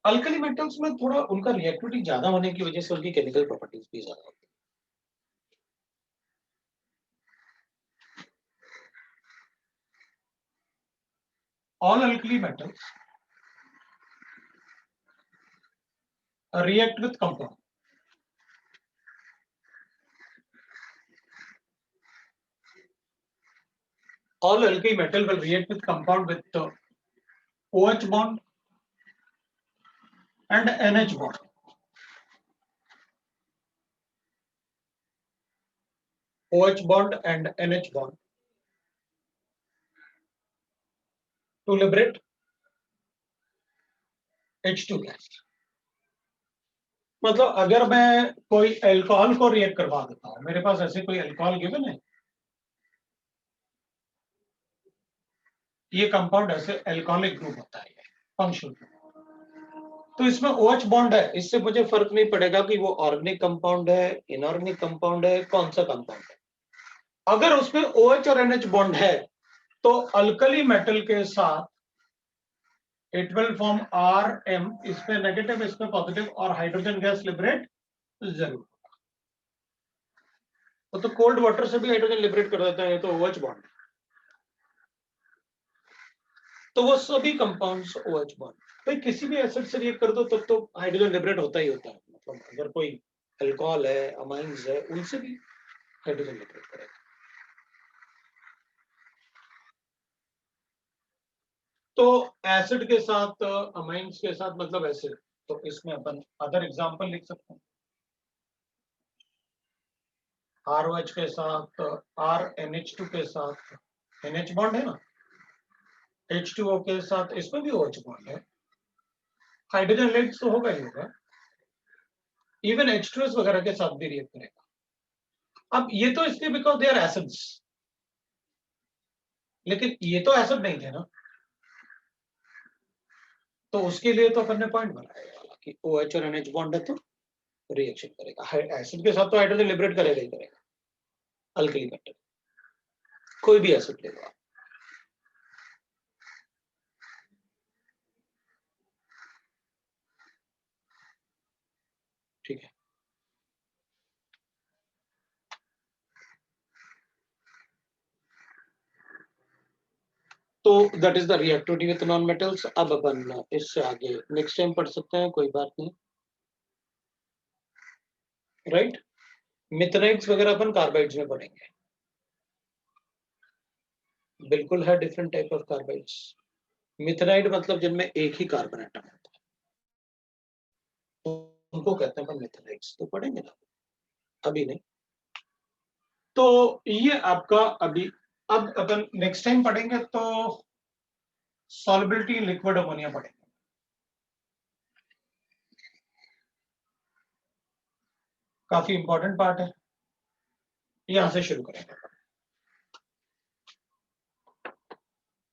अल्कली मेटल्स में थोड़ा उनका रिएक्टिविटी ज्यादा होने की वजह से उनकी केमिकल प्रॉपर्टीज भी ज्यादा होती है। All alkali metals react with compound. All alkali metal will react with compound with OH bond and NH bond. OH bond and NH bond to liberate H2 gas. मतलब अगर मैं कोई अल्कोहल को react करवा देता हूं, मेरे पास ऐसे कोई अल्कोहल गिवन है, ये कंपाउंड ऐसे अल्कोहलिक ग्रुप होता है, फंक्शनल, तो इसमें OH बॉन्ड है, इससे मुझे फर्क नहीं पड़ेगा कि वो ऑर्गेनिक कंपाउंड है, इनऑर्गेनिक कंपाउंड है, कौन सा कंपाउंड है। अगर उसमें OH और NH बॉन्ड है तो अल्कली मेटल के साथ इट विल फॉर्म Rm, इसमें नेगेटिव इसमें पॉजिटिव, और हाइड्रोजन गैस लिबरेट जरूर। तो कोल्ड वाटर से भी हाइड्रोजन लिबरेट कर देता है, तो OH बॉन्ड, तो वो सभी कंपाउंड्स OH बॉन्ड। भाई किसी भी एसिड से रिएक्ट कर दो तब तो हाइड्रोजन लिबरेट होता ही होता है, मतलब अगर कोई अल्कोहल है, अमाइंस है, उनसे भी हाइड्रोजन लिबरेट करेगा। तो एसिड के साथ अमाइंस के साथ मतलब एसिड, तो इसमें अपन अदर एग्जांपल लिख सकते हैं। ROH के साथ RNH2 के साथ NH बॉन्ड है ना, H2O के साथ इसमें भी OH बॉन्ड है, हाइड्रोजन लेट तो होगा ही होगा, इवन H2S वगैरह के साथ भी रिएक्ट करेगा। अब ये तो इसलिए बिकॉज दे आर एसिड्स, लेकिन ये तो एसिड नहीं थे ना, तो उसके लिए तो अपन ने पॉइंट बनाया कि OH और NH बॉन्ड है तो रिएक्शन करेगा। एसिड के साथ तो हाइड्रोजन लिबरेट करेगा ही करेगा, अल्कली मेटल कोई भी एसिड ले लो आप। ठीक है, तो that is the reactivity with non metals. अब अपन इससे आगे नेक्स्ट टाइम पढ़ सकते हैं, कोई बात नहीं, राइट। मिथनाइट्स वगैरह अपन कार्बाइड्स में पढ़ेंगे, बिल्कुल है डिफरेंट टाइप ऑफ कार्बाइड्स। मिथनाइड मतलब जिनमें एक ही कार्बन एटम होता है, उनको कहते हैं अपन मिथनाइट्स, तो पढ़ेंगे ना, अभी नहीं। तो ये आपका अभी, अब अपन नेक्स्ट टाइम पढ़ेंगे तो सॉल्युबिलिटी इन लिक्विड अमोनिया पढ़ेंगे, काफी इंपॉर्टेंट पार्ट है, यहां से शुरू करेंगे।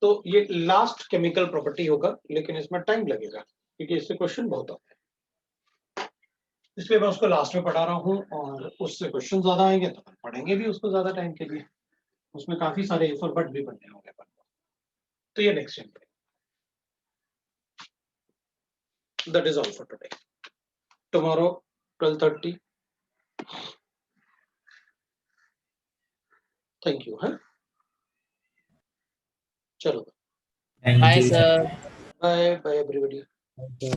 तो ये लास्ट केमिकल प्रॉपर्टी होगा, लेकिन इसमें टाइम लगेगा क्योंकि इससे क्वेश्चन बहुत आते हैं। इसलिए मैं उसको लास्ट में पढ़ा रहा हूँ और उससे क्वेश्चन ज्यादा आएंगे तो अपन पढ़ेंगे भी उसको ज्यादा टाइम के लिए, उसमें काफी सारे इफ और बट भी पढ़ने होंगे अपन को। तो ये next time, that is all for today. Tomorrow 12:30. Thank you, huh? चलो Thank Bye, you. sir. bye bye everybody. Thank you.